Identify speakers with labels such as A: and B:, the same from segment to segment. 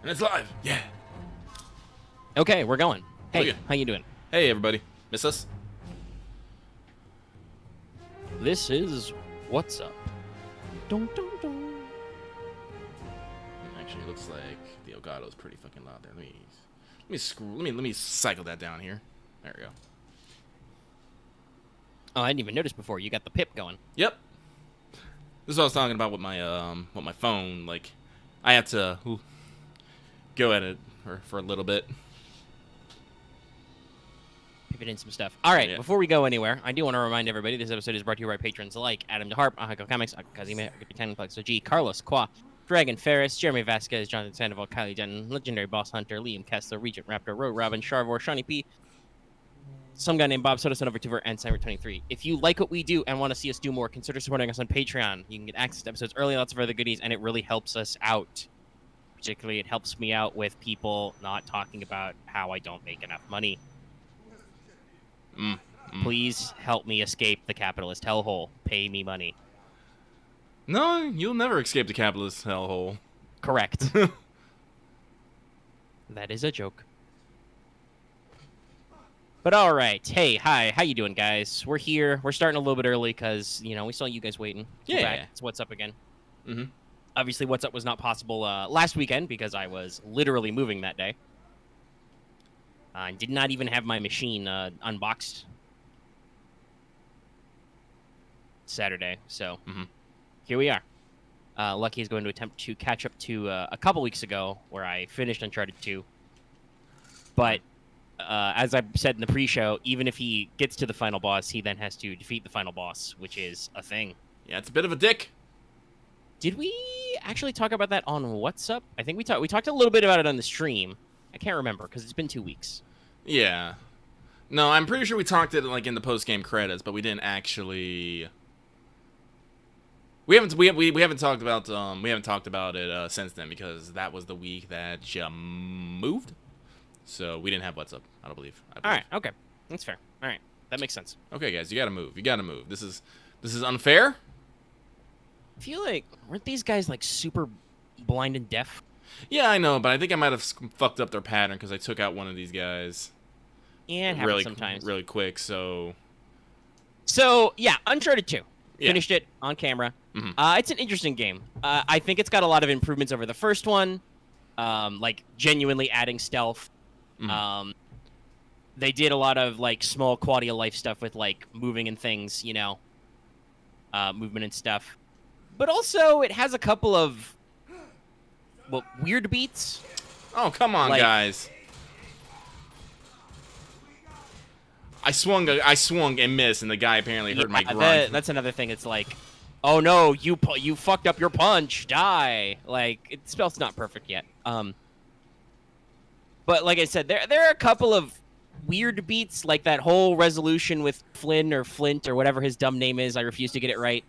A: And it's live. Yeah.
B: Okay, we're going. Hey,
A: Okay.
B: how you doing?
A: Hey, everybody. Miss us?
B: This is What's Up. Dun, dun, dun.
A: Actually, it looks like the Elgato's pretty fucking loud there. Let me cycle that down here. There we go.
B: Oh, I didn't even notice before. You got the pip going.
A: Yep. This is what I was talking about with my phone. Like, I had to go at it for a little bit.
B: Pivot in some stuff. All right,
A: Yeah.
B: before we go anywhere, I do want to remind everybody this episode is brought to you by patrons like Adam DeHarp, Ahako Comics, Kazime, Flex G, Carlos, Qua, Dragon Ferris, Jeremy Vasquez, Jonathan Sandoval, Kylie Denton, Legendary Boss Hunter, Liam Kessler, Regent Raptor, Road Robin, Charvor, Shawnee P, some guy named Bob Soda, Son of Tuver, and Cyber23. If you like what we do and want to see us do more, consider supporting us on Patreon. You can get access to episodes early, lots of other goodies, and it really helps us out. Particularly, it helps me out with people not talking about how I don't make enough money. Please help me escape the capitalist hellhole. Pay me money.
A: No, you'll never escape the capitalist hellhole.
B: Correct. That is a joke. But all right. Hey, hi. How you doing, guys? We're here. We're starting a little bit early because, you know, we saw you guys waiting. We're
A: Yeah.
B: back. It's What's Up again.
A: Mm-hmm.
B: Obviously, What's Up was not possible last weekend because I was literally moving that day. I did not even have my machine unboxed Saturday, so here we are. Lucky is going to attempt to catch up to a couple weeks ago where I finished Uncharted 2. But as I said in the pre-show, even if he gets to the final boss, he then has to defeat the final boss, which is a thing.
A: Yeah, it's a bit of a dick.
B: Did we actually talk about that on What's Up? I think we talked a little bit about it on the stream. I can't remember because it's been 2 weeks.
A: Yeah. No, I'm pretty sure we talked it like in the post-game credits, but we didn't actually. We haven't talked about it since then because that was the week that you moved. So we didn't have What's Up. I believe.
B: All right. Okay. That's fair. All right. That makes sense.
A: Okay, guys, you gotta move. You gotta move. This is unfair.
B: I feel like weren't these guys like super blind and deaf?
A: Yeah, I know, but I think I might have fucked up their pattern because I took out one of these guys.
B: Yeah, it happens sometimes.
A: Really quick. So
B: yeah, Uncharted 2.
A: Yeah.
B: Finished it on camera. It's an interesting game. I think it's got a lot of improvements over the first one, like genuinely adding stealth. They did a lot of like small quality of life stuff with like moving and things, you know, movement and stuff. But also, it has a couple of weird beats.
A: Oh, come on, guys. I swung and missed, and the guy apparently heard my grunt.
B: That's another thing. It's like, oh no, you fucked up your punch. Die. Like, spell's not perfect yet. But like I said, there are a couple of weird beats, like that whole resolution with Flynn or Flint or whatever his dumb name is. I refuse to get it right.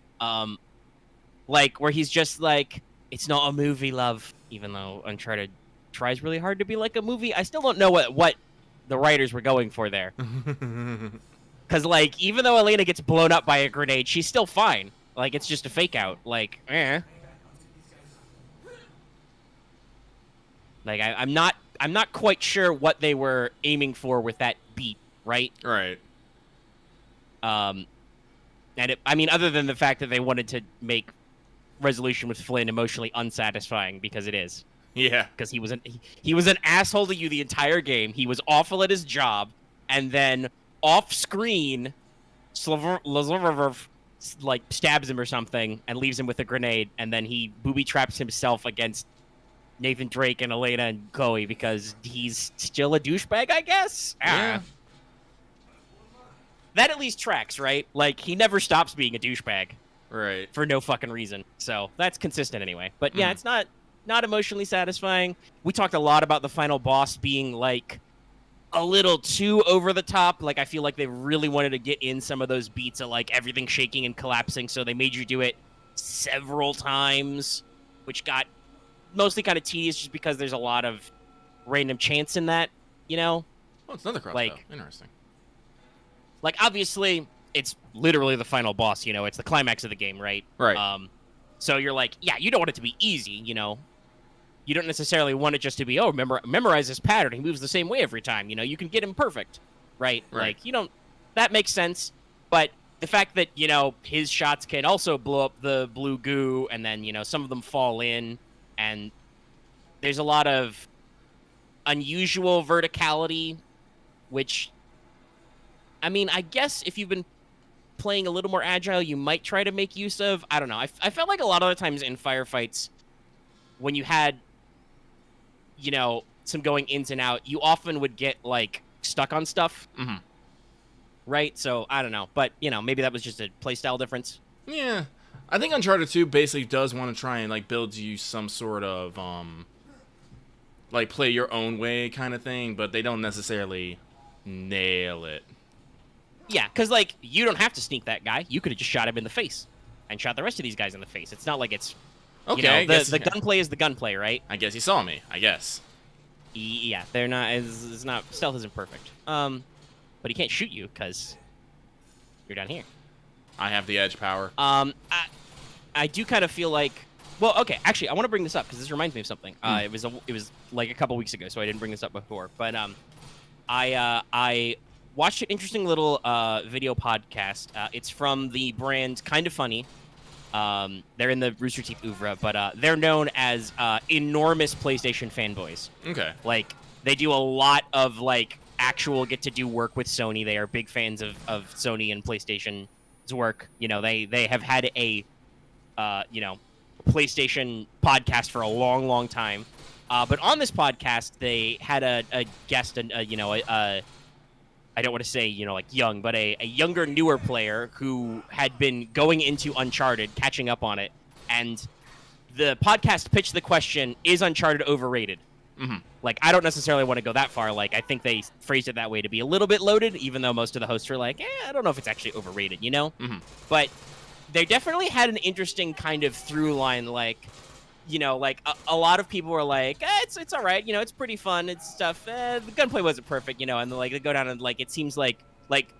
B: Like where he's just like, it's not a movie, love. Even though Uncharted tries really hard to be like a movie, I still don't know what the writers were going for there. Because, like, even though Elena gets blown up by a grenade, she's still fine. Like, it's just a fake out. Like, Like, I'm not quite sure what they were aiming for with that beat, right?
A: Right.
B: And I mean, other than the fact that they wanted to make resolution with Flynn emotionally unsatisfying, because it is.
A: Yeah.
B: Because he was an asshole to you the entire game. He was awful at his job, and then off screen, like stabs him or something and leaves him with a grenade, and then he booby traps himself against Nathan Drake and Elena and Chloe because he's still a douchebag, I guess.
A: Yeah.
B: That at least tracks, right? Like he never stops being a douchebag,
A: right?
B: For no fucking reason. So that's consistent anyway. But yeah, it's not emotionally satisfying. We talked a lot about the final boss being like a little too over the top. Like I feel like they really wanted to get in some of those beats of like everything shaking and collapsing, so they made you do it several times, which got mostly kind of tedious just because there's a lot of random chance in that, you know?
A: Oh, it's another crossbow.
B: Like,
A: interesting.
B: Like obviously it's literally the final boss, you know, it's the climax of the game, right?
A: Right.
B: So you're like, yeah, you don't want it to be easy, you know. you don't necessarily want it just to be, oh, memorize this pattern. He moves the same way every time. You know, you can get him perfect, right? Like, you don't. That makes sense. But the fact that, you know, his shots can also blow up the blue goo, and then, you know, some of them fall in, and there's a lot of unusual verticality, which, I mean, I guess if you've been playing a little more agile, you might try to make use of. I don't know. I felt like a lot of the times in firefights, when you had, you know, some going ins and out, you often would get, like, stuck on stuff.
A: Mm-hmm.
B: Right? So, I don't know. But, you know, maybe that was just a playstyle difference.
A: Yeah. I think Uncharted 2 basically does want to try and, like, build you some sort of, like, play your own way kind of thing, but they don't necessarily nail it.
B: Yeah, because, like, you don't have to sneak that guy. You could have just shot him in the face and shot the rest of these guys in the face. It's not like it's...
A: Okay,
B: you know, the gunplay is the gunplay, right?
A: I guess he saw me, I guess.
B: Yeah, they're not... It's not... Stealth isn't perfect. But he can't shoot you, because you're down here.
A: I have the edge power.
B: I do kind of feel like... Well, okay, actually, I want to bring this up, because this reminds me of something. It was like a couple weeks ago, so I didn't bring this up before. But I watched an interesting little video podcast. It's from the brand Kind of Funny. They're in the Rooster Teeth oeuvre, but they're known as enormous PlayStation fanboys.
A: Okay.
B: Like, they do a lot of, like, actual get-to-do work with Sony. They are big fans of Sony and PlayStation's work. You know, they have had a, you know, PlayStation podcast for a long, long time. But on this podcast, they had a guest, you know, I don't want to say, you know, like young, but a younger, newer player who had been going into Uncharted, catching up on it, and the podcast pitched the question, is Uncharted overrated?
A: Mm-hmm.
B: Like, I don't necessarily want to go that far. Like, I think they phrased it that way to be a little bit loaded, even though most of the hosts are like, I don't know if it's actually overrated, you know?
A: Mm-hmm.
B: But they definitely had an interesting kind of through line, like, you know, like, a lot of people were like, it's all right, you know, it's pretty fun, it's stuff, the gunplay wasn't perfect, you know, and, like, they go down and, like, it seems like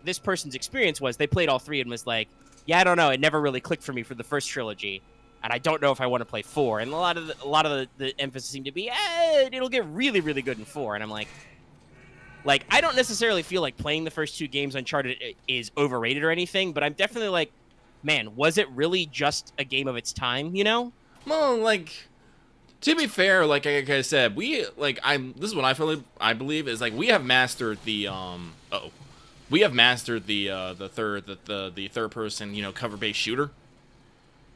B: this person's experience was they played all three and was like, yeah, I don't know, it never really clicked for me for the first trilogy, and I don't know if I want to play 4, and a lot of the emphasis seemed to be, it'll get really, really good in 4, and I'm like, I don't necessarily feel like playing the first 2 games Uncharted is overrated or anything, but I'm definitely like, man, was it really just a game of its time, you know?
A: Well, like, to be fair, like I said, this is what I believe is, like, we have mastered the the third person, you know, cover based shooter.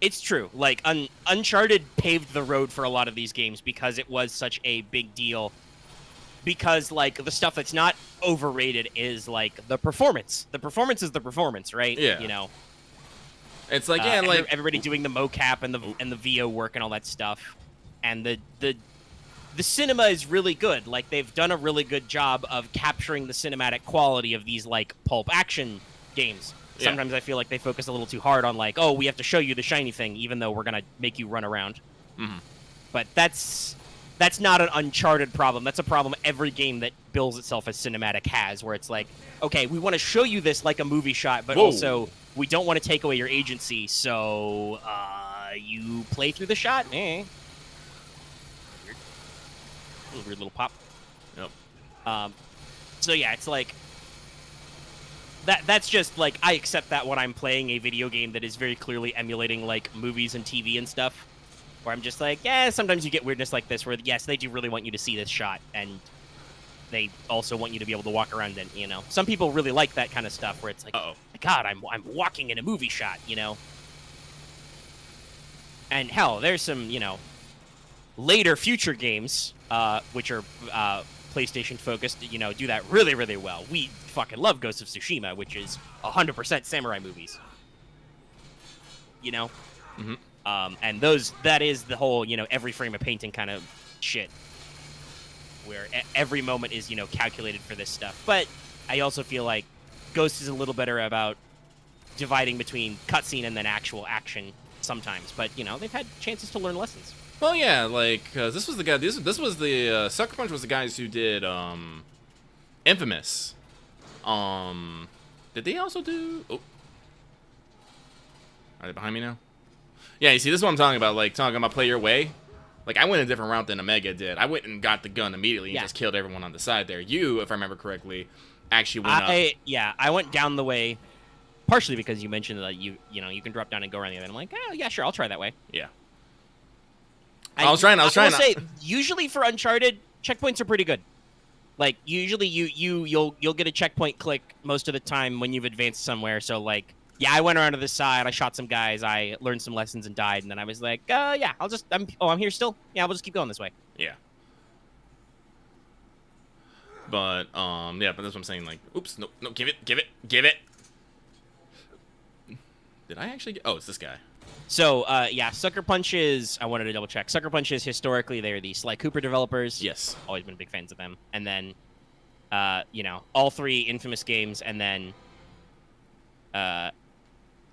B: It's true. Like, Uncharted paved the road for a lot of these games because it was such a big deal. Because, like, the stuff that's not overrated is, like, the performance. The performance is the performance, right?
A: Yeah.
B: You know.
A: It's like, yeah, like
B: everybody doing the mocap and the VO work and all that stuff, and the cinema is really good. Like, they've done a really good job of capturing the cinematic quality of these, like, pulp action games. Sometimes I feel like they focus a little too hard on, like, oh, we have to show you the shiny thing, even though we're gonna make you run around.
A: Mm-hmm.
B: But that's not an Uncharted problem. That's a problem every game that bills itself as cinematic has, where it's like, okay, we want to show you this like a movie shot, but also we don't want to take away your agency, so you play through the shot? Weird little pop.
A: Yep.
B: So yeah, it's like that's just like, I accept that when I'm playing a video game that is very clearly emulating, like, movies and TV and stuff, where I'm just like, yeah, sometimes you get weirdness like this where, yes, they do really want you to see this shot, and they also want you to be able to walk around in, you know. Some people really like that kind of stuff where it's like, oh my god, I'm walking in a movie shot, you know. And hell, there's some, you know, later future games, which are PlayStation focused, you know, do that really, really well. We fucking love Ghost of Tsushima, which is 100% samurai movies. You know?
A: Mm-hmm.
B: And that is the whole, you know, every frame of painting kind of shit, where every moment is, you know, calculated for this stuff. But I also feel like Ghost is a little better about dividing between cutscene and then actual action sometimes. But, you know, they've had chances to learn lessons.
A: Well, yeah, like, this was the guy, this was the, Sucker Punch was the guys who did, Infamous. Did they also do, are they behind me now? Yeah, you see, this is what I'm talking about, like, talking about play your way. Like, I went a different route than Omega did. I went and got the gun immediately and just killed everyone on the side there. You, if I remember correctly, actually went up.
B: Yeah, I went down the way, partially because you mentioned that you can drop down and go around the other. I'm like, oh, yeah, sure, I'll try that way.
A: Yeah. I was trying.
B: I will say, usually for Uncharted, checkpoints are pretty good. Like, usually you'll get a checkpoint click most of the time when you've advanced somewhere. So, like, yeah, I went around to the side, I shot some guys, I learned some lessons and died, and then I was like, yeah, I'm here still. Yeah, we'll just keep going this way.
A: Yeah. But, yeah, but that's what I'm saying, like, oops, no, give it. Did I actually get, oh, it's this guy.
B: So, yeah, Sucker Punches, I wanted to double check. Sucker Punches, historically, they're the Sly Cooper developers.
A: Yes.
B: Always been big fans of them. And then, all 3 Infamous games, and then,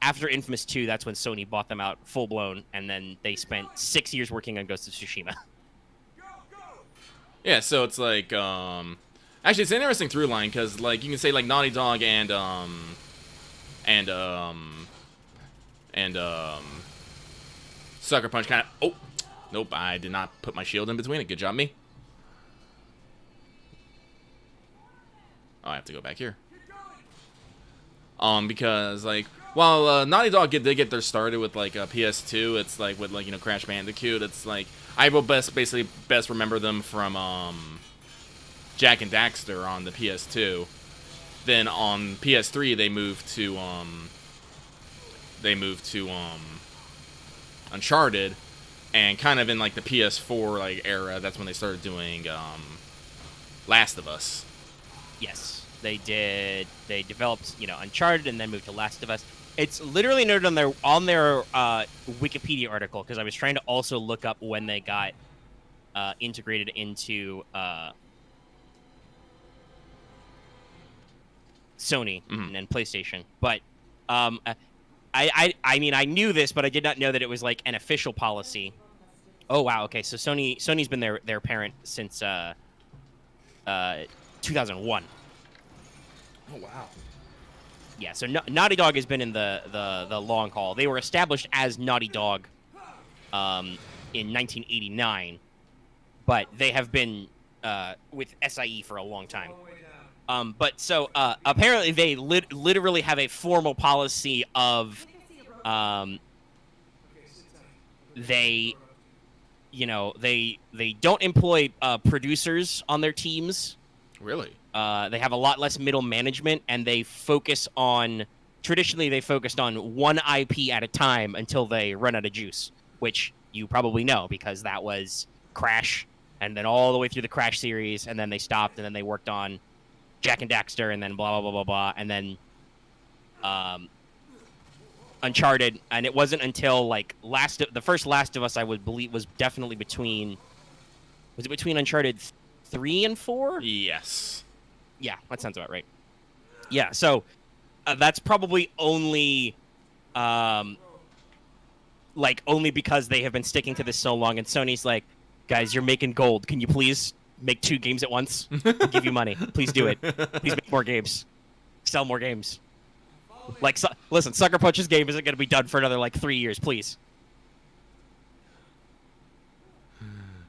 B: after Infamous 2, that's when Sony bought them out full-blown, and then they spent 6 years working on Ghost of Tsushima.
A: Yeah, so it's like, actually, it's an interesting through line, because, like, you can say, like, Naughty Dog and Sucker Punch kind of, oh, nope, I did not put my shield in between it. Good job, me. Oh, I have to go back here. Because, like, while Naughty Dog did get their started with, like, PS2, it's, like, with, like, Crash Bandicoot, it's, like, I will best remember them from, Jak and Daxter on the PS2. Then on PS3, they moved to Uncharted, and kind of in, like, the PS4, like, era, that's when they started doing, Last of Us.
B: Yes. They did. They developed, Uncharted, and then moved to Last of Us. It's literally noted on their Wikipedia article, because I was trying to also look up when they got integrated into Sony and PlayStation. But I mean, I knew this, but I did not know that it was like an official policy. Oh wow. Okay, so Sony's been their parent since 2001.
A: Oh wow.
B: Yeah, so Naughty Dog has been in the long haul. They were established as Naughty Dog in 1989, but they have been with SIE for a long time. But so apparently they literally have a formal policy of they don't employ producers on their teams.
A: Really?
B: They have a lot less middle management, and traditionally they focused on one IP at a time until they run out of juice, which you probably know because that was Crash, and then all the way through the Crash series, and then they stopped, and then they worked on Jak and Daxter, and then blah, blah, blah, blah, blah, and then Uncharted, and it wasn't until, like, the first Last of Us, I would believe, was definitely between Uncharted 3 and 4?
A: Yes.
B: Yeah, that sounds about right. Yeah, so that's probably only because they have been sticking to this so long, and Sony's like, guys, you're making gold. Can you please make 2 games at once? I'll give you money. Please do it. Please make more games. Sell more games. Like, listen, Sucker Punch's game isn't going to be done for another, 3 years, please.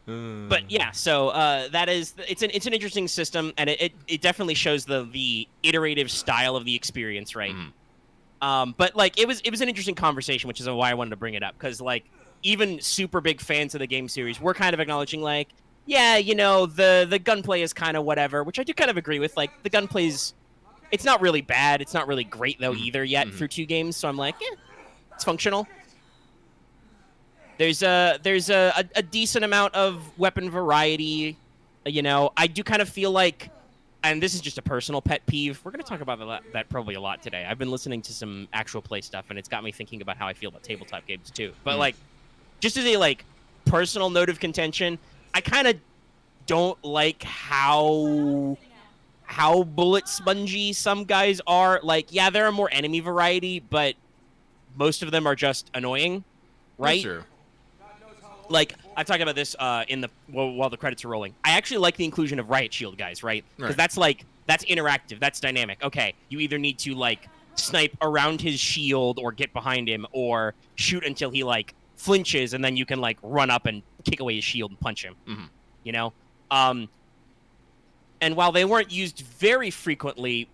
B: But yeah, so it's an interesting system, and it definitely shows the iterative style of the experience, right? But it was an interesting conversation, which is why I wanted to bring it up, because even super big fans of the game series were kind of acknowledging the gunplay is kind of whatever, which I do kind of agree with. Like, the gunplay's, it's not really bad, it's not really great though either yet through 2 games, so I'm like, it's functional. There's a decent amount of weapon variety. I do kind of feel like, and this is just a personal pet peeve, we're going to talk about that probably a lot today. I've been listening to some actual play stuff, and it's got me thinking about how I feel about tabletop games too. But just as a personal note of contention, I kind of don't like how bullet spongy some guys are. Yeah, there are more enemy variety, but most of them are just annoying, right?
A: Sure.
B: I talked about this while the credits are rolling. I actually like the inclusion of Riot Shield guys, right? Because that's interactive, that's dynamic. Okay, you either need to snipe around his shield or get behind him or shoot until he flinches, and then you can like run up and kick away his shield and punch him. You know, and while they weren't used very frequently,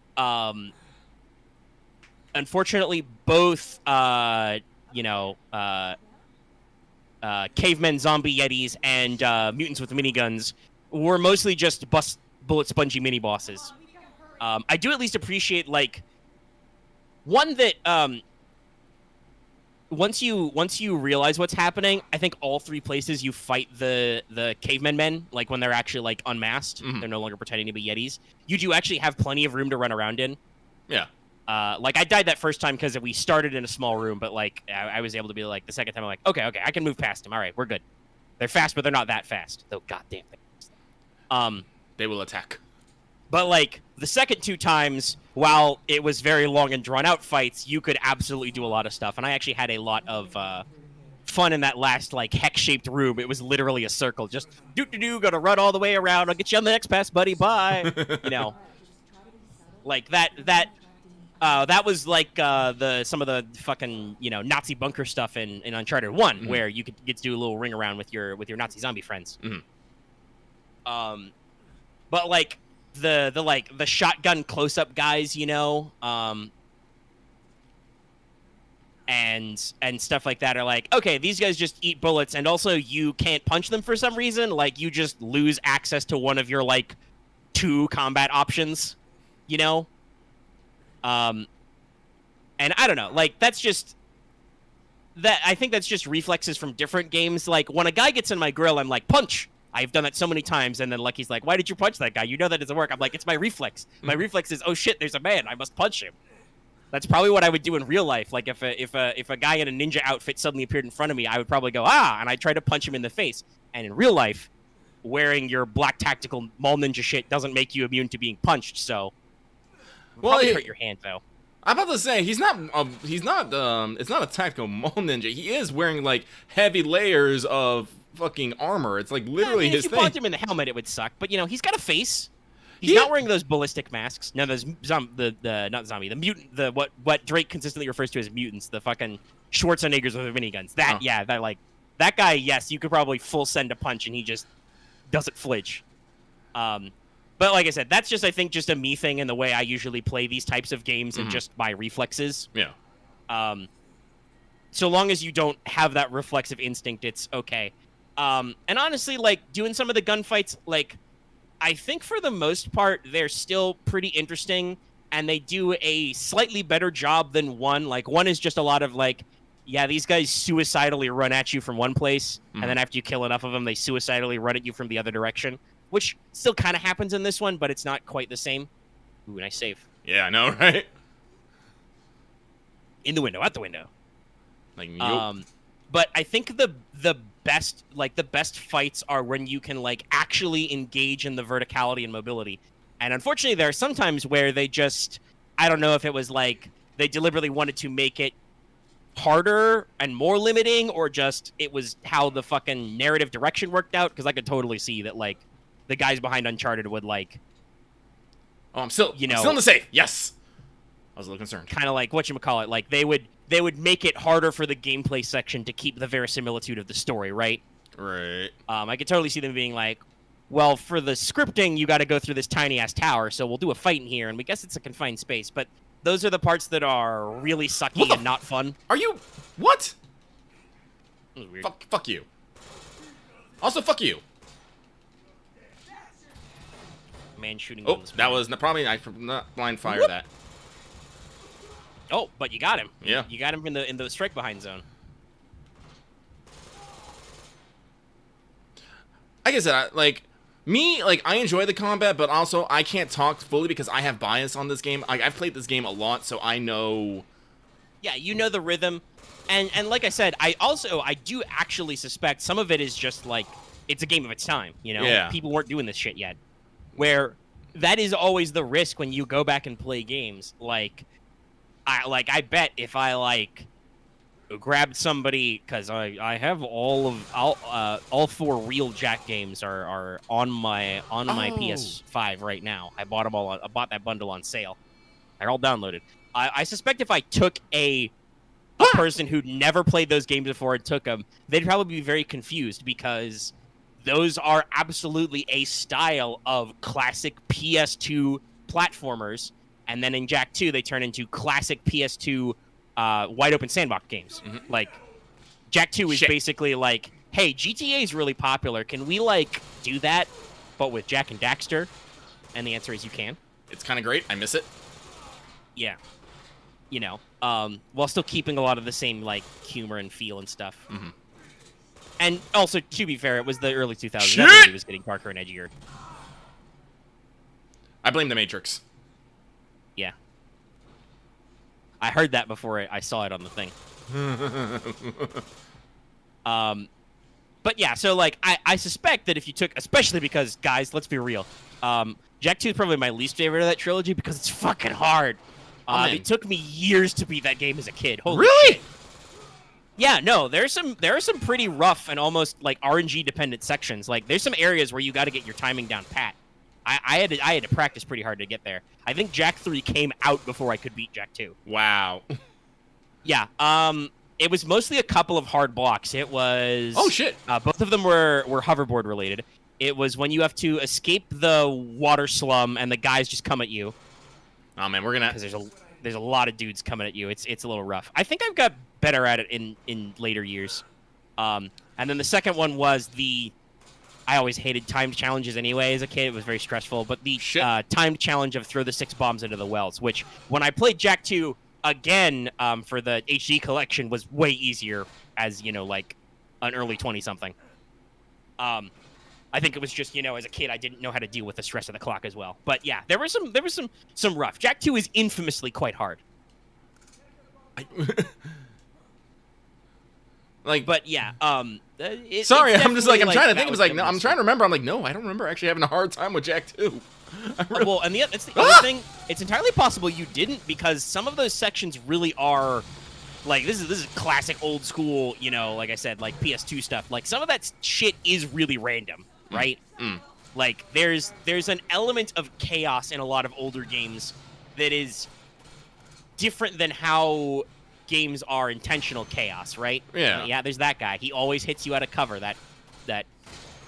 B: unfortunately, both cavemen, zombie yetis, and mutants with miniguns were mostly just bullet spongy mini bosses. I do at least appreciate like one that once you realize what's happening, I think all 3 places you fight the cavemen men, like when they're actually like unmasked, they're no longer pretending to be yetis. You do actually have plenty of room to run around in.
A: Yeah.
B: Like I died that first time because we started in a small room, but like I was able to be like the second time I'm like, okay, I can move past him. All right, we're good. They're fast, but they're not that fast. Though, goddamn.
A: They will attack.
B: But like the second 2 times, while it was very long and drawn out fights, you could absolutely do a lot of stuff, and I actually had a lot of fun in that last like hex-shaped room. It was literally a circle, just gotta run all the way around. I'll get you on the next pass, buddy. Bye. You know, like that was like some of the fucking Nazi bunker stuff in Uncharted 1, where you could get to do a little ring around with your Nazi zombie friends. But like the shotgun close up guys, and stuff like that are like, okay, these guys just eat bullets, and also you can't punch them for some reason. Like you just lose access to one of your like 2 combat options, and I don't know, like that's just that. I think that's just reflexes from different games. Like when a guy gets in my grill, I'm like, punch. I've done that so many times, and then Lucky's like, why did you punch that guy? You know that doesn't work. I'm like, it's my reflex. My reflex is, oh shit, there's a man. I must punch him. That's probably what I would do in real life. Like if a guy in a ninja outfit suddenly appeared in front of me, I would probably go, and I'd try to punch him in the face. And in real life, wearing your black tactical mall ninja shit doesn't make you immune to being punched, so probably hurt your hand though.
A: I'm about to say it's not a tactical mall ninja. He is wearing like heavy layers of fucking armor. It's like literally his thing.
B: If you punch him in the helmet, it would suck. But he's got a face. He's not wearing those ballistic masks. No, those the mutant, what Drake consistently refers to as mutants, the fucking Schwarzeneggers with miniguns. That guy. Yes, you could probably full send a punch and he just doesn't flinch. But like I said, that's just I think just a me thing in the way I usually play these types of games and just my reflexes.
A: Yeah.
B: So long as you don't have that reflexive instinct, it's okay. And honestly, like doing some of the gunfights, like I think for the most part they're still pretty interesting, and they do a slightly better job than 1. Like 1 is just a lot of like, yeah, these guys suicidally run at you from one place, and then after you kill enough of them, they suicidally run at you from the other direction, which still kind of happens in this one, but it's not quite the same. Ooh, nice save.
A: Yeah, I know, right?
B: In the window, out the window.
A: Like, nope.
B: But I think the best fights are when you can like actually engage in the verticality and mobility. And unfortunately, there are some times where they just, I don't know if it was like they deliberately wanted to make it harder and more limiting, or just it was how the fucking narrative direction worked out. Because I could totally see that like the guys behind Uncharted would like,
A: I'm still in the safe. Yes. I was a little concerned.
B: Kind of like whatchamacallit, like they would make it harder for the gameplay section to keep the verisimilitude of the story, right?
A: Right.
B: I could totally see them being like, well, for the scripting, you got to go through this tiny-ass tower, so we'll do a fight in here, and we guess it's a confined space. But those are the parts that are really sucky and not fun.
A: Are you... What?
B: That was weird.
A: Fuck you. Also, fuck you.
B: Man shooting.
A: Oh, that was probably not blind fire that.
B: Oh, but you got him.
A: Yeah.
B: You got him in the strike behind zone.
A: Like I said, I enjoy the combat, but also I can't talk fully because I have bias on this game. I've played this game a lot, so I know.
B: Yeah, you know the rhythm, and like I said, I do actually suspect some of it is just like it's a game of its time.
A: Yeah.
B: People weren't doing this shit yet. Where that is always the risk when you go back and play games. I bet if I grabbed somebody, because I have all 4 real Jack games are on my PS5 right now. I bought them I bought that bundle on sale. They're all downloaded. I suspect if I took a a person who'd never played those games before and took them, they'd probably be very confused because those are absolutely a style of classic PS2 platformers, and then in Jak 2 they turn into classic PS2 wide open sandbox games. Like Jak 2 is basically like, hey, GTA is really popular. Can we like do that, but with Jak and Daxter? And the answer is you can.
A: It's kind of great. I miss it.
B: Yeah. You know, while still keeping a lot of the same like humor and feel and stuff. And also, to be fair, it was the early 2000s.
A: Shit!
B: Everybody was getting darker and edgier.
A: I blame the Matrix.
B: Yeah. I heard that before I saw it on the thing. But yeah, so like I suspect that if you took, especially because guys, let's be real, Jak 2 is probably my least favorite of that trilogy because it's fucking hard. It took me years to beat that game as a kid. Holy shit. Yeah, no, there are some pretty rough and almost like RNG dependent sections. Like there's some areas where you got to get your timing down pat. I had to practice pretty hard to get there. I think Jak 3 came out before I could beat Jak 2.
A: Wow.
B: Yeah. It was mostly a couple of hard blocks. It was both of them were hoverboard related. It was when you have to escape the water slum and the guys just come at you.
A: Oh man, we're gonna.
B: Because there's a lot of dudes coming at you. It's a little rough. I think I've got better at it in later years. And then the second one was I always hated timed challenges anyway as a kid. It was very stressful. But the timed challenge of throw the 6 bombs into the wells, which when I played Jak 2 again for the HD collection was way easier as, you know, like an early 20-something. I think it was just, you know, as a kid, I didn't know how to deal with the stress of the clock as well. But yeah, there was some rough. Jak 2 is infamously quite hard. But yeah,
A: sorry, I'm just like I'm trying to think. It was like no, I'm trying to remember. I'm like, no, I don't remember actually having a hard time with Jak 2.
B: Well, and it's the other thing. It's entirely possible you didn't because some of those sections really are. Like, this is classic old school, you know, like I said, like PS2 stuff. Like, some of that shit is really random, right? Like, there's an element of chaos in a lot of older games that is different than how games are intentional chaos, right?
A: Yeah.
B: Yeah, there's that guy. He always hits you out of cover, that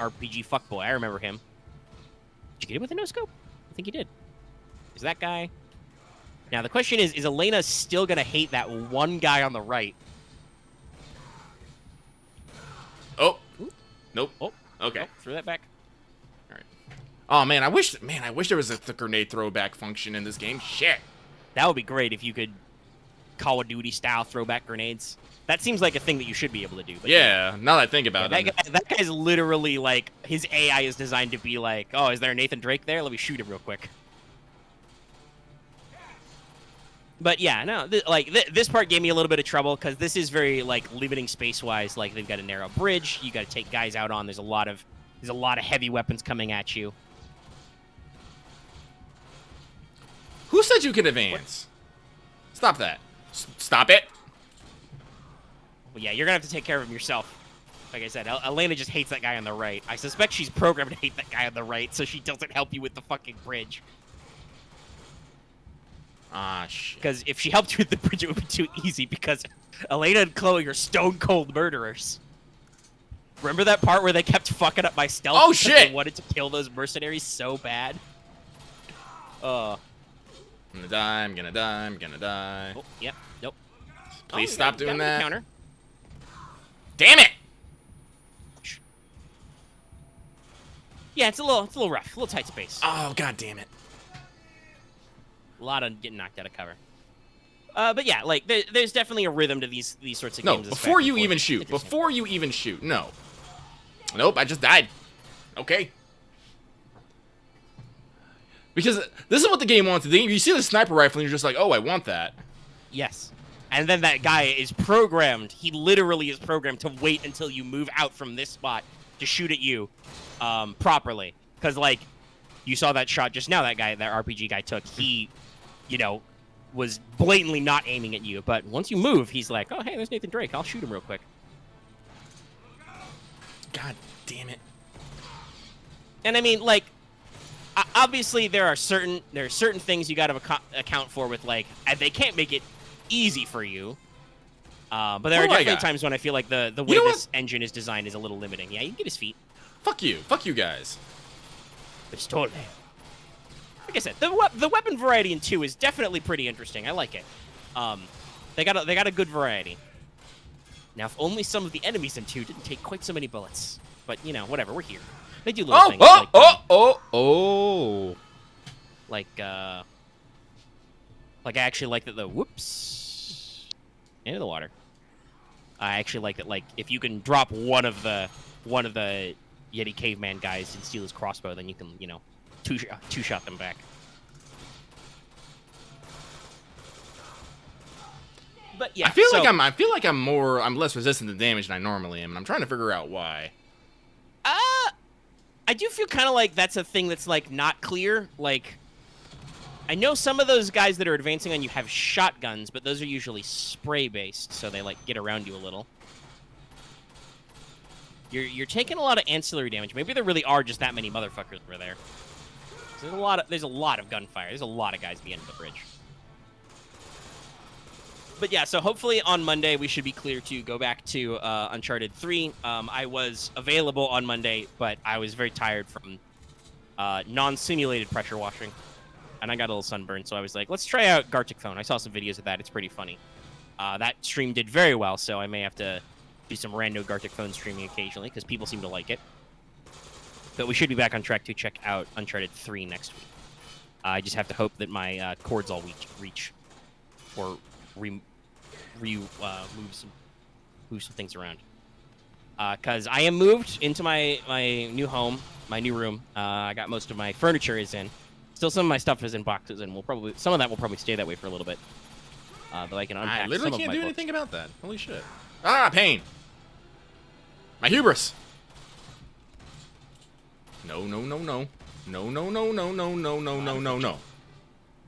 B: RPG fuckboy. I remember him. Did you get him with a no-scope? I think you did. There's that guy. Now, the question is Elena still going to hate that one guy on the right?
A: Oh. Nope.
B: Oh.
A: Okay.
B: Nope. Throw that back.
A: All right. Oh, man, I wish there was a grenade throwback function in this game. Shit.
B: That would be great if you could Call of Duty style throwback grenades. That seems like a thing that you should be able to do. But
A: yeah, now that I think about it.
B: That guy's literally like, his AI is designed to be like, oh, is there a Nathan Drake there? Let me shoot him real quick. But yeah, no, this part gave me a little bit of trouble because this is very like limiting space-wise. Like they've got a narrow bridge, you got to take guys out on. There's a lot of heavy weapons coming at you.
A: Who said you could advance? What? Stop that! Stop it!
B: Well, yeah, you're gonna have to take care of him yourself. Like I said, Elena just hates that guy on the right. I suspect she's programmed to hate that guy on the right, so she doesn't help you with the fucking bridge.
A: Ah, shit.
B: Because if she helped you with the bridge, it would be too easy, because Elena and Chloe are stone-cold murderers. Remember that part where they kept fucking up my stealth?
A: Oh, shit!
B: They wanted to kill those mercenaries so bad?
A: I'm gonna die, I'm gonna die, I'm gonna die.
B: Oh, yep, nope.
A: Please stop doing that.
B: Counter.
A: Damn it!
B: Yeah, it's a little rough, a little tight space.
A: Oh, god damn it.
B: A lot of getting knocked out of cover. But yeah, like there's definitely a rhythm to these sorts of games.
A: No, before you even shoot. Before you even shoot. No. Nope, I just died. Okay. Because this is what the game wants to do. You see the sniper rifle and you're just like, oh, I want that.
B: Yes. And then that guy is programmed. He literally is programmed to wait until you move out from this spot to shoot at you properly. Because, like, you saw that shot just now that RPG guy took. He, you know, was blatantly not aiming at you. But once you move, he's like, oh, hey, there's Nathan Drake. I'll shoot him real quick.
A: God damn it.
B: And I mean, like, obviously there are certain things you got to account for with, like, they can't make it easy for you. But there are definitely times when I feel like the way this engine is designed is a little limiting. Yeah, you can get his feet.
A: Fuck you. Fuck you guys.
B: Pistole. Like I said, the weapon variety in 2 is definitely pretty interesting. I like it. They got a good variety. Now, if only some of the enemies in 2 didn't take quite so many bullets. But, you know, whatever, we're here. They do little things like, like I actually like that the whoops into the water. I actually like that, like, if you can drop one of the Yeti caveman guys and steal his crossbow, then you can, you know, two-shot them back. But yeah,
A: I feel like I'm less resistant to damage than I normally am, and I'm trying to figure out why.
B: I do feel kind of like that's a thing that's like not clear. Like, I know some of those guys that are advancing on you have shotguns, but those are usually spray-based, so they like get around you a little. You're taking a lot of ancillary damage. Maybe there really are just that many motherfuckers over there. So there's a lot of gunfire. There's a lot of guys at the end of the bridge. But yeah, so hopefully on Monday we should be clear to go back to Uncharted 3. I was available on Monday, but I was very tired from non-simulated pressure washing. And I got a little sunburn, so I was like, let's try out Gartic Phone. I saw some videos of that. It's pretty funny. That stream did very well, so I may have to do some rando Gartic Phone streaming occasionally, because people seem to like it. But we should be back on track to check out Uncharted 3 next week. I just have to hope that my cords all reach or move some things around. Because I am moved into my new home, my new room. I got most of my furniture is in. Still, some of my stuff is in boxes, and some of that will probably stay that way for a little bit. But I can unpack
A: I literally
B: some
A: can't
B: of my
A: do
B: books.
A: anything about that. Holy shit. Ah, pain. My hubris. No, no, no, no. No, no, no, no, no, no, no, no, no, no.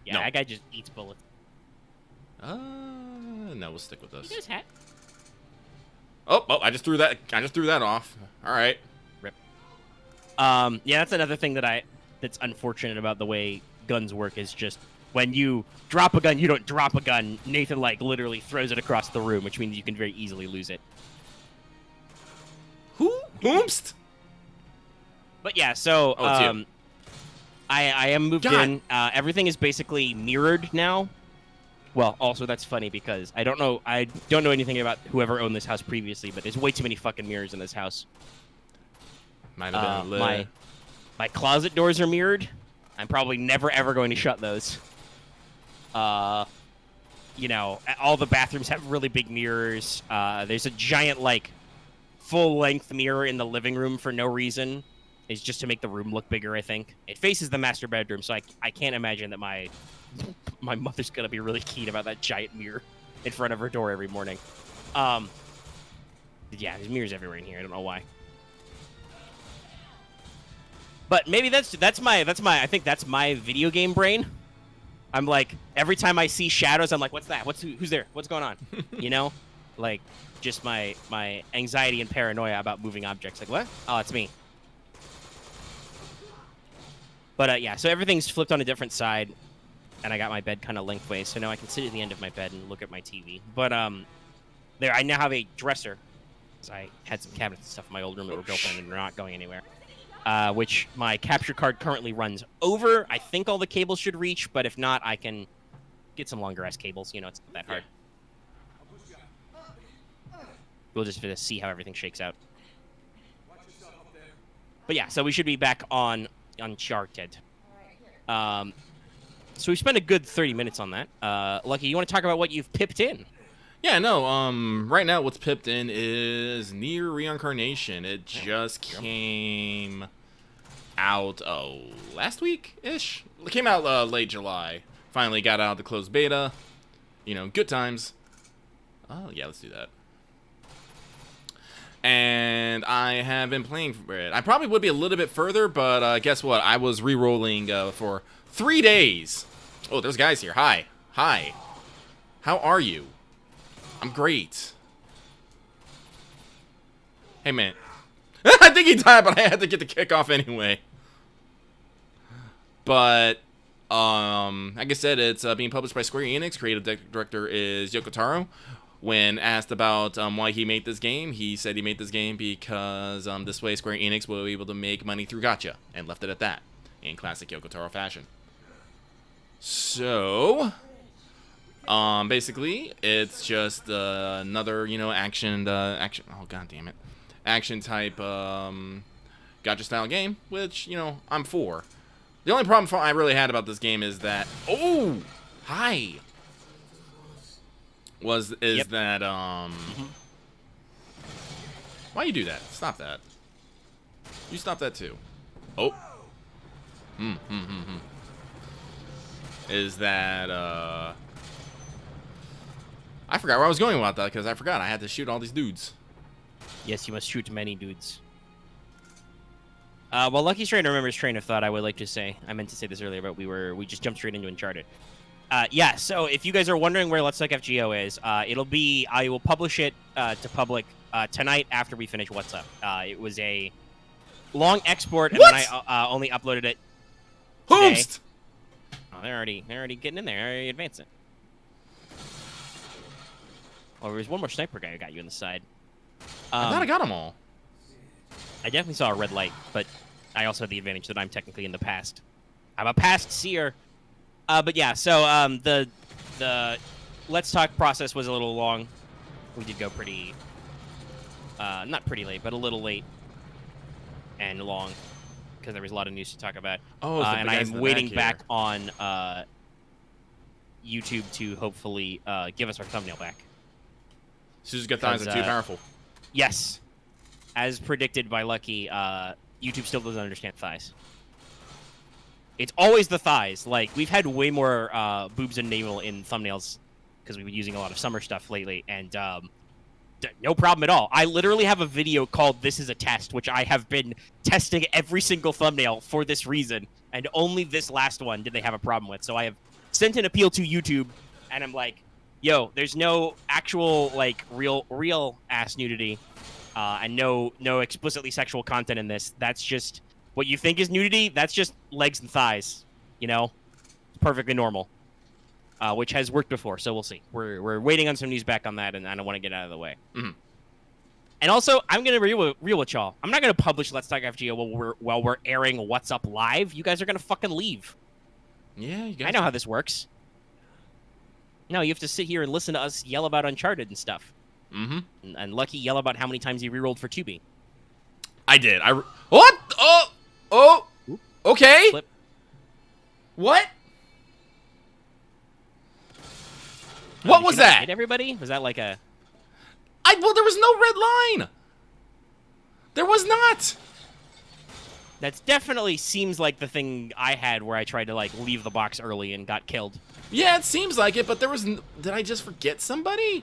B: Yeah,
A: no.
B: that guy just eats bullets.
A: No, we'll stick with this.
B: He does hat.
A: Oh, I just threw that off. All right.
B: Rip. Yeah, that's another thing that's unfortunate about the way guns work is just when you drop a gun, you don't drop a gun. Nathan, like, literally throws it across the room, which means you can very easily lose it.
A: Whomst?
B: But yeah, so I am moved
A: God.
B: in. Everything is basically mirrored now. Well, also that's funny because I don't know anything about whoever owned this house previously, but there's way too many fucking mirrors in this house.
A: Might have been lit.
B: My closet doors are mirrored. I'm probably never ever going to shut those. You know, all the bathrooms have really big mirrors. There's a giant, like, full-length mirror in the living room for no reason. It's just to make the room look bigger, I think. It faces the master bedroom, so I can't imagine that my mother's gonna be really keen about that giant mirror in front of her door every morning. Yeah, there's mirrors everywhere in here. I don't know why. But maybe I think that's my video game brain. I'm like, every time I see shadows, I'm like, what's that? Who's there? What's going on? You know? Like, just my anxiety and paranoia about moving objects. Like, what? Oh, it's me. But yeah, so everything's flipped on a different side, and I got my bed kind of lengthways, so now I can sit at the end of my bed and look at my TV. But there, I now have a dresser, because I had some cabinets and stuff in my old room that were built in and they're not going anywhere. Which my capture card currently runs over. I think all the cables should reach, but if not, I can get some longer-ass cables. You know, it's not that hard. We'll just see how everything shakes out. But yeah, so we should be back on Uncharted. So we spent a good 30 minutes on that. Lucky, you want to talk about what you've pipped in?
A: Yeah, no, right now what's pipped in is Nier Reincarnation. It just came out, last week-ish? It came out late July. Finally got out the closed beta. You know, good times. Oh, yeah, let's do that. And I have been playing for it. I probably would be a little bit further, but guess what? I was re-rolling for 3 days. Oh, there's guys here. Hi. Hi. How are you? I'm great. Hey, man. I think he died, but I had to get the kickoff anyway. But, like I said, it's being published by Square Enix. Creative director is Yoko Taro. when asked about why he made this game, he said he made this game because this way Square Enix will be able to make money through gacha, and left it at that, in classic Yoko Taro fashion. So, basically, it's just another, action, oh god damn it, action type, gacha style game, which, I'm for. The only problem I really had about this game is that, oh, hi, that, why you do that? Stop that. You stop that too. Oh. Is that, I forgot where I was going about that, because I forgot I had to shoot all these dudes.
B: Yes, you must shoot many dudes. Well, Lucky's trying to remember his train of thought, I would like to say. I meant to say this earlier, but we just jumped straight into Uncharted. Yeah, so if you guys are wondering where Let's Talk FGO is, I will publish it to public tonight after we finish What's Up. It was a long export, and then I only uploaded it today.
A: Host!
B: Oh, they're already getting in there. They're already advancing. Oh, there's one more sniper guy who got you on the side.
A: I thought I got them all.
B: I definitely saw a red light, but I also have the advantage that I'm technically in the past. I'm a past seer. But yeah, so the Let's Talk process was a little long. We did go pretty, not pretty late, but a little late and long, because there was a lot of news to talk about.
A: Oh,
B: and I'm waiting back on YouTube to hopefully give us our thumbnail back.
A: Suzu's got thighs are too powerful.
B: Yes. As predicted by Lucky, YouTube still doesn't understand thighs. It's always the thighs. Like, we've had way more boobs and navel in thumbnails because we've been using a lot of summer stuff lately, and no problem at all. I literally have a video called This Is a Test, which I have been testing every single thumbnail for this reason, and only this last one did they have a problem with. So I have sent an appeal to YouTube, and I'm like, yo, there's no actual, like, real ass nudity, and no explicitly sexual content in this. That's just what you think is nudity. That's just legs and thighs, It's perfectly normal, which has worked before, so we'll see. We're waiting on some news back on that, and I don't want to get out of the way.
A: Mm-hmm.
B: And also, I'm going to be real with y'all. I'm not going to publish Let's Talk FGO while we're airing What's Up live. You guys are going to fucking leave.
A: Yeah, you guys.
B: I know how this works. No, you have to sit here and listen to us yell about Uncharted and stuff.
A: Mm-hmm.
B: And Lucky yell about how many times he rerolled for 2B.
A: I did. What? Oh! Okay!
B: Flip.
A: What? What was that?
B: Hit everybody? Was that like a...
A: Well, there was no red line! There was not!
B: That definitely seems like the thing I had where I tried to, like, leave the box early and got killed.
A: Yeah, it seems like it, but there was... Did I just forget somebody?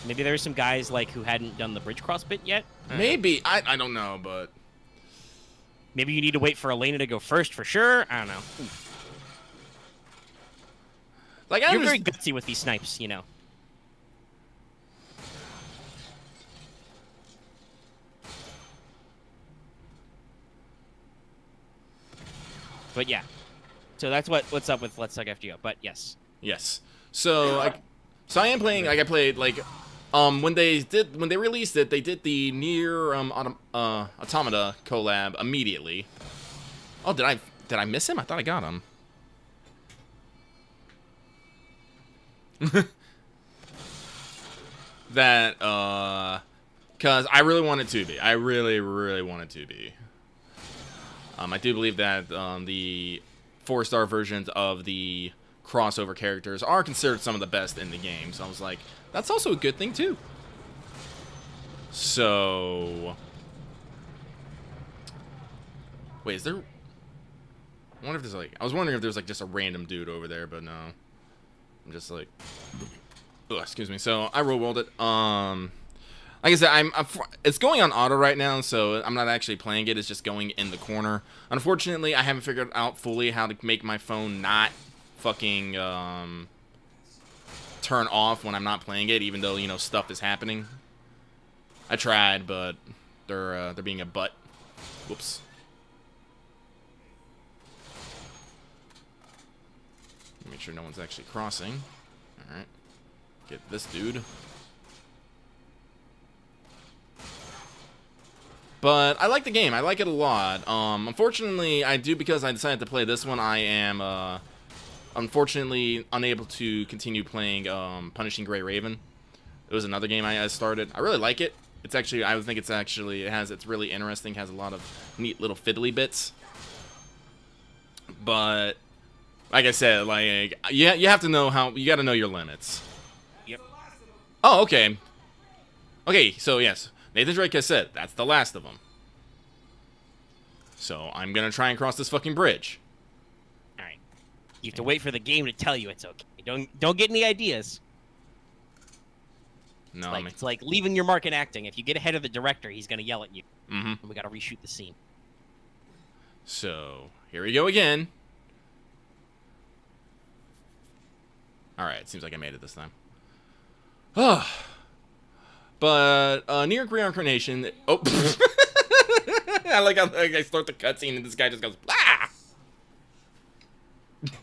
B: Maybe there were some guys, like, who hadn't done the bridge cross bit yet?
A: Maybe. I don't know, but...
B: Maybe you need to wait for Elena to go first for sure? I don't know.
A: Like,
B: You're very gutsy with these snipes, But yeah. So that's what's up with Let's Talk FGO. But yes.
A: Yes. So I am playing. Like I played when they released it, they did the Nier Automata collab immediately. Oh, did I miss him? I thought I got him. That because I really wanted to be. I really wanted to be. I do believe that the 4-star versions of the crossover characters are considered some of the best in the game. So I was like, that's also a good thing too. So, wait, is there? I wonder if there's I was wondering if there's just a random dude over there, but no. I'm just like, ugh, excuse me. So I rolled it. Like I said, it's going on auto right now, so I'm not actually playing it. It's just going in the corner. Unfortunately, I haven't figured out fully how to make my phone not fucking turn off when I'm not playing it, even though stuff is happening. I tried, but they're being a butt. Whoops. Make sure no one's actually crossing. All right, get this dude. But I like the game. I like it a lot. Unfortunately, because I decided to play this one, I am unfortunately unable to continue playing Punishing Gray Raven. It was another game I started. I really like it. It's actually, it's really interesting. Has a lot of neat little fiddly bits. But like I said, like you have to know you got to know your limits.
B: Yep.
A: Oh, okay. Okay, so yes, Nathan Drake has said that's the last of them. So I'm gonna try and cross this fucking bridge.
B: All right. You have to wait for the game to tell you it's okay. Don't get any ideas.
A: No,
B: it's like leaving your mark in acting. If you get ahead of the director, he's gonna yell at you.
A: Mm-hmm.
B: And we gotta reshoot the scene.
A: So here we go again. All right, seems like I made it this time. But Near Reincarnation. Oh, I like how I start the cutscene and this guy just goes, ah!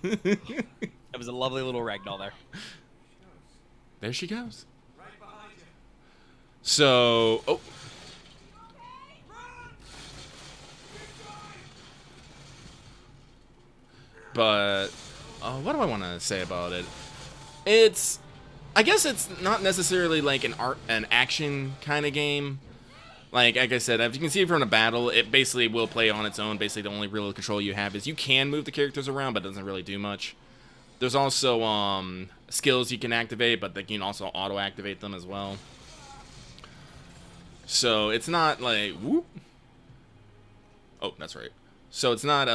B: That was a lovely little ragdoll there.
A: There she goes. So, oh. But, what do I want to say about it? I guess it's not necessarily like an action kind of game. Like I said, if you can see it from a battle, it basically will play on its own. Basically, the only real control you have is you can move the characters around, but it doesn't really do much. There's also skills you can activate, but they can also auto-activate them as well. So it's not like whoop. Oh, that's right. So it's not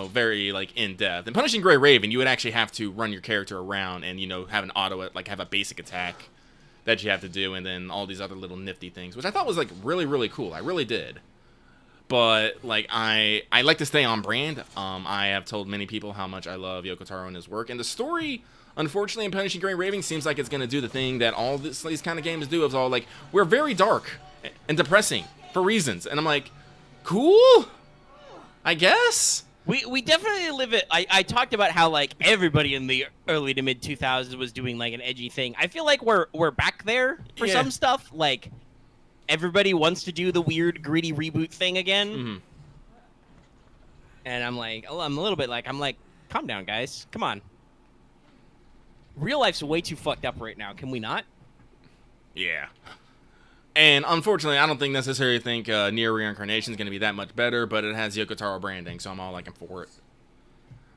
A: very like in depth. In Punishing Gray Raven, you would actually have to run your character around and have an have a basic attack that you have to do, and then all these other little nifty things, which I thought was like really, really cool. I really did. But like I like to stay on brand. I have told many people how much I love Yoko Taro and his work, and the story, unfortunately, in Punishing Gray Raven seems like it's gonna do the thing that all these kind of games do. Of all like we're very dark and depressing for reasons, and I'm like, cool, I guess.
B: We definitely live it. I talked about how like everybody in the early to mid 2000s was doing like an edgy thing. I feel like we're back there for some stuff. Like everybody wants to do the weird gritty reboot thing again.
A: Mm-hmm.
B: And I'm like, I'm a little bit like, calm down, guys. Come on. Real life's way too fucked up right now. Can we not?
A: Yeah. And unfortunately, I don't necessarily think Near Reincarnation is going to be that much better, but it has Yoko Taro branding, so I'm all like, I'm for it.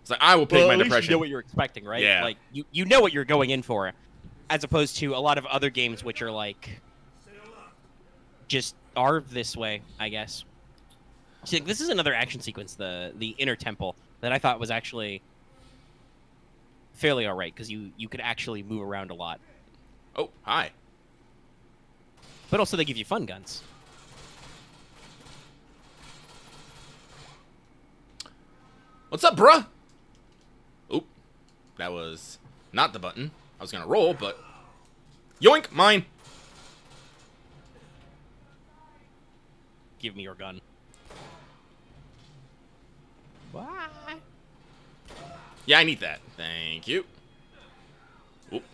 A: It's like, I will pick my depression.
B: You know what you're expecting, right?
A: Yeah.
B: Like, you know what you're going in for, as opposed to a lot of other games which are like, just are this way, I guess. So this is another action sequence, the Inner Temple, that I thought was actually fairly alright, because you could actually move around a lot.
A: Oh, hi.
B: But also they give you fun guns.
A: What's up, bruh? Oop. That was not the button. I was going to roll, but... Yoink! Mine!
B: Give me your gun. Why?
A: Yeah, I need that. Thank you. Oop.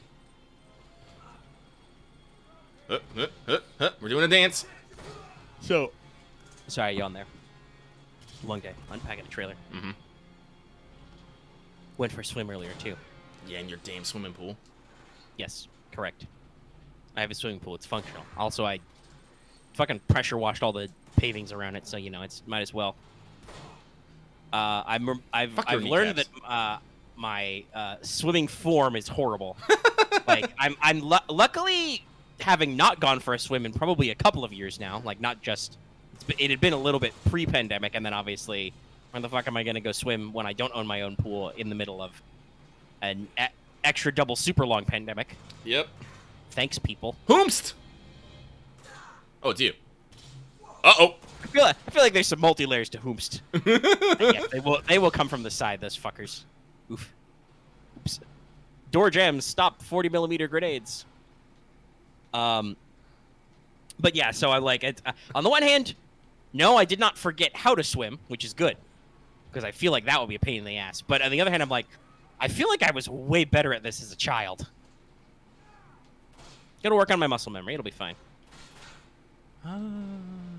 A: We're doing a dance.
B: So, sorry, you on there. Long day. Unpacking a trailer.
A: Mm-hmm.
B: Went for a swim earlier, too.
A: Yeah, in your damn swimming pool.
B: Yes, correct. I have a swimming pool. It's functional. Also, I fucking pressure washed all the pavings around it, so, it's might as well. I've learned that my swimming form is horrible. Like, I'm luckily... having not gone for a swim in probably a couple of years now, like not just, it had been a little bit pre-pandemic, and then obviously, when the fuck am I going to go swim when I don't own my own pool in the middle of an extra double super long pandemic?
A: Yep.
B: Thanks, people.
A: Whomst! Oh, it's you. Uh-oh.
B: I feel like there's some multi-layers to whomst. Yeah, they will come from the side, those fuckers. Oof. Oops. Door jams, stop 40mm grenades. But yeah, so I like it. On the one hand, no, I did not forget how to swim, which is good, because I feel like that would be a pain in the ass. But on the other hand, I'm like, I feel like I was way better at this as a child. Gotta work on my muscle memory. It'll be fine.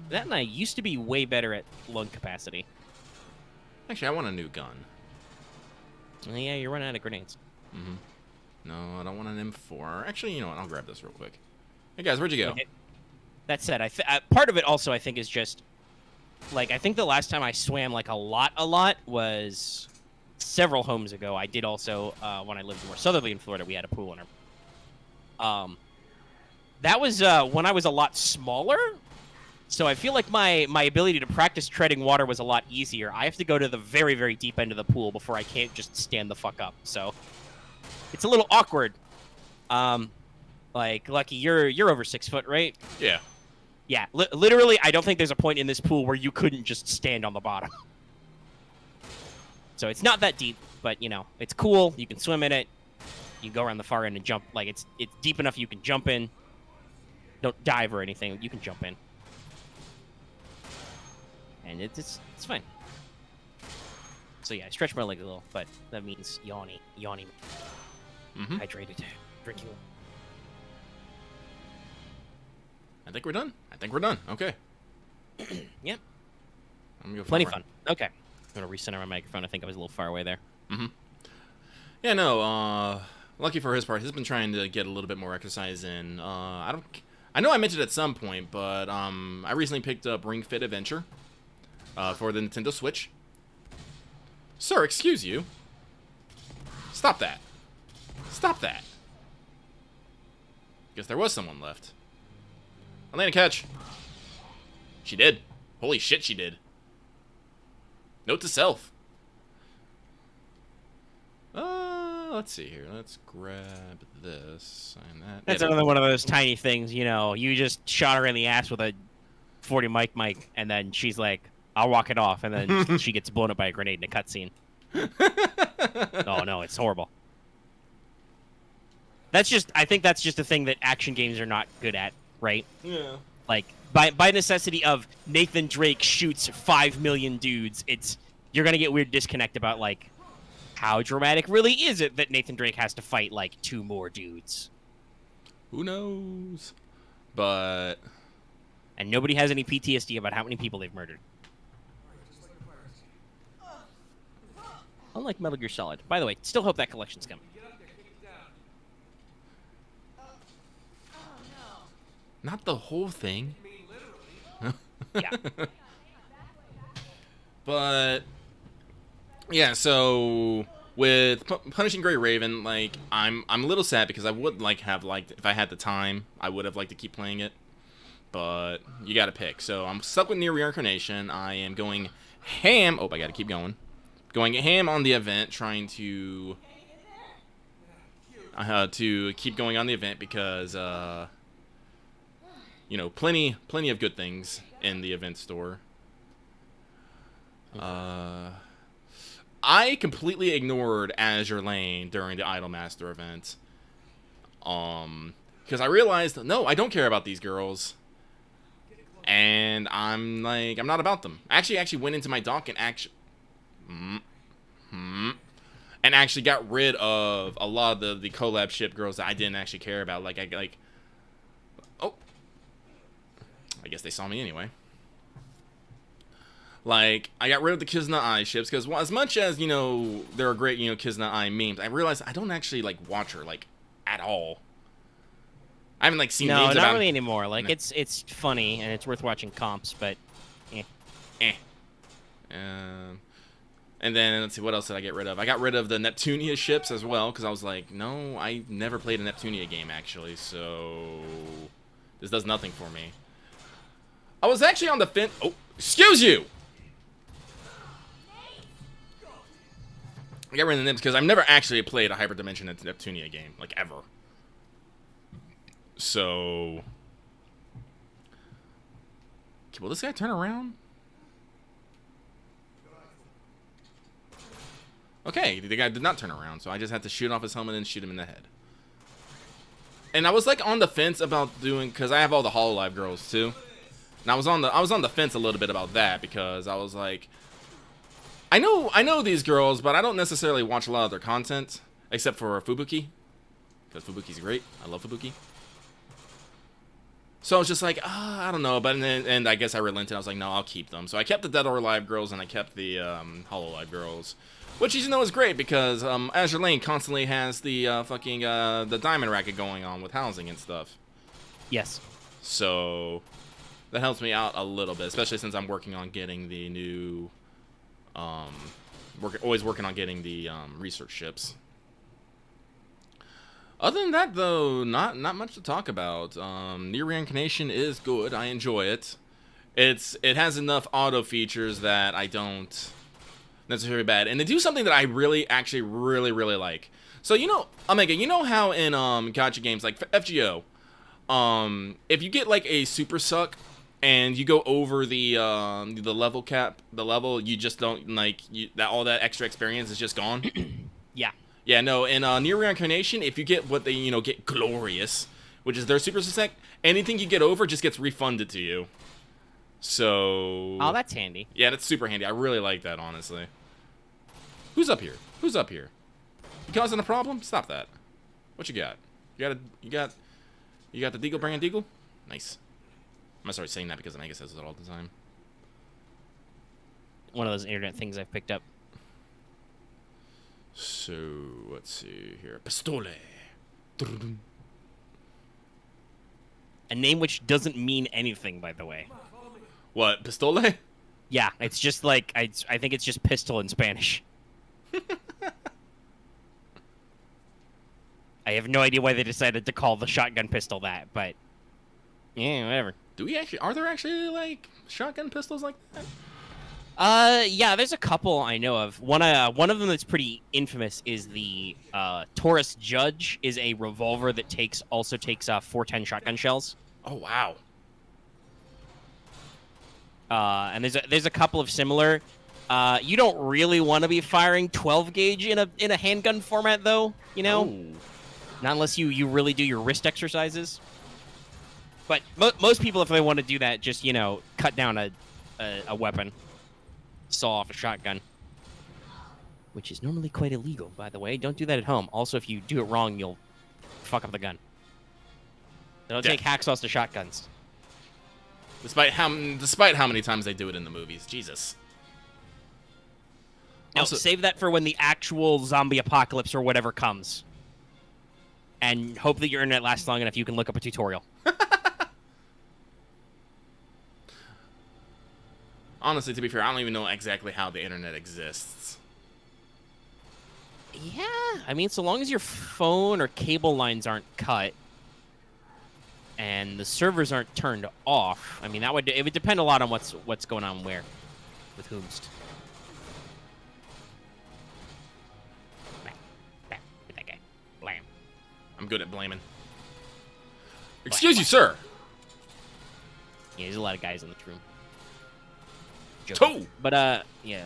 B: That and I used to be way better at lung capacity.
A: Actually, I want a new gun.
B: Yeah, you're running out of grenades.
A: Mm-hmm. No, I don't want an M4. Actually, you know what? I'll grab this real quick. Hey, guys, where'd you go?
B: Okay. That said, part of it also, I think, is just... Like, I think the last time I swam, like, a lot, was several homes ago. I did also, when I lived more southerly in Florida, we had a pool in our... That was when I was a lot smaller, so I feel like my ability to practice treading water was a lot easier. I have to go to the very, very deep end of the pool before I can't just stand the fuck up, so... It's a little awkward. Like, Lucky, you're over 6 foot, right?
A: Yeah.
B: Yeah, literally, I don't think there's a point in this pool where you couldn't just stand on the bottom. So it's not that deep, but, you know, it's cool. You can swim in it. You go around the far end and jump. Like, it's deep enough you can jump in. Don't dive or anything. You can jump in. And it's fine. So, yeah, I stretch my legs a little, but that means yawning.
A: Mm-hmm.
B: Hydrated. Drinking.
A: I think we're done. Okay.
B: Yep.
A: I'm gonna go
B: Plenty fun. Okay. I'm going to recenter my microphone. I think I was a little far away there.
A: Mm-hmm. Yeah, no, Lucky for his part, he's been trying to get a little bit more exercise in. I know I mentioned it at some point, but I recently picked up Ring Fit Adventure for the Nintendo Switch. Sir, excuse you. Stop that. Stop that. Guess there was someone left. Elena, catch. She did. Holy shit, she did. Note to self. Let's see here. Let's grab this and that.
B: That's another one of those tiny things, you know. You just shot her in the ass with a 40 mic, and then she's like, I'll walk it off, and then she gets blown up by a grenade in a cutscene. Oh, no, it's horrible. I think that's just a thing that action games are not good at, right?
A: Yeah.
B: Like, by necessity of Nathan Drake shoots 5 million dudes, you're gonna get weird disconnect about, like, how dramatic really is it that Nathan Drake has to fight, like, 2 more dudes?
A: Who knows? But...
B: And nobody has any PTSD about how many people they've murdered. Unlike Metal Gear Solid. By the way, still hope that collection's coming.
A: Not the whole thing.
B: Yeah.
A: But yeah, so with Punishing Gray Raven, like I'm a little sad because I would have liked if I had the time, I would have liked to keep playing it. But you got to pick. So I'm stuck with Near Reincarnation. I am going ham. Oh, I got to keep going. Going ham on the event, trying to keep going on the event because you know, plenty of good things in the event store. I completely ignored Azure Lane during the Idolmaster event. Because I realized, no, I don't care about these girls. And I'm not about them. I actually went into my dock and actually got rid of a lot of the collab ship girls that I didn't actually care about. Oh, I guess they saw me anyway. Like, I got rid of the Kizuna Ai ships, because as much as, you know, there are great, you know, Kizuna Ai memes, I realized I don't actually, like, watch her, like, at all. I haven't, like, seen memes about...
B: No, not really anymore. Like, no. It's funny, and it's worth watching comps, but,
A: and then, let's see, what else did I get rid of? I got rid of the Neptunia ships as well, because I was like, no, I never played a Neptunia game, actually, so... This does nothing for me. I was actually on the fence... Oh, excuse you! I got rid of the Nips because I've never actually played a Hyperdimension Neptunia game, like, ever. So... Okay, will this guy turn around? Okay, the guy did not turn around, so I just had to shoot off his helmet and shoot him in the head. And I was, like, on the fence about doing... Because I have all the Hololive girls, too. And I was on the fence a little bit about that, because I was like... I know these girls, but I don't necessarily watch a lot of their content, except for Fubuki, because Fubuki's great. I love Fubuki. So I was just like, I don't know. But and I guess I relented. I was like, no, I'll keep them. So I kept the Dead or Alive girls, and I kept the Hololive girls. Which, you know, is great because Azure Lane constantly has the the diamond racket going on with housing and stuff.
B: Yes.
A: So that helps me out a little bit, especially since I'm working on getting the new, always working on getting the research ships. Other than that, though, not much to talk about. Near Reincarnation is good. I enjoy it. It has enough auto features that I don't necessarily bad, and they do something that I actually really like. So you know, Omega, you know how in gacha games like FGO, if you get like a super suck and you go over the level cap, you just don't like all that extra experience is just gone.
B: Yeah.
A: Yeah, no, in Near Reincarnation, if you get what they get glorious, which is their super suck, anything you get over just gets refunded to you. So
B: oh, that's handy.
A: Yeah, that's super handy. I really like that, honestly. Who's up here? Who's up here? You causing a problem? Stop that. What you got? You got the Deagle bringing Deagle? Nice. I'm gonna start saying that because Omega says it all the time.
B: One of those internet things I've picked up.
A: So let's see here. Pistole.
B: A name which doesn't mean anything, by the way.
A: What, Pistole?
B: Yeah, it's just like I think it's just pistol in Spanish. I have no idea why they decided to call the shotgun pistol that, but yeah, whatever.
A: Are there actually like shotgun pistols like that?
B: Yeah, there's a couple I know of. One of them that's pretty infamous is the Taurus Judge, is a revolver that also takes 410 shotgun shells.
A: Oh wow.
B: And there's a couple of similar. You don't really want to be firing 12 gauge in a handgun format, though. You know, not unless you really do your wrist exercises. But most people, if they want to do that, just cut down a weapon, saw off a shotgun, which is normally quite illegal, by the way. Don't do that at home. Also, if you do it wrong, you'll fuck up the gun. Don't take hacksaws to shotguns.
A: Despite how many times they do it in the movies, Jesus.
B: No, save that for when the actual zombie apocalypse or whatever comes, and hope that your internet lasts long enough you can look up a tutorial.
A: Honestly, to be fair, I don't even know exactly how the internet exists.
B: Yeah, I mean, so long as your phone or cable lines aren't cut and the servers aren't turned off, I mean, it would depend a lot on what's going on where, with whomst. Bam, hit that guy. Blam.
A: I'm good at blaming. Excuse you, sir.
B: Yeah, there's a lot of guys in this room.
A: Two.
B: But yeah.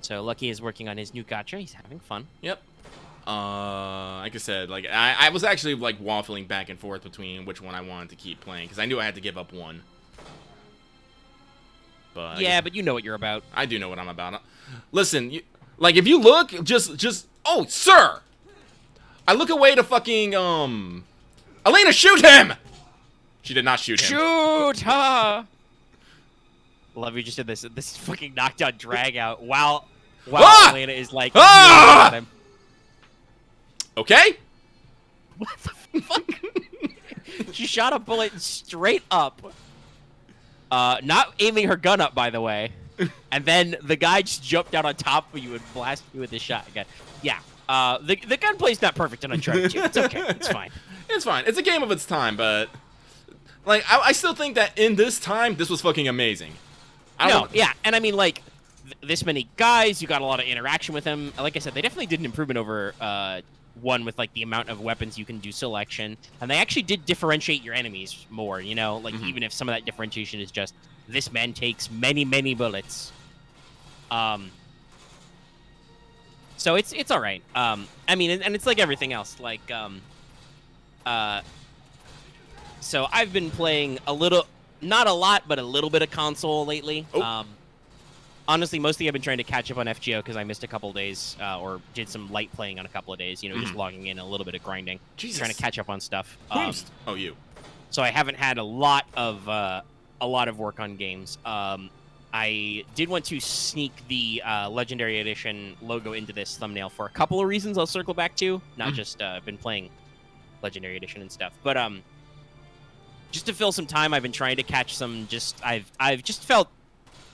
B: So Lucky is working on his new gacha. He's having fun.
A: Yep. Like I said, like I was actually like waffling back and forth between which one I wanted to keep playing because I knew I had to give up one. But
B: yeah, but you know what you're about.
A: I do know what I'm about. Listen, like if you look, just oh, sir. I look away to fucking Elena, shoot him. She did not shoot him.
B: Shoot her. Love you just did this fucking knockdown drag out while Elena is like at him.
A: Okay.
B: What the fuck? She shot a bullet straight up. Not aiming her gun up, by the way. And then the guy just jumped out on top of you and blasted you with his shotgun. Yeah. The gunplay's not perfect in Uncharted 2. It's okay. It's fine.
A: It's fine. It's a game of its time, but like I still think that in this time, this was fucking amazing.
B: Yeah, and I mean, like, this many guys, you got a lot of interaction with them. Like I said, they definitely did an improvement over 1 with, like, the amount of weapons you can do selection. And they actually did differentiate your enemies more, like, even if some of that differentiation is just, this man takes many, many bullets. So it's all right. I mean, and it's like everything else. Like, so I've been playing a little... Not a lot, but a little bit of console lately.
A: Oh.
B: Honestly, mostly I've been trying to catch up on FGO because I missed a couple days, or did some light playing on a couple of days. Just logging in, a little bit of grinding,
A: Jesus.
B: trying to catch up on stuff.
A: Oh, you.
B: so I haven't had a lot of work on games. I did want to sneak the Legendary Edition logo into this thumbnail for a couple of reasons I'll circle back to. Not just been playing Legendary Edition and stuff, but just to fill some time, I've been trying to catch some. I've just felt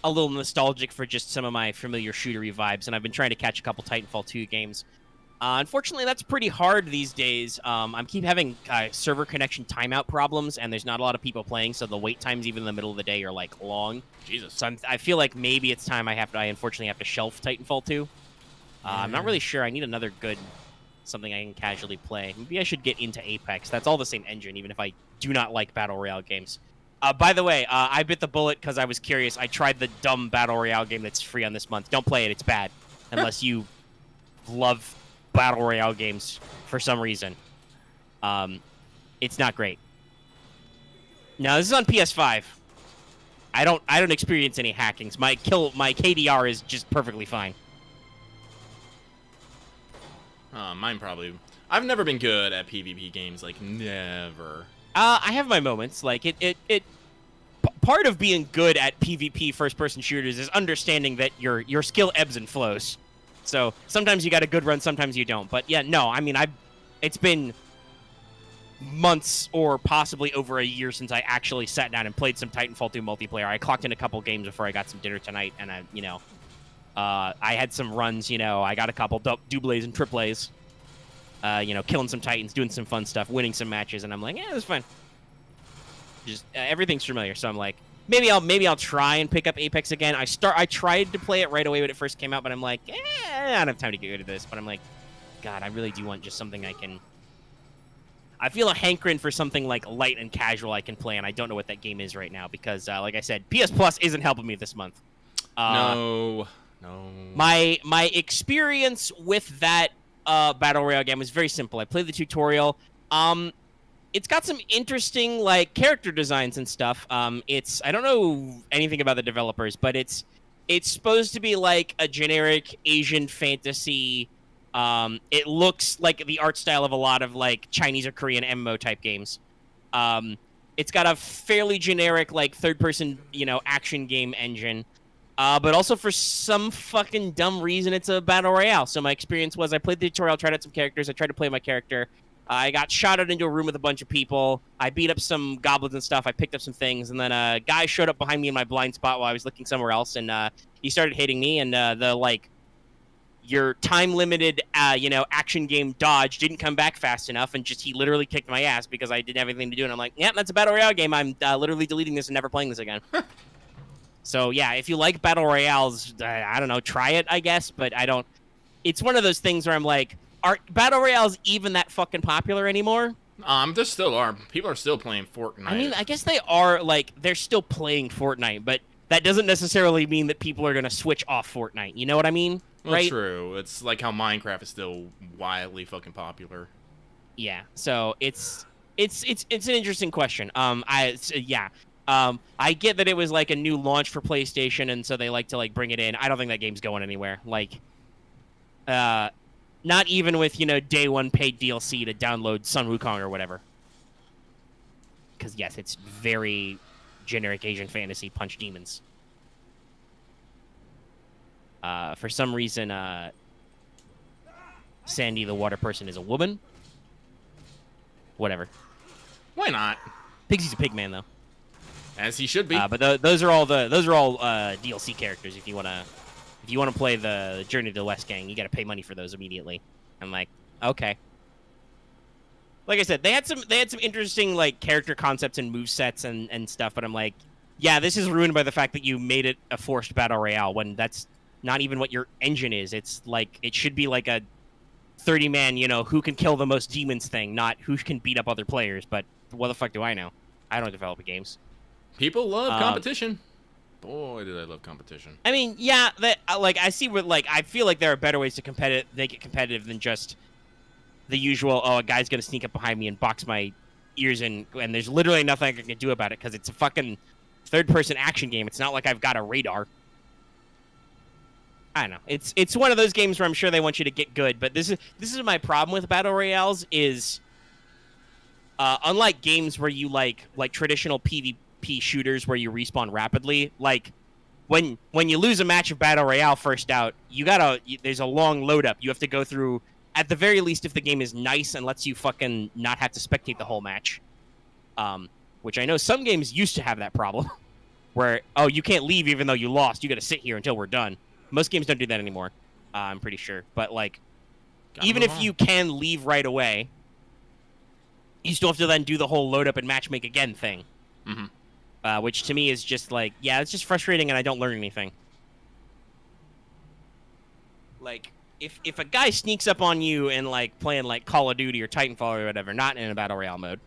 B: a little nostalgic for just some of my familiar shootery vibes, and I've been trying to catch a couple Titanfall 2 games. Unfortunately, that's pretty hard these days. I'm keep having server connection timeout problems, and there's not a lot of people playing, so the wait times even in the middle of the day are like long.
A: Jesus.
B: So I feel like maybe it's time I unfortunately have to shelf Titanfall 2. I'm not really sure. I need another good something I can casually play. Maybe I should get into Apex. That's all the same engine, even if I do not like Battle Royale games. By the way, I bit the bullet because I was curious. I tried the dumb Battle Royale game that's free on this month. Don't play it. It's bad. Unless you love Battle Royale games for some reason. It's not great. Now, this is on PS5. I don't experience any hackings. My KDR is just perfectly fine.
A: Mine probably. I've never been good at PvP games, like never.
B: I have my moments. Like part of being good at PvP first-person shooters is understanding that your skill ebbs and flows. So sometimes you got a good run, sometimes you don't. But yeah, no, I mean, it's been months or possibly over a year since I actually sat down and played some Titanfall 2 multiplayer. I clocked in a couple games before I got some dinner tonight, and I had some runs. I got a couple doubles and triples. Killing some Titans, doing some fun stuff, winning some matches, and I'm like, yeah, it was fun. Just everything's familiar, so I'm like, maybe I'll try and pick up Apex again. I tried to play it right away when it first came out, but I'm like, I don't have time to get rid of this. But I'm like, God, I really do want just something I can. I feel a hankering for something like light and casual I can play, and I don't know what that game is right now because, like I said, PS Plus isn't helping me this month.
A: No.
B: My experience with that Battle Royale game was very simple. I played the tutorial. It's got some interesting character designs and stuff. I don't know anything about the developers, but it's supposed to be like a generic Asian fantasy. It looks like the art style of a lot of Chinese or Korean MMO type games. It's got a fairly generic third-person action game engine. But also for some fucking dumb reason, it's a battle royale. So my experience was I played the tutorial, tried out some characters, I tried to play my character. I got shot out into a room with a bunch of people. I beat up some goblins and stuff. I picked up some things, and then a guy showed up behind me in my blind spot while I was looking somewhere else, and he started hitting me. And your time-limited, action game dodge didn't come back fast enough, and he literally kicked my ass because I didn't have anything to do. And I'm like, yeah, that's a battle royale game. I'm literally deleting this and never playing this again. So, yeah, if you like battle royales, I don't know, try it, I guess, but I don't... It's one of those things where I'm like, are battle royales even that fucking popular anymore?
A: There still are. People are still playing Fortnite.
B: I mean, I guess they are, they're still playing Fortnite, but that doesn't necessarily mean that people are going to switch off Fortnite. You know what I mean?
A: Well,
B: right?
A: True. It's like how Minecraft is still wildly fucking popular.
B: Yeah, so it's an interesting question. I get that it was a new launch for PlayStation, and so they like to bring it in. I don't think that game's going anywhere. Not even with day one paid DLC to download Sun Wukong or whatever. Because yes, it's very generic Asian fantasy punch demons. For some reason, Sandy the water person is a woman. Whatever.
A: Why not?
B: Pigsy's a pig man though.
A: As he should be.
B: But those are all DLC characters. If you wanna play the Journey to the West gang, you gotta pay money for those immediately. I'm like, okay. Like I said, they had some interesting character concepts and movesets and stuff, but I'm like, yeah, this is ruined by the fact that you made it a forced battle royale when that's not even what your engine is. It's it should be a 30-man, who can kill the most demons thing, not who can beat up other players. But what the fuck do I know? I don't develop games.
A: People love competition. Boy, did I love competition.
B: I mean, yeah, that I see what I feel like there are better ways to make it competitive than just the usual. Oh, a guy's gonna sneak up behind me and box my ears in, and there's literally nothing I can do about it because it's a fucking third-person action game. It's not like I've got a radar. I don't know. It's one of those games where I'm sure they want you to get good, but this is my problem with battle royales is unlike games where you like traditional PvP shooters where you respawn rapidly, like when you lose a match of Battle Royale first out, there's a long load up. You have to go through, at the very least, if the game is nice and lets you fucking not have to spectate the whole match. Which I know some games used to have that problem, where, oh, you can't leave even though you lost. You got to sit here until we're done. Most games don't do that anymore, I'm pretty sure. But, like, even if you can leave right away, you still have to then do the whole load up and matchmake again thing.
A: Mm-hmm.
B: Which to me is just like, yeah, it's just frustrating and I don't learn anything. Like, if a guy sneaks up on you and, like, playing, like, Call of Duty or Titanfall or whatever, not in a Battle Royale mode,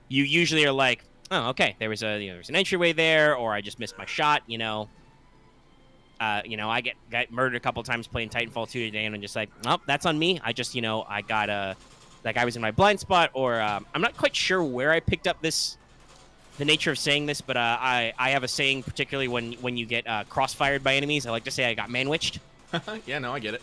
B: you usually are like, oh, okay, there's an entryway there, or I just missed my shot, I got murdered a couple times playing Titanfall 2 today, and I'm just like, oh, that's on me. I just, I got like I was in my blind spot, or I'm not quite sure where I picked up the nature of saying this, but I have a saying, particularly when you get crossfired by enemies. I like to say I got manwitched.
A: Yeah, no, I get it.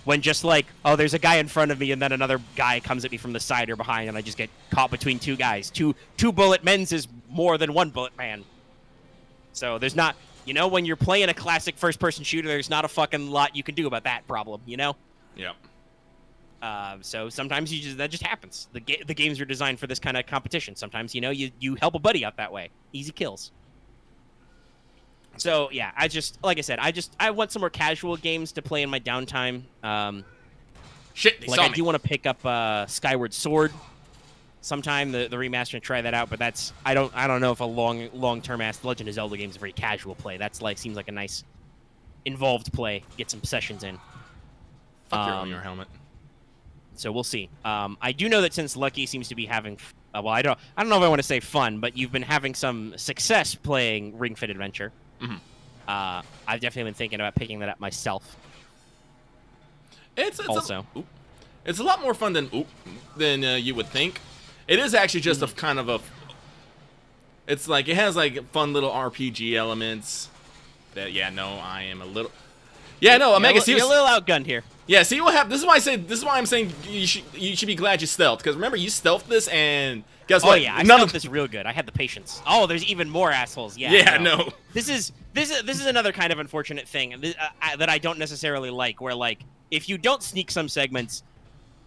B: When just like, oh, there's a guy in front of me, and then another guy comes at me from the side or behind, and I just get caught between two guys. Two bullet men's is more than one bullet man. So there's not, when you're playing a classic first-person shooter, there's not a fucking lot you can do about that problem,
A: Yep.
B: So sometimes that just happens. The games are designed for this kind of competition. Sometimes, you help a buddy out that way. Easy kills. So, yeah, like I said, I want some more casual games to play in my downtime.
A: Shit, they saw me.
B: I do want to pick up Skyward Sword sometime, the remaster, and try that out, but I don't know if a long-term ass Legend of Zelda game is a very casual play. That's seems like a nice involved play. Get some sessions in.
A: Fuck your helmet.
B: So we'll see. I do know that since Lucky seems to be having, I don't know if I want to say fun, but you've been having some success playing Ring Fit Adventure.
A: Mm-hmm.
B: I've definitely been thinking about picking that up myself.
A: It's a lot more fun than you would think. It is actually just a kind of a. It's like it has like fun little RPG elements. That I am a little. Yeah, no, Omega.
B: You're a little outgunned here.
A: Yeah, see what happened. This is why I'm saying you should be glad you stealthed, because remember you stealthed this and guess what?
B: Oh yeah, I stealthed this real good. I had the patience. Oh, there's even more assholes. Yeah.
A: Yeah, no.
B: This is another kind of unfortunate thing that I don't necessarily like. Where like if you don't sneak some segments,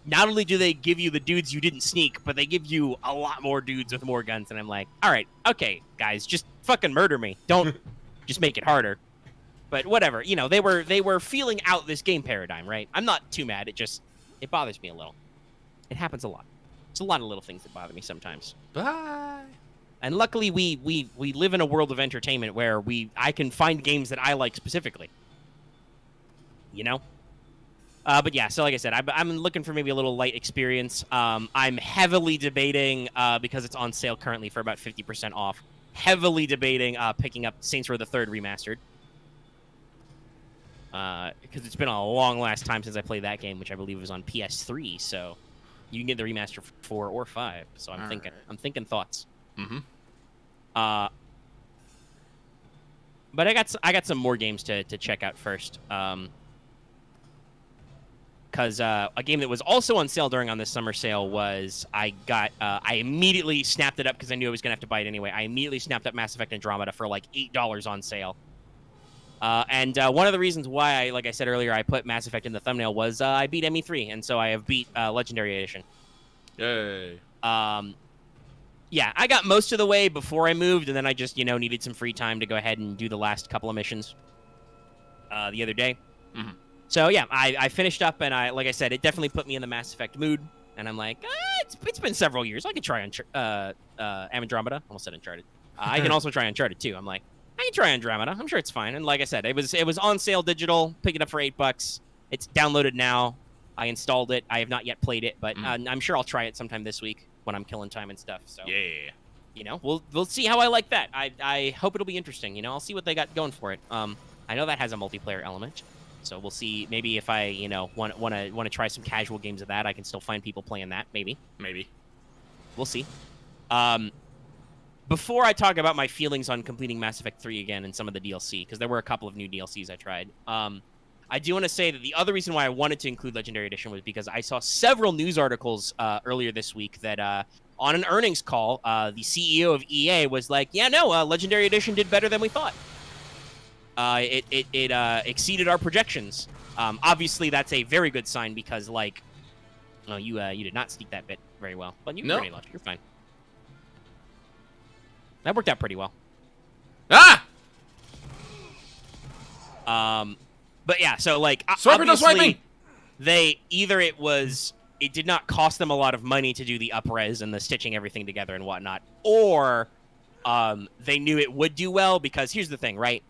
B: not only do they give you the dudes you didn't sneak, but they give you a lot more dudes with more guns. And I'm like, all right, okay, guys, just fucking murder me. Don't just make it harder. But whatever, they were feeling out this game paradigm, right? I'm not too mad. It bothers me a little. It happens a lot. It's a lot of little things that bother me sometimes.
A: Bye.
B: And luckily, we live in a world of entertainment where I can find games that I like specifically. But yeah, so like I said, I'm looking for maybe a little light experience. I'm heavily debating, because it's on sale currently for about 50% off, heavily debating picking up Saints Row the Third Remastered. Because it's been a long last time since I played that game, which I believe was on PS3. So you can get the remaster for 4 or 5. So I'm thinking thoughts.
A: Mm-hmm.
B: But I got some more games to check out first. Because a game that was also on sale on this summer sale was I immediately snapped it up because I knew I was gonna have to buy it anyway. I immediately snapped up Mass Effect Andromeda for like $8 on sale. And one of the reasons why, like I said earlier, I put Mass Effect in the thumbnail was I beat ME3, and so I have beat Legendary Edition.
A: Yay.
B: Yeah, I got most of the way before I moved, and then I just, needed some free time to go ahead and do the last couple of missions the other day.
A: Mm-hmm.
B: So, yeah, I finished up, and like I said, it definitely put me in the Mass Effect mood, and I'm like, it's been several years. I can try Andromeda. Almost said Uncharted. I can also try Uncharted, too. I'm like, I can try Andromeda. I'm sure it's fine. And like I said, it was on sale digital. Pick it up for $8. It's downloaded now. I installed it. I have not yet played it, but I'm sure I'll try it sometime this week when I'm killing time and stuff. So
A: yeah,
B: we'll see how I like that. I hope it'll be interesting. I'll see what they got going for it. I know that has a multiplayer element, so we'll see. Maybe if I want to try some casual games of that, I can still find people playing that. Maybe we'll see. Before I talk about my feelings on completing Mass Effect 3 again and some of the DLC, because there were a couple of new DLCs I tried, I do want to say that the other reason why I wanted to include Legendary Edition was because I saw several news articles earlier this week that on an earnings call, the CEO of EA was like, yeah, no, Legendary Edition did better than we thought. It exceeded our projections. Obviously, that's a very good sign because, like, oh, you did not sneak that bit very well. But you grenade launcher, you're fine. That worked out pretty well.
A: Ah!
B: But yeah, so like
A: Swiper, no swiping!
B: They it did not cost them a lot of money to do the up-res and the stitching everything together and whatnot, or they knew it would do well because here's the thing, right?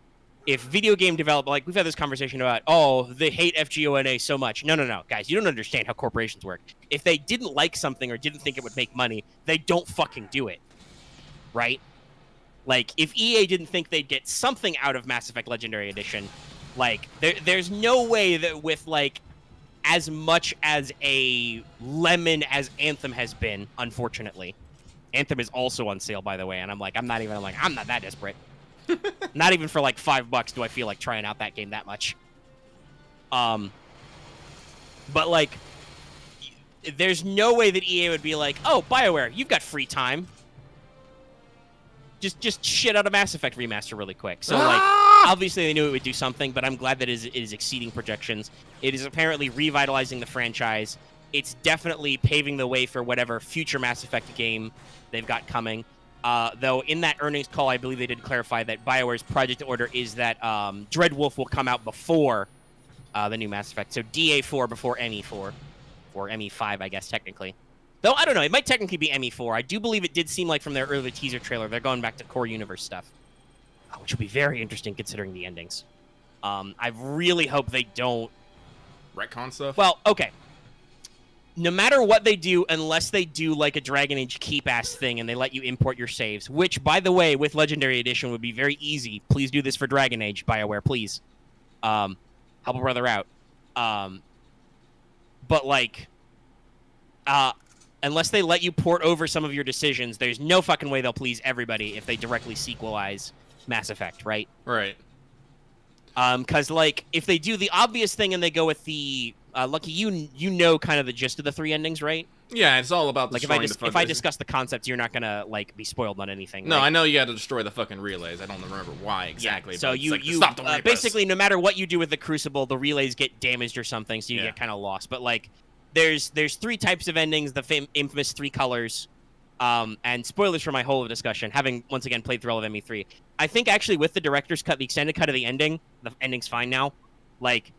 B: If video game develop, like we've had this conversation about, oh, they hate FGONA so much. No, guys, you don't understand how corporations work. If they didn't like something or didn't think it would make money, they don't fucking do it, right? Like if EA didn't think they'd get something out of Mass Effect Legendary Edition, like there's no way that with like as much as a lemon as Anthem has been, unfortunately. Anthem is also on sale, by the way, and I'm not that desperate. Not even for like $5 do I feel like trying out that game that much. But like, there's no way that EA would be like, oh, BioWare, you've got free time. Just shit out a Mass Effect remaster really quick. So like, obviously they knew it would do something, but I'm glad that it is exceeding projections. It is apparently revitalizing the franchise. It's definitely paving the way for whatever future Mass Effect game they've got coming. Though in that earnings call, I believe they did clarify that BioWare's project order is that Dreadwolf will come out before the new Mass Effect. So DA4 before ME4. Or ME5, I guess, technically. Though, I don't know. It might technically be ME4. I do believe it did seem like from their early teaser trailer, they're going back to core universe stuff. Which will be very interesting considering the endings. I really hope they don't...
A: retcon stuff?
B: Well, okay. No matter what they do, unless they do like a Dragon Age keep-ass thing and they let you import your saves, which, by the way, with Legendary Edition would be very easy. Please do this for Dragon Age, BioWare, please. Help a brother out. But, like... unless they let you port over some of your decisions, there's no fucking way they'll please everybody if they directly sequelize Mass Effect, right?
A: Right.
B: Because, like, if they do the obvious thing and they go with the... Lucky, you know kind of the gist of the three endings, right?
A: Yeah, it's all about destroying the fucking...
B: If I discuss the concepts, you're not gonna, like, be spoiled on anything,
A: No,
B: right?
A: I know you had to destroy the fucking relays. I don't remember why exactly.
B: Yeah, so
A: but
B: you
A: stop the
B: basically, no matter what you do with the Crucible, the relays get damaged or something, so you get kind of lost. But, like... There's three types of endings, the infamous three colors, and spoilers for my whole discussion, having, once again, played through all of ME3. I think, actually, with the director's cut, the extended cut of the ending's fine now. Like,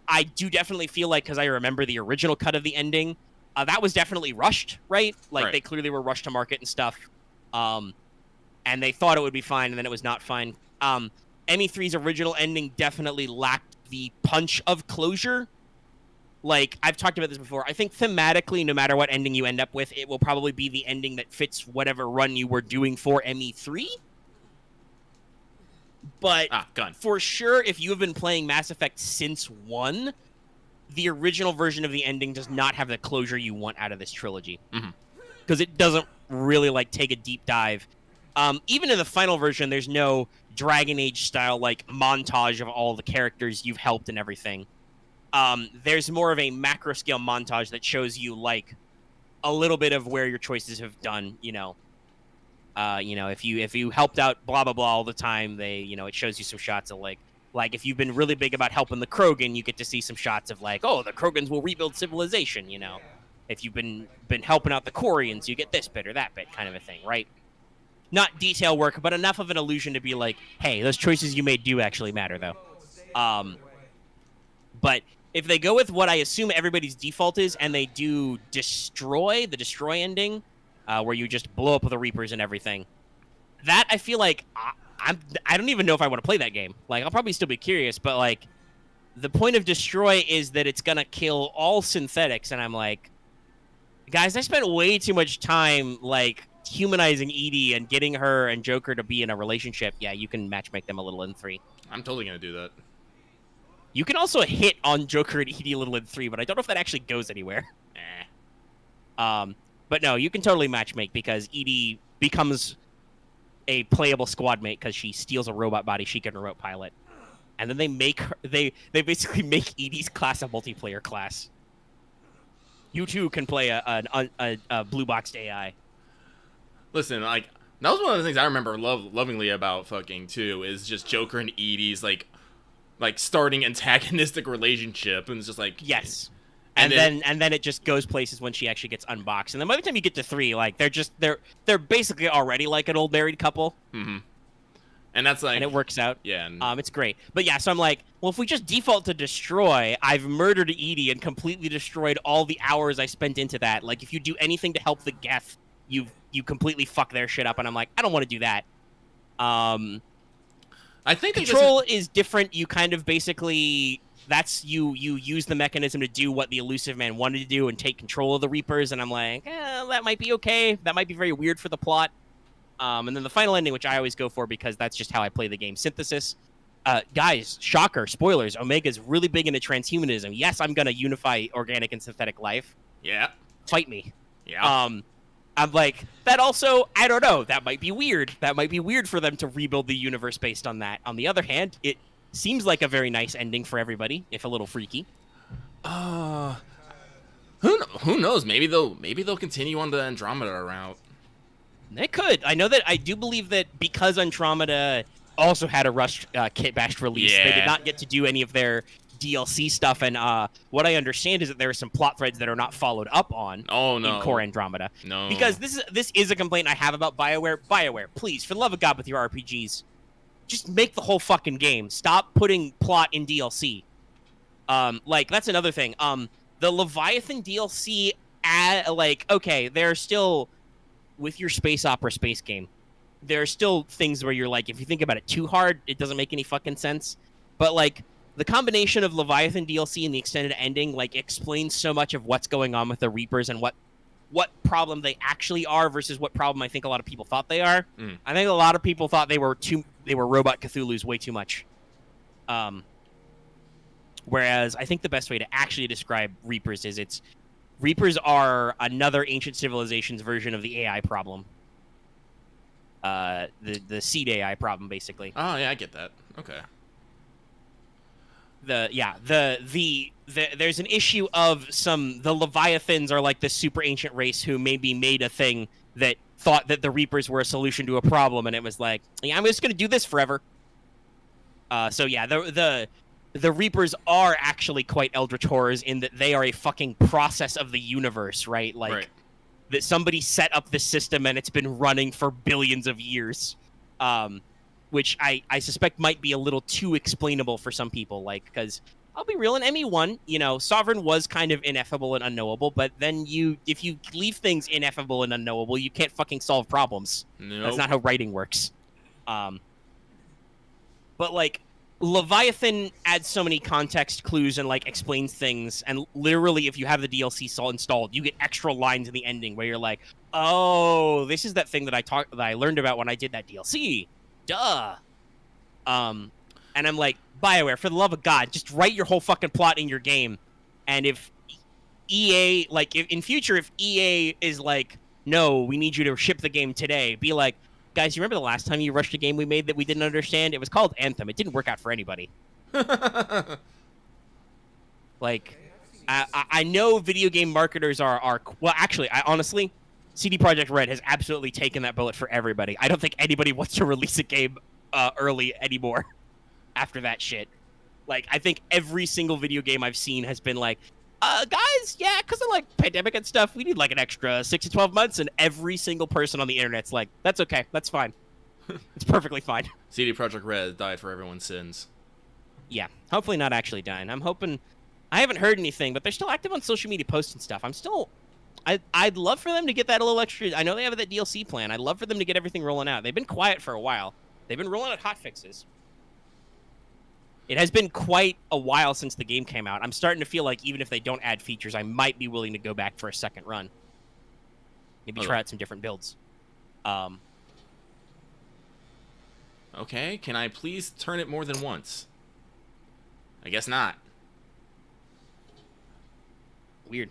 B: I do definitely feel like, because I remember the original cut of the ending, that was definitely rushed, right? Like, they clearly were rushed to market and stuff, and they thought it would be fine, and then it was not fine. ME3's original ending definitely lacked the punch of closure. Like, I've talked about this before. I think thematically, no matter what ending you end up with, it will probably be the ending that fits whatever run you were doing for ME3. But for sure, if you have been playing Mass Effect since 1, the original version of the ending does not have the closure you want out of this trilogy. Because it doesn't really, like, take a deep dive. Even in the final version, there's no Dragon Age-style, like, montage of all the characters you've helped and everything. There's more of a macro scale montage that shows you like a little bit of where your choices have done, if you helped out blah blah blah all the time, it shows you some shots of like if you've been really big about helping the Krogan, you get to see some shots of like, oh, the Krogans will rebuild civilization, If you've been helping out the Quarians, you get this bit or that bit kind of a thing, right? Not detail work, but enough of an illusion to be like, hey, those choices you made do actually matter though. But if they go with what I assume everybody's default is, and they do the destroy ending, where you just blow up the Reapers and everything, that I feel like I don't even know if I want to play that game. Like, I'll probably still be curious, but like, the point of destroy is that it's gonna kill all synthetics, and I'm like, guys, I spent way too much time like humanizing Edie and getting her and Joker to be in a relationship. Yeah, you can matchmake them a little in 3.
A: I'm totally gonna do that.
B: You can also hit on Joker and Edie a little in 3, but I don't know if that actually goes anywhere. But no, you can totally matchmake because Edie becomes a playable squad mate because she steals a robot body she can remote pilot. and then they basically make Edie's class a multiplayer class. You too can play a blue boxed AI.
A: Listen, like, that was one of the things I remember lovingly about fucking 2 is just Joker and Edie's like starting antagonistic relationship, and it's just like,
B: yes. And then it just goes places when she actually gets unboxed. And then by the time you get to 3, like they're basically already like an old married couple.
A: Mm-hmm. And that's like,
B: and it works out.
A: Yeah.
B: It's great. But yeah, so I'm like, well, if we just default to destroy, I've murdered Edie and completely destroyed all the hours I spent into that. Like, if you do anything to help the Geth, you completely fuck their shit up. And I'm like, I don't want to do that.
A: I think
B: control is different. You kind of basically you use the mechanism to do what the Elusive Man wanted to do and take control of the Reapers. And I'm like, that might be okay. That might be very weird for the plot. And then the final ending, which I always go for because that's just how I play the game, Synthesis. Guys, shocker, spoilers, Omega's really big into transhumanism. Yes, I'm going to unify organic and synthetic life.
A: Yeah.
B: Fight me.
A: Yeah.
B: I'm like, that also, I don't know, that might be weird. That might be weird for them to rebuild the universe based on that. On the other hand, it seems like a very nice ending for everybody, if a little freaky.
A: Who knows? Maybe they'll continue on the Andromeda route.
B: They could. I do believe that because Andromeda also had a rushed kit-bashed release, they did not get to do any of their DLC stuff. And what I understand is that there are some plot threads that are not followed up on in Core Andromeda.
A: No.
B: Because this is a complaint I have about BioWare. BioWare, please, for the love of God with your RPGs, just make the whole fucking game. Stop putting plot in DLC. Like, that's another thing. The Leviathan DLC, okay, they're still... with your space opera space game, there are still things where you're like, if you think about it too hard, it doesn't make any fucking sense. But like the combination of Leviathan DLC and the extended ending, like, explains so much of what's going on with the Reapers and what problem they actually are versus what problem I think a lot of people thought they are. I think a lot of people thought they were robot Cthulhu's way too much. Whereas I think the best way to actually describe Reapers is Reapers are another ancient civilization's version of the AI problem. The seed AI problem, basically.
A: Oh yeah, I get that. Okay.
B: There's an issue of the Leviathans are like this super ancient race who maybe made a thing that thought that the Reapers were a solution to a problem, and it was like, yeah, I'm just gonna do this forever. So yeah, the Reapers are actually quite Eldritch horrors in that they are a fucking process of the universe, right? Like,
A: right.
B: That somebody set up this system and it's been running for billions of years, which I suspect might be a little too explainable for some people. Like, because I'll be real, in ME1, Sovereign was kind of ineffable and unknowable, but then if you leave things ineffable and unknowable, you can't fucking solve problems.
A: Nope.
B: That's not how writing works. But like, Leviathan adds so many context clues and like explains things, and literally if you have the DLC installed, you get extra lines in the ending where you're like, oh, this is that thing that I learned about when I did that DLC. Duh. And I'm like, BioWare, for the love of God, just write your whole fucking plot in your game. And if EA, like, in future, if EA is like, no, we need you to ship the game today, be like, guys, you remember the last time you rushed a game we made that we didn't understand? It was called Anthem. It didn't work out for anybody. Like, I know video game marketers are well, actually, honestly, CD Projekt Red has absolutely taken that bullet for everybody. I don't think anybody wants to release a game early anymore after that shit. Like, I think every single video game I've seen has been like, guys, yeah, because of, like, pandemic and stuff, we need, like, an extra 6 to 12 months, and every single person on the internet's like, that's okay, that's fine. It's perfectly fine.
A: CD Projekt Red died for everyone's sins.
B: Yeah, hopefully not actually dying. I'm hoping... I haven't heard anything, but they're still active on social media posting stuff. I'd love for them to get that a little extra... I know they have that DLC plan. I'd love for them to get everything rolling out. They've been quiet for a while. They've been rolling out hotfixes. It has been quite a while since the game came out. I'm starting to feel like even if they don't add features, I might be willing to go back for a second run. Maybe try out some different builds.
A: Okay, can I please turn it more than once? I guess not.
B: Weird.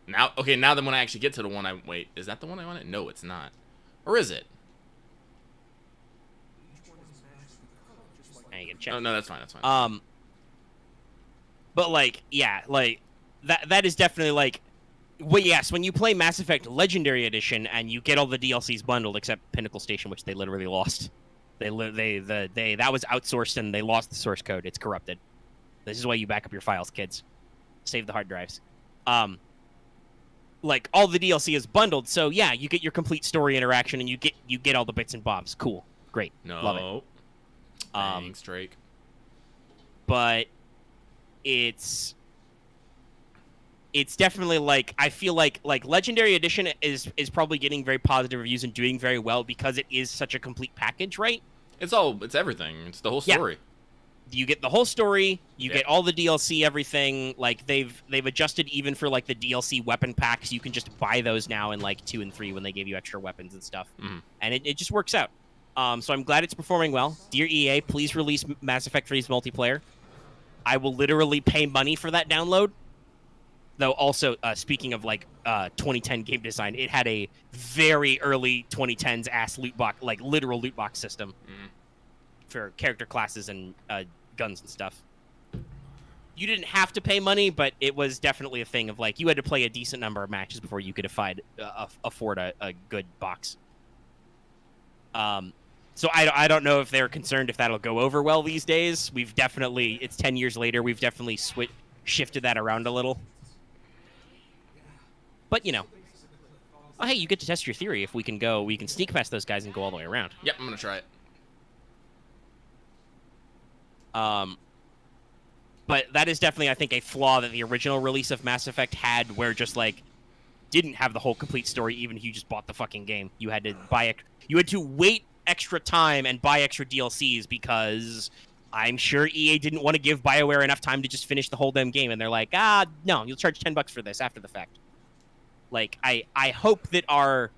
A: Now then when I actually get to the one wait, is that the one I wanted? No, it's not. Or is it?
B: I ain't gonna check.
A: Oh no, that's fine. That's fine.
B: But like, yeah, like that is definitely like, well, yes, when you play Mass Effect Legendary Edition and you get all the DLCs bundled except Pinnacle Station, which they literally lost. That was outsourced and they lost the source code. It's corrupted. This is why you back up your files, kids. Save the hard drives. Like all the DLC is bundled, so yeah, you get your complete story interaction and you get all the bits and bobs. Cool, great, love it.
A: Thanks, Drake.
B: But it's definitely like, I feel like Legendary Edition is probably getting very positive reviews and doing very well because it is such a complete package, right?
A: It's everything. It's the whole story.
B: Yeah. You get the whole story, you get all the DLC, everything. Like they've adjusted even for like the DLC weapon packs. You can just buy those now in like 2 and 3 when they give you extra weapons and stuff. And it just works out. So I'm glad it's performing well. Dear EA, please release Mass Effect 3's multiplayer. I will literally pay money for that download. Though also, speaking of like 2010 game design, it had a very early 2010s ass loot box, like literal loot box system for character classes and guns and stuff. You didn't have to pay money, but it was definitely a thing of like you had to play a decent number of matches before you could afford a good box. So I don't know if they're concerned if that'll go over well these days. It's 10 years later. We've definitely shifted that around a little. But, you know. Oh, hey, you get to test your theory. If we can sneak past those guys and go all the way around.
A: Yep, I'm going to try it.
B: But that is definitely, I think, a flaw that the original release of Mass Effect had, where just, like, didn't have the whole complete story, even if you just bought the fucking game. You had to wait extra time and buy extra DLCs because I'm sure EA didn't want to give BioWare enough time to just finish the whole damn game. And they're like, no, you'll charge $10 for this after the fact. Like, I hope that our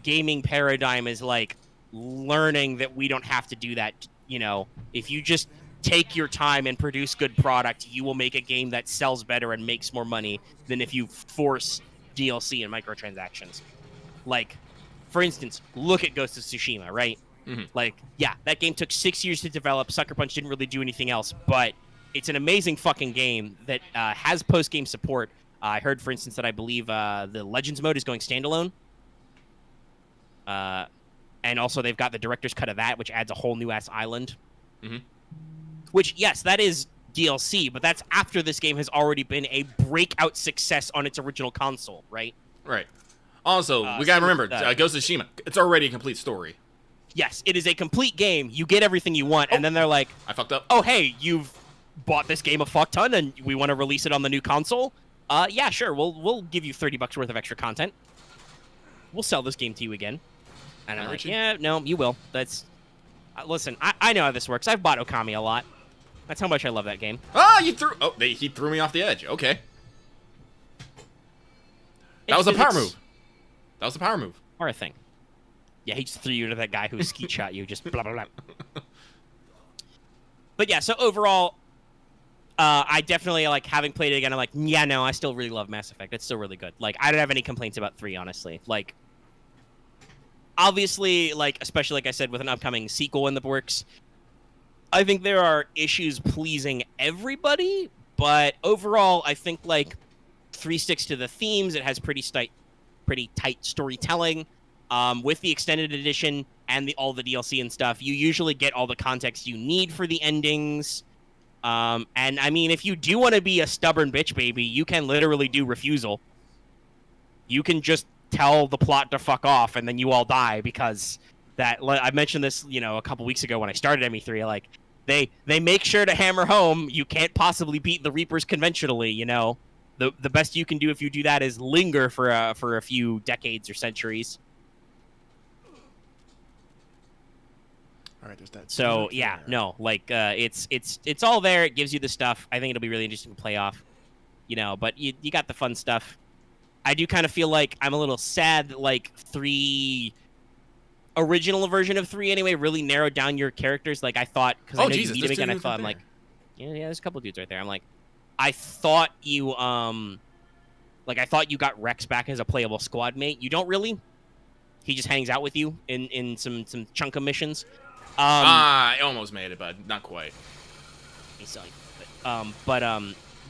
B: gaming paradigm is, like, learning that we don't have to do that. You know, if you just take your time and produce good product, you will make a game that sells better and makes more money than if you force DLC and microtransactions. Like, for instance, look at Ghost of Tsushima, right? Like, yeah, that game took 6 years to develop. Sucker Punch didn't really do anything else, but it's an amazing fucking game that has post-game support. I heard, for instance, that I believe the Legends mode is going standalone. And also they've got the director's cut of that, which adds a whole new-ass island. Which, yes, that is DLC, but that's after this game has already been a breakout success on its original console, right?
A: Right. Also, we gotta remember, Ghost of Tsushima, it's already a complete story.
B: Yes, it is a complete game. You get everything you want, and then they're like,
A: I fucked up.
B: Oh, hey, you've bought this game a fuck ton, and we want to release it on the new console? Yeah, sure, we'll give you $30 worth of extra content. We'll sell this game to you again. And I'm like, yeah, no, you will. That's... listen, I know how this works. I've bought Okami a lot. That's how much I love that game.
A: Ah, you threw... Oh, he threw me off the edge. Okay. That was a power move. That was a power move.
B: Or a thing. Yeah, he just threw you to that guy who skeet shot you. Just blah, blah, blah. But yeah, so overall, I definitely, like, having played it again, I'm like, yeah, no, I still really love Mass Effect. It's still really good. Like, I don't have any complaints about 3, honestly. Like, obviously, like, especially, like I said, with an upcoming sequel in the works, I think there are issues pleasing everybody, but overall, I think, like, 3 sticks to the themes. It has pretty tight storytelling. With the extended edition and all the DLC and stuff, you usually get all the context you need for the endings. And, I mean, if you do want to be a stubborn bitch baby, you can literally do refusal. You can just tell the plot to fuck off, and then you all die, because I mentioned this, you know, a couple weeks ago when I started ME3, like, they make sure to hammer home you can't possibly beat the Reapers conventionally, you know. The best you can do if you do that is linger for a few decades or centuries.
A: All right, there's that.
B: So yeah, no, like it's all there. It gives you the stuff. I think it'll be really interesting to play off, you know. But you got the fun stuff. I do kind of feel like I'm a little sad that, like, 3 original version of 3 anyway really narrowed down your characters. Like, I thought, because I know you meet him again, I thought, I'm like, yeah, there's a couple dudes right there. I'm like, I thought you I thought you got Rex back as a playable squad mate. You don't really. He just hangs out with you in some chunk of missions.
A: I almost made it, but not quite.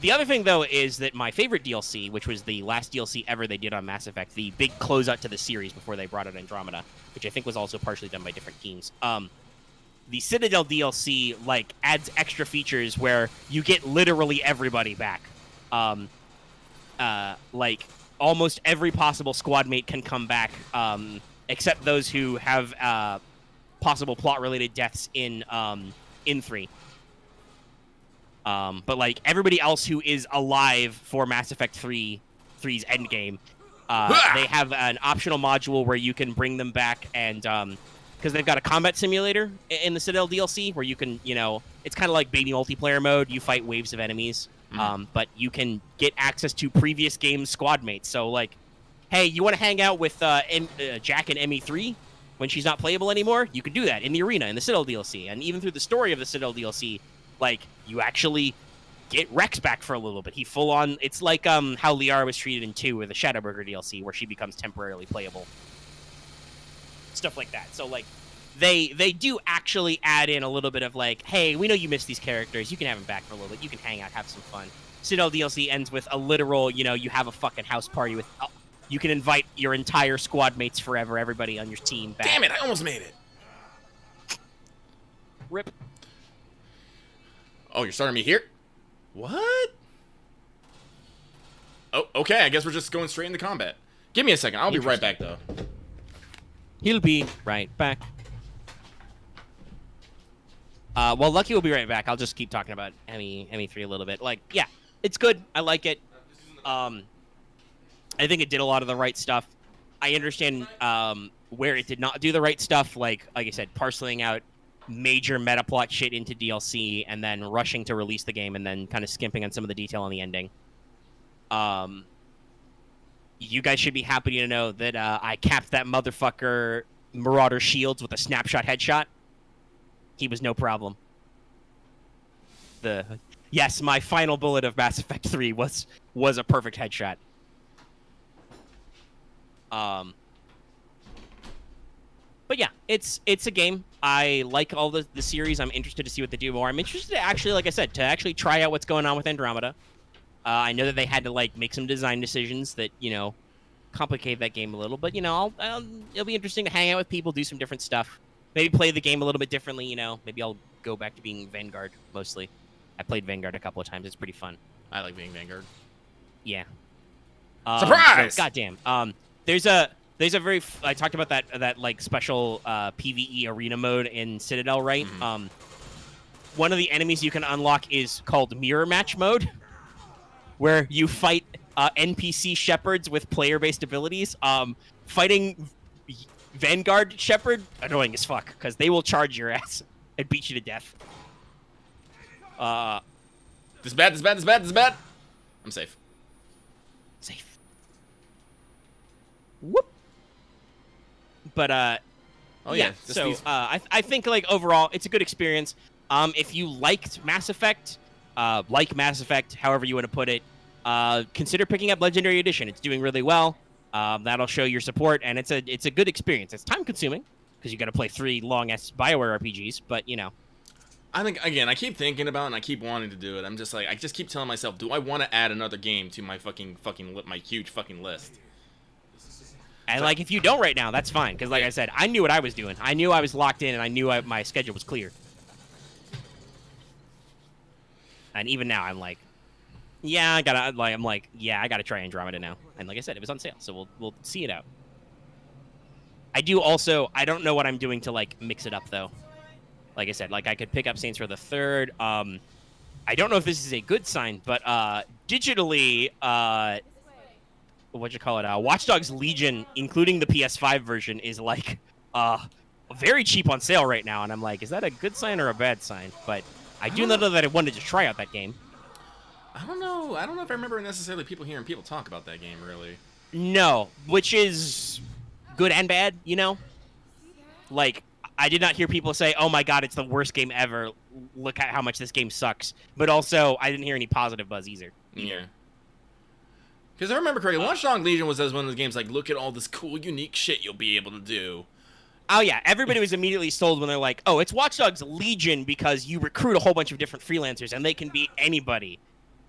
B: The other thing, though, is that my favorite DLC, which was the last DLC ever they did on Mass Effect, the big closeout to the series before they brought out Andromeda, which I think was also partially done by different teams. The Citadel DLC, like, adds extra features where you get literally everybody back. Like, almost every possible squad mate can come back, except those who have possible plot-related deaths in 3. But like everybody else who is alive for Mass Effect 3's endgame, they have an optional module where you can bring them back, and because they've got a combat simulator in the Citadel DLC where you can, it's kind of like baby multiplayer mode. You fight waves of enemies, but you can get access to previous game squad mates. So like, hey, you want to hang out with Jack and ME3 when she's not playable anymore? You can do that in the arena in the Citadel DLC, and even through the story of the Citadel DLC. Like, you actually get Rex back for a little bit. He full on... It's like how Liara was treated in 2 with the Shadowburger DLC, where she becomes temporarily playable. Stuff like that. So, like, they do actually add in a little bit of, like, hey, we know you miss these characters. You can have them back for a little bit. You can hang out, have some fun. Citadel DLC ends with a literal, you have a fucking house party with... you can invite your entire squad mates forever, everybody on your team back.
A: Damn it, I almost made it.
B: Rip.
A: Oh, you're starting me here? What? Oh, okay. I guess we're just going straight into combat. Give me a second. I'll be right back, though.
B: He'll be right back. Well, Lucky will be right back. I'll just keep talking about ME3 a little bit. Like, yeah, it's good. I like it. I think it did a lot of the right stuff. I understand where it did not do the right stuff. Like I said, parceling out major meta plot shit into DLC and then rushing to release the game and then kind of skimping on some of the detail on the ending. You guys should be happy to know that I capped that motherfucker Marauder Shields with a snapshot headshot. He was no problem. Yes, my final bullet of Mass Effect 3 was a perfect headshot. But yeah, it's a game. I like all the series. I'm interested to see what they do more. I'm interested to actually, like I said, to actually try out what's going on with Andromeda. I know that they had to like make some design decisions that complicate that game a little, but it'll be interesting to hang out with people, do some different stuff, maybe play the game a little bit differently. Maybe I'll go back to being Vanguard mostly. I played Vanguard a couple of times. It's pretty fun.
A: I like being Vanguard.
B: Yeah.
A: Surprise!
B: So, goddamn. There's a very I talked about that like special PvE arena mode in Citadel, right?
A: Mm-hmm.
B: One of the enemies you can unlock is called Mirror Match mode, where you fight NPC shepherds with player-based abilities. Fighting Vanguard Shepherd, annoying as fuck, because they will charge your ass and beat you to death.
A: This is bad, this is bad, this is bad, this is bad. I'm safe.
B: Safe. Whoop. But,
A: oh, yeah.
B: So, I think, like, overall, it's a good experience. If you liked Mass Effect, however you want to put it, consider picking up Legendary Edition. It's doing really well. That'll show your support, and it's a good experience. It's time-consuming, because you got to play 3 long-ass BioWare RPGs, but,
A: I think, again, I keep thinking about it, and I keep wanting to do it. I'm just like, I just keep telling myself, do I want to add another game to my my huge fucking list?
B: And, like, if you don't right now, that's fine. Because, like I said, I knew what I was doing. I knew I was locked in, and I knew my schedule was clear. And even now, I'm like, yeah, I gotta try Andromeda now. And like I said, it was on sale, so we'll see it out. I don't know what I'm doing to, like, mix it up, though. Like I said, like, I could pick up Saints Row the Third. I don't know if this is a good sign, but digitally, Watch Dogs Legion, including the PS5 version, is like very cheap on sale right now, and I'm like, is that a good sign or a bad sign? But I do know that I wanted to try out that game.
A: I don't know if I remember necessarily hearing people talk about that game, really.
B: No, which is good and bad, Like, I did not hear people say, oh my god, it's the worst game ever. Look at how much this game sucks. But also, I didn't hear any positive buzz either.
A: Yeah. Because I remember correctly, Watch Dogs Legion was one of those games like, look at all this cool, unique shit you'll be able to do.
B: Oh yeah, everybody was immediately sold when they're like, "Oh, it's Watch Dogs Legion because you recruit a whole bunch of different freelancers and they can be anybody.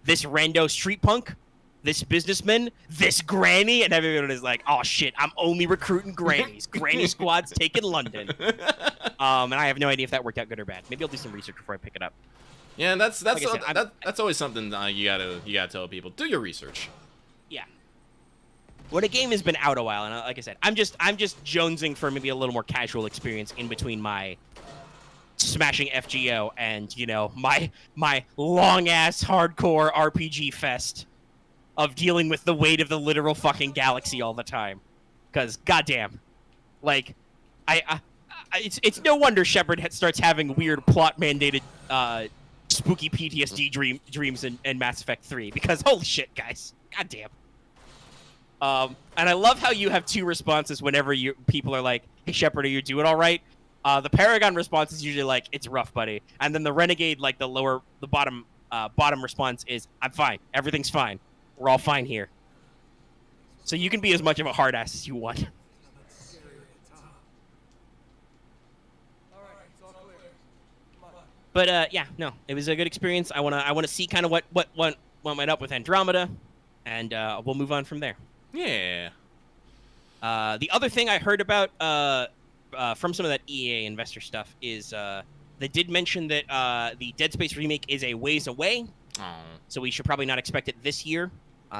B: This rando street punk, this businessman, this granny," and everyone is like, "Oh shit, I'm only recruiting grannies. Granny squad's taking London." And I have no idea if that worked out good or bad. Maybe I'll do some research before I pick it up.
A: Yeah, that's
B: Like I said,
A: that's always something you gotta tell people. Do your research.
B: Yeah. When a game has been out a while, and like I said, I'm just jonesing for maybe a little more casual experience in between my smashing FGO and my long ass hardcore RPG fest of dealing with the weight of the literal fucking galaxy all the time. Because goddamn, like it's no wonder Shepard starts having weird plot mandated spooky PTSD dreams in Mass Effect 3 because holy shit, guys, goddamn. And I love how you have two responses whenever people are like, "Hey Shepard, are you doing all right?" The Paragon response is usually like, "It's rough, buddy," and then the Renegade, like the bottom response is, "I'm fine. Everything's fine. We're all fine here." So you can be as much of a hard ass as you want. But yeah, no, it was a good experience. I wanna see kind of what went up with Andromeda, and we'll move on from there.
A: Yeah.
B: The other thing I heard about from some of that EA investor stuff is they did mention that the Dead Space remake is a ways away, so we should probably not expect it this year.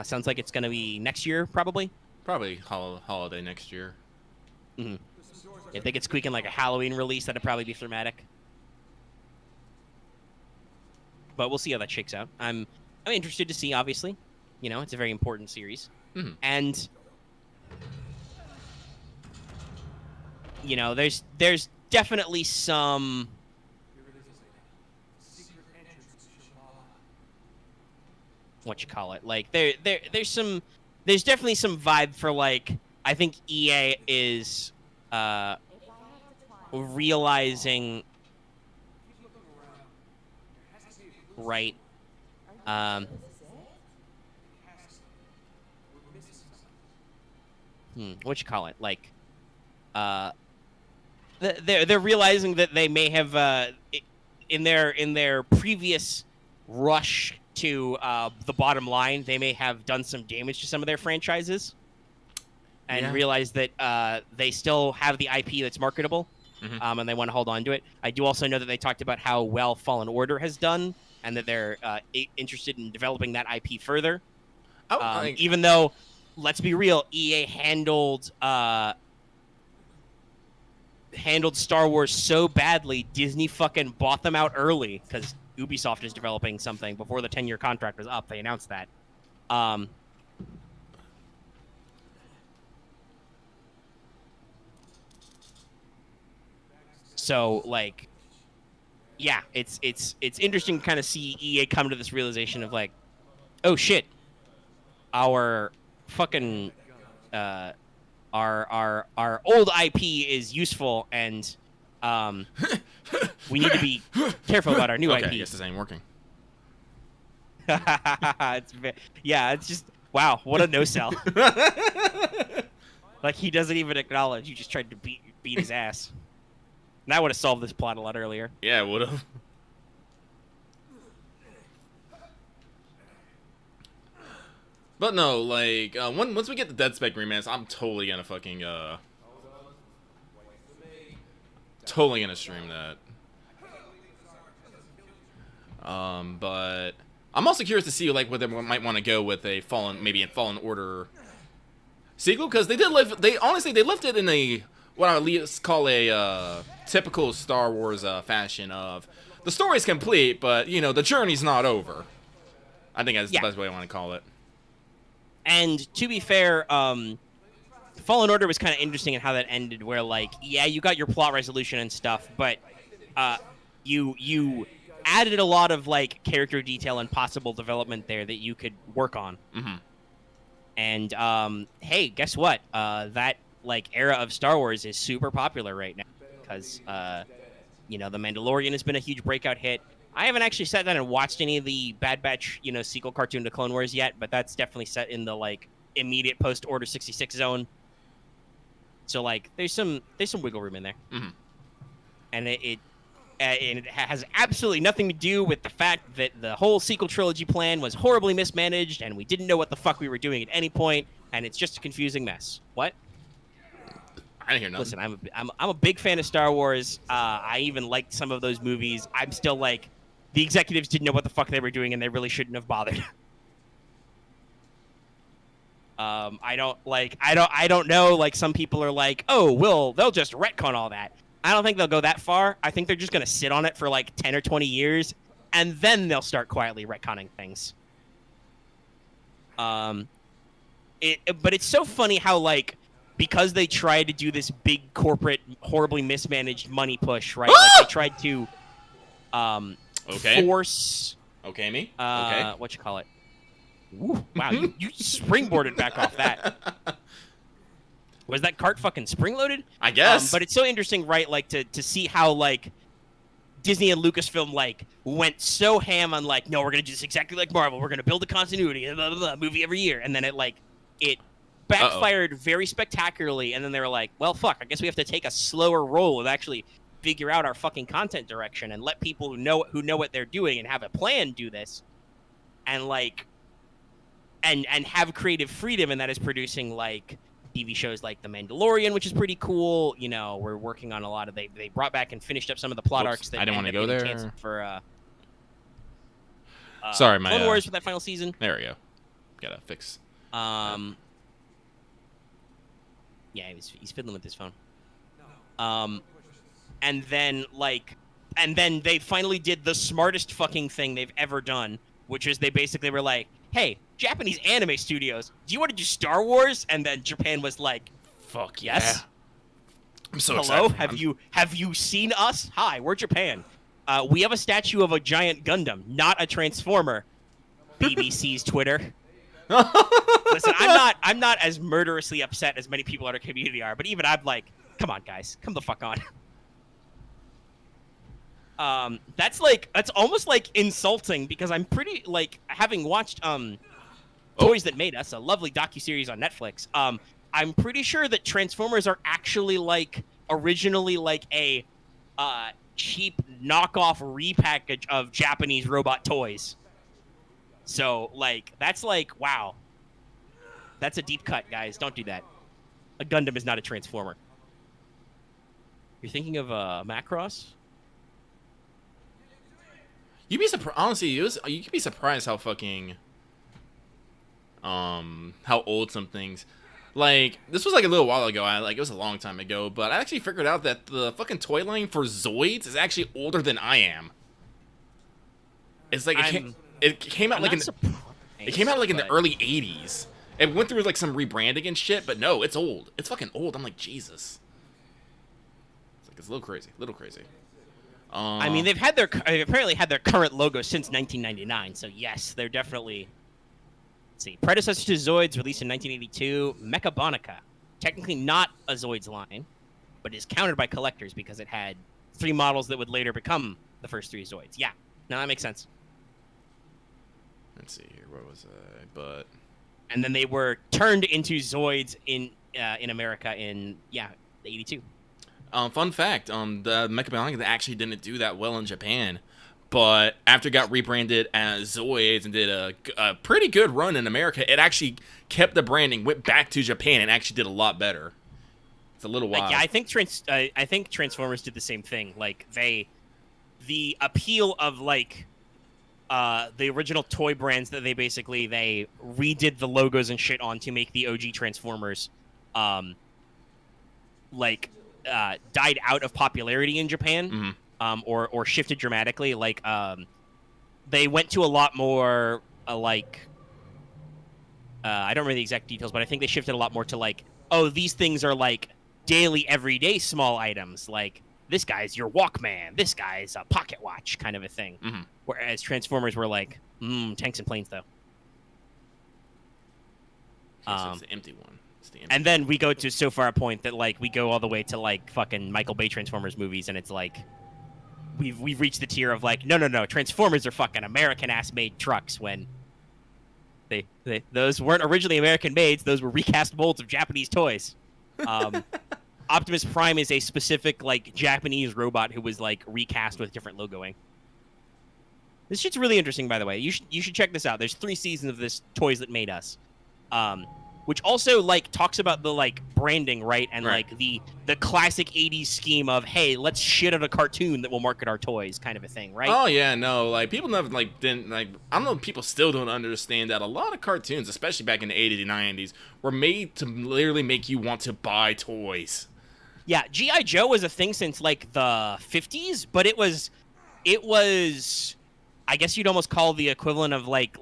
B: Sounds like it's going to be next year, probably.
A: Probably holiday next year.
B: Mm-hmm. If they could squeak in like a Halloween release, that'd probably be thematic. But we'll see how that shakes out. I'm interested to see. Obviously, it's a very important series.
A: Mm-hmm.
B: And there's definitely some like there's definitely some vibe for like I think EA is realizing right like they're realizing that they may have in their previous rush to the bottom line, they may have done some damage to some of their franchises and realize that they still have the IP that's marketable, and they want to hold on to it. I do also know that they talked about how well Fallen Order has done and that they're interested in developing that IP further. Even though, let's be real, EA handled Star Wars so badly, Disney fucking bought them out early because Ubisoft is developing something before the 10-year contract was up. They announced that. So like, yeah, it's interesting to kind of see EA come to this realization of like, oh shit, our fucking our old IP is useful, and we need to be careful about our new IP.
A: I guess this ain't working.
B: It's just wow, what a no sell. Like he doesn't even acknowledge you just tried to beat his ass. And that would have solved this plot a lot earlier.
A: Yeah, it would have. But no, like once we get the Dead Spec remaster, I'm totally gonna fucking totally gonna stream that. But I'm also curious to see like whether they might want to go with a Fallen Order sequel, because they honestly left it in a what I would call a typical Star Wars fashion of the story's complete, but the journey's not over. I think that's the best way I want to call it.
B: And to be fair, Fallen Order was kind of interesting in how that ended, where like, yeah, you got your plot resolution and stuff, but you added a lot of like character detail and possible development there that you could work on.
A: Mm-hmm.
B: And hey, guess what? That like era of Star Wars is super popular right now because The Mandalorian has been a huge breakout hit. I haven't actually sat down and watched any of the Bad Batch, sequel cartoon to Clone Wars yet, but that's definitely set in the like immediate post Order 66 zone. So like, there's some wiggle room in there, and it has absolutely nothing to do with the fact that the whole sequel trilogy plan was horribly mismanaged, and we didn't know what the fuck we were doing at any point, and it's just a confusing mess. What?
A: I didn't hear nothing.
B: Listen, I'm a big fan of Star Wars. I even liked some of those movies. I'm still like, the executives didn't know what the fuck they were doing, and they really shouldn't have bothered. I don't know. Like, some people are like, oh, well, they'll just retcon all that. I don't think they'll go that far. I think they're just gonna sit on it for like 10 or 20 years, and then they'll start quietly retconning things. But it's so funny how, like, because they tried to do this big corporate, horribly mismanaged money push, right? Like, they tried to force.
A: Okay, me.
B: Okay. What you call it? Ooh, wow, you springboarded back off that. Was that cart fucking spring-loaded?
A: I guess.
B: But it's so interesting, right? Like, to see how, like, Disney and Lucasfilm, like, went so ham on, like, no, we're going to do this exactly like Marvel. We're going to build a continuity, blah, blah, blah, movie every year. And then it backfired very spectacularly. And then they were like, well, fuck, I guess we have to take a slower roll and actually figure out our fucking content direction and let people who know what they're doing and have a plan do this. And, like, and have creative freedom, and that is producing, like, TV shows like The Mandalorian, which is pretty cool. You know, we're working on a lot of they brought back and finished up some of the plot arcs that
A: I didn't want to go there
B: for
A: sorry, my
B: Clone Wars for that final season.
A: There we go. Gotta fix.
B: Yeah, he's fiddling with his phone. And then they finally did the smartest fucking thing they've ever done, which is they basically were like, hey, Japanese anime studios, do you want to do Star Wars? And then Japan was like, fuck yes.
A: Yeah. I'm so
B: Hello?
A: excited.
B: Have you seen us? Hi, we're Japan. We have a statue of a giant Gundam, not a Transformer. BBC's Twitter. Listen, I'm not as murderously upset as many people in our community are, but even I'm like, come on, guys, come the fuck on. That's almost like insulting, because I'm pretty, like, having watched Toys That Made Us, a lovely docuseries on Netflix. I'm pretty sure that Transformers are actually, like, originally like a cheap knockoff repackage of Japanese robot toys. So, like, that's like, wow. That's a deep cut, guys. Don't do that. A Gundam is not a Transformer. You're thinking of Macross?
A: You'd be surprised. Honestly, you could be surprised how fucking how old some things. Like, this was like a little while ago. It was a long time ago, but I actually figured out that the fucking toy line for Zoids is actually older than I am. It's like it came out like in the early 80s. It went through like some rebranding and shit, but no, it's old. It's fucking old. I'm like, Jesus. It's a little crazy.
B: I mean, they've apparently had their current logo since 1999. So yes, they're definitely. Let's see, predecessor to Zoids, released in 1982, Mechabonica, technically not a Zoids line, but is counted by collectors because it had 3 models that would later become the first 3 Zoids. Yeah, no, that makes sense.
A: Let's see here, where was I?
B: And then they were turned into Zoids in America in 82.
A: Fun fact, the Mechabonica actually didn't do that well in Japan, but after it got rebranded as Zoids and did a pretty good run in America, it actually kept the branding, went back to Japan, and actually did a lot better. It's a little wild.
B: Yeah, I think Transformers did the same thing. Like, the appeal of, like, the original toy brands that they redid the logos and shit on to make the OG Transformers, died out of popularity in Japan, or shifted dramatically. Like, they went to a lot more I don't remember the exact details, but I think they shifted a lot more to, like, oh, these things are like daily, everyday small items. Like, this guy's your Walkman, this guy's a pocket watch, kind of a thing. Whereas Transformers were like, tanks and planes, though.
A: So it's the empty one.
B: And then we go to so far a point that, like, we go all the way to, like, fucking Michael Bay Transformers movies, and it's like we've reached the tier of, like, no, Transformers are fucking American-ass made trucks, when those weren't originally American made. Those were recast molds of Japanese toys. Optimus Prime is a specific like Japanese robot who was like recast with different logoing. This shit's really interesting, by the way. You should check this out. There's 3 seasons of this Toys That Made Us, which also like talks about the like branding, right? And like the classic '80s scheme of, hey, let's shit out a cartoon that will market our toys, kind of a thing, right?
A: Oh yeah, no, like people never like didn't like. I don't know if people still don't understand that a lot of cartoons, especially back in the '80s and '90s, were made to literally make you want to buy toys.
B: Yeah, G.I. Joe was a thing since like the '50s, but it was. I guess you'd almost call the equivalent of like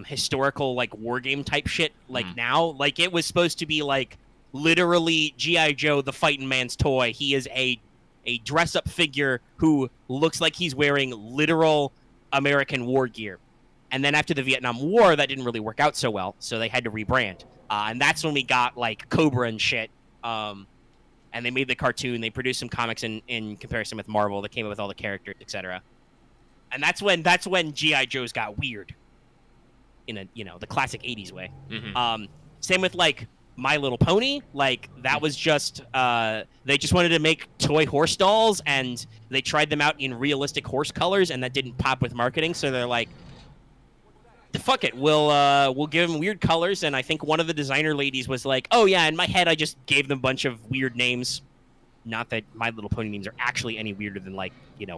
B: historical like war game type shit like now. Like it was supposed to be like literally G.I. Joe, the fighting man's toy. He is a dress up figure who looks like he's wearing literal American war gear. And then after the Vietnam War, that didn't really work out so well, so they had to rebrand. And that's when we got like Cobra and shit. And they made the cartoon. They produced some comics in comparison with Marvel that came up with all the characters, etc. And that's when G.I. Joe's got weird, in a the classic '80s way. Same with like My Little Pony. Like that was just they just wanted to make toy horse dolls, and they tried them out in realistic horse colors, and that didn't pop with marketing. So they're like, fuck it, we'll give them weird colors. And I think one of the designer ladies was like, oh yeah, in my head I just gave them a bunch of weird names. Not that My Little Pony names are actually any weirder than like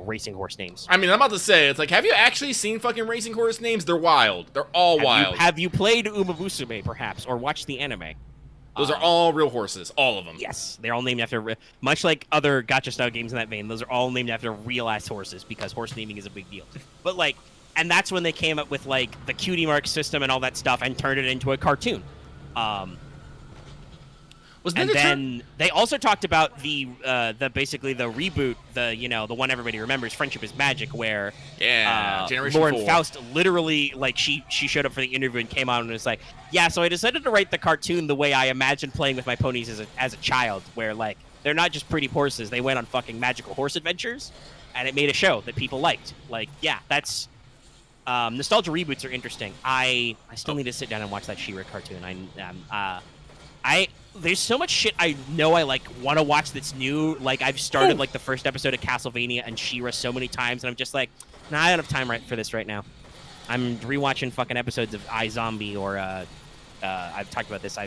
B: racing horse names.
A: I mean, I'm about to say, it's like, have you actually seen fucking racing horse names? They're wild. They're all wild.
B: Have you played Uma Musume, perhaps, or watched the anime?
A: Those are all real horses, all of them.
B: Yes, they're all named after, much like other gacha style games in that vein. Those are all named after real ass horses because horse naming is a big deal. But like, and that's when they came up with like the cutie mark system and all that stuff and turned it into a cartoon. And then they also talked about the basically the reboot, the one everybody remembers, Friendship is Magic, where
A: Generation
B: Lauren
A: 4.
B: Faust literally like she showed up for the interview and came out and was like, yeah, so I decided to write the cartoon the way I imagined playing with my ponies as a child, where like they're not just pretty horses, they went on fucking magical horse adventures, and it made a show that people liked. Like, yeah, that's nostalgia reboots are interesting. I still need to sit down and watch that She-Ra cartoon. There's so much shit I know I like want to watch that's new. Like I've started like the first episode of Castlevania and She-Ra so many times, and I'm just like, nah, I don't have time for this right now. I'm rewatching fucking episodes of iZombie or I've talked about this.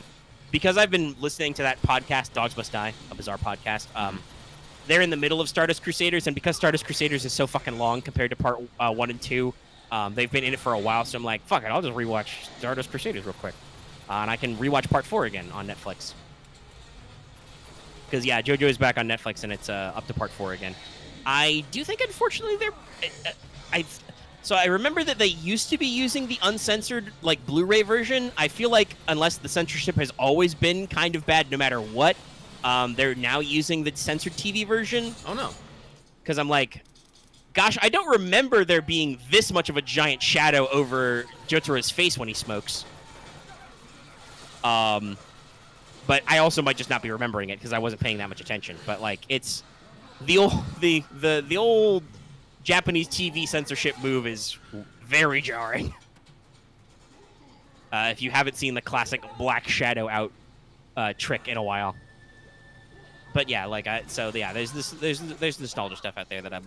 B: Because I've been listening to that podcast, Dogs Must Die, a bizarre podcast. They're in the middle of Stardust Crusaders, and because Stardust Crusaders is so fucking long compared to part 1 and 2, they've been in it for a while. So I'm like, fuck it, I'll just rewatch Stardust Crusaders real quick. And I can rewatch part 4 again on Netflix. Because, yeah, JoJo is back on Netflix, and it's up to part 4 again. I do think, unfortunately, So I remember that they used to be using the uncensored, like, Blu-ray version. I feel like, unless the censorship has always been kind of bad no matter what, they're now using the censored TV version.
A: Oh, no.
B: Because I'm like, gosh, I don't remember there being this much of a giant shadow over Jotaro's face when he smokes. But I also might just not be remembering it because I wasn't paying that much attention. But like, it's the old Japanese TV censorship move is very jarring. If you haven't seen the classic Black Shadow out trick in a while. But yeah, like there's nostalgia stuff out there that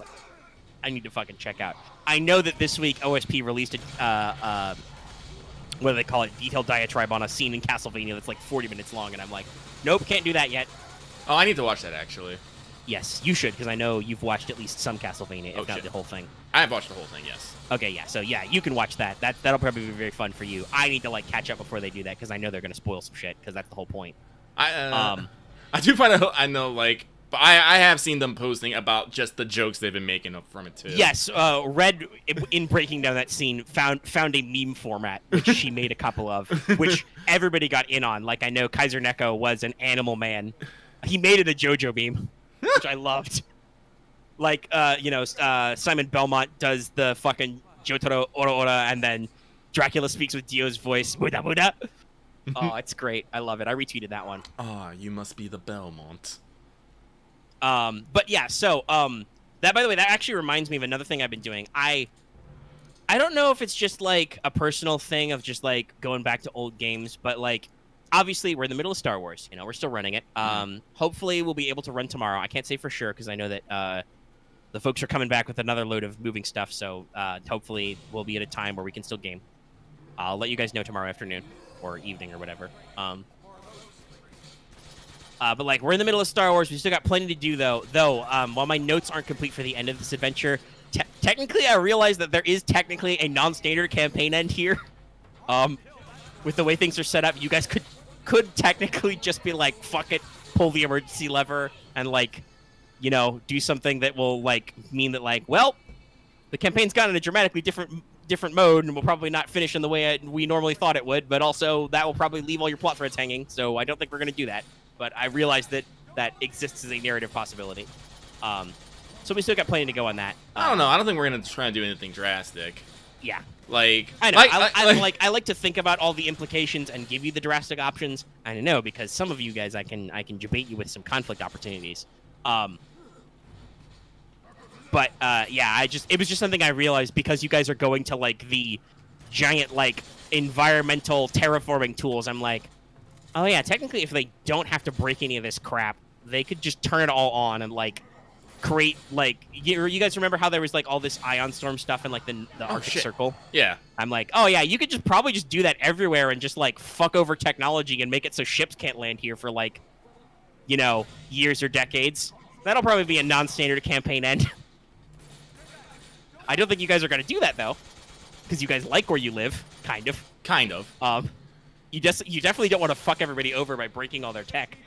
B: I need to fucking check out. I know that this week OSP released what do they call it? Detailed diatribe on a scene in Castlevania that's like 40 minutes long, and I'm like, nope, can't do that yet.
A: Oh, I need to watch that, actually.
B: Yes, you should, because I know you've watched at least some Castlevania, if not the whole thing.
A: I have watched the whole thing, yes.
B: Okay, yeah, so yeah, you can watch that. That'll probably be very fun for you. I need to like catch up before they do that, because I know they're going to spoil some shit, because that's the whole point.
A: I do find out, I know, like, but I have seen them posting about just the jokes they've been making up from it, too.
B: Yes, Red, in breaking down that scene, found a meme format, which she made a couple of, which everybody got in on. Like, I know Kaiser Neko was an animal man. He made it a JoJo meme, which I loved. Like, Simon Belmont does the fucking Jotaro Ora Ora, and then Dracula speaks with Dio's voice, Buddha Buddha. Oh, it's great. I love it. I retweeted that one.
A: Ah, you must be the Belmont.
B: But yeah, so that, by the way, that actually reminds me of another thing I've been doing. I don't know if it's just like a personal thing of just like going back to old games, but like obviously we're in the middle of Star Wars. You know, we're still running it. Hopefully we'll be able to run tomorrow. I can't say for sure because I know that the folks are coming back with another load of moving stuff. So hopefully we'll be at a time where we can still game. I'll let you guys know tomorrow afternoon or evening or whatever. But like we're in the middle of Star Wars. We still got plenty to do though. While my notes aren't complete for the end of this adventure, technically I realize that there is technically a non-standard campaign end here. With the way things are set up, you guys could technically just be like, fuck it, pull the emergency lever and like, you know, do something that will like mean that like, well, the campaign's gone in a dramatically different mode and will probably not finish in the way we normally thought it would, but also that will probably leave all your plot threads hanging, so I don't think we're going to do that. But I realize that exists as a narrative possibility. So we still got plenty to go on that.
A: I don't know. I don't think we're going to try and do anything drastic.
B: Yeah.
A: Like,
B: I know. I like to think about all the implications and give you the drastic options. I know because some of you guys, I can debate you with some conflict opportunities. But yeah, it was just something I realized because you guys are going to like the giant like environmental terraforming tools. I'm like, oh yeah, technically if they don't have to break any of this crap, they could just turn it all on and like create like you guys remember how there was like all this ion storm stuff in like the Arctic Circle?
A: Yeah.
B: I'm like, oh yeah, you could probably just do that everywhere and just like fuck over technology and make it so ships can't land here for like, you know, years or decades. That'll probably be a non-standard campaign end. I don't think you guys are going to do that though, because you guys like where you live, kind of.
A: Kind of.
B: You definitely don't want to fuck everybody over by breaking all their tech.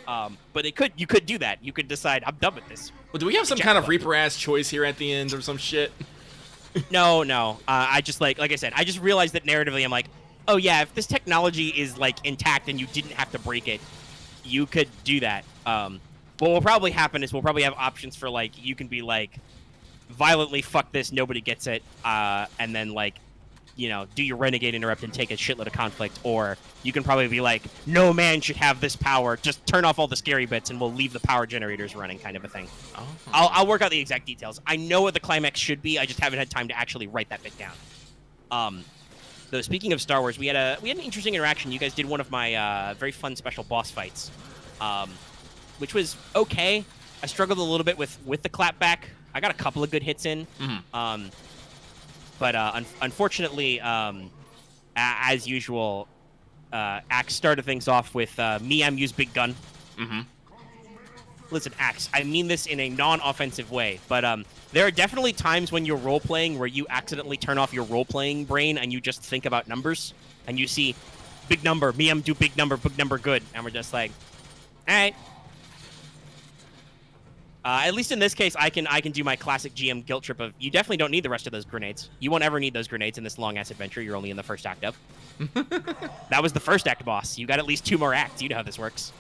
B: But you could do that. You could decide, I'm done with this.
A: Well, do we have some kind of Reaper-ass choice here at the end or some shit?
B: No. I just like I said, I just realized that narratively I'm like, oh yeah, if this technology is like intact and you didn't have to break it, you could do that. What will probably happen is we'll probably have options for like, you can be like, violently fuck this, nobody gets it, and then like, you know, do your renegade interrupt and take a shitload of conflict, or you can probably be like, no man should have this power, just turn off all the scary bits and we'll leave the power generators running, kind of a thing. Oh. I'll work out the exact details. I know what the climax should be, I just haven't had time to actually write that bit down. Though speaking of Star Wars, we had an interesting interaction. You guys did one of my very fun special boss fights, which was okay. I struggled a little bit with the clapback. I got a couple of good hits in. Mm-hmm. But unfortunately, as usual, Axe started things off with me, use big gun. Mm-hmm. Listen, Axe, I mean this in a non-offensive way, but there are definitely times when you're role-playing where you accidentally turn off your role-playing brain and you just think about numbers, and you see big number, me, do big number good, and we're just like, all right. At least in this case, I can do my classic GM guilt trip of, you definitely don't need the rest of those grenades. You won't ever need those grenades in this long-ass adventure. You're only in the first act of. That was the first act boss. You got at least 2 more acts. You know how this works.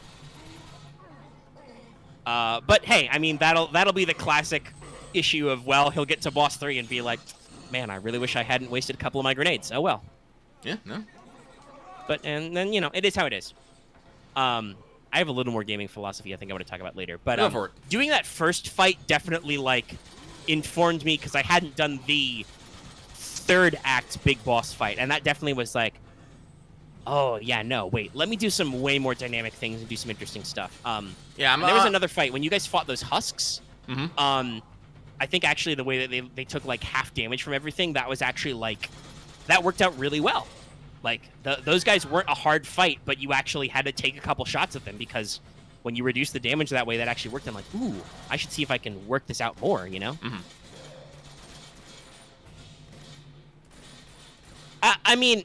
B: But hey, I mean, that'll be the classic issue of, well, he'll get to boss 3 and be like, man, I really wish I hadn't wasted a couple of my grenades. Oh, well.
A: Yeah, no.
B: But, and then, you know, it is how it is. I have a little more gaming philosophy I think I want to talk about later. But doing that first fight definitely, like, informed me because I hadn't done the 3rd act big boss fight. And that definitely was like, oh, yeah, no, wait. Let me do some way more dynamic things and do some interesting stuff.
A: Yeah,
B: there was another fight. When you guys fought those husks,
A: mm-hmm.
B: I think actually the way that they took, like, half damage from everything, that was actually, like, that worked out really well. Like, those guys weren't a hard fight, but you actually had to take a couple shots at them because when you reduce the damage that way, that actually worked. I'm like, ooh, I should see if I can work this out more, you know? Mm-hmm. I mean,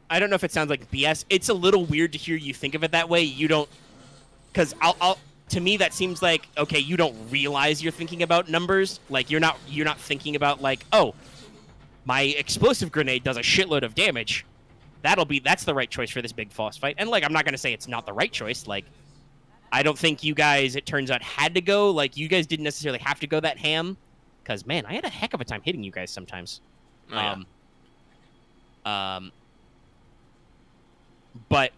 B: I don't know if it sounds like BS. It's a little weird to hear you think of it that way. You don't, because to me, that seems like, okay, you don't realize you're thinking about numbers. Like, you're not thinking about, like, oh, my explosive grenade does a shitload of damage. That's the right choice for this big boss fight. And, like, I'm not going to say it's not the right choice. Like, I don't think you guys, it turns out, had to go. Like, you guys didn't necessarily have to go that ham. Because, man, I had a heck of a time hitting you guys sometimes.
A: Oh, yeah.
B: But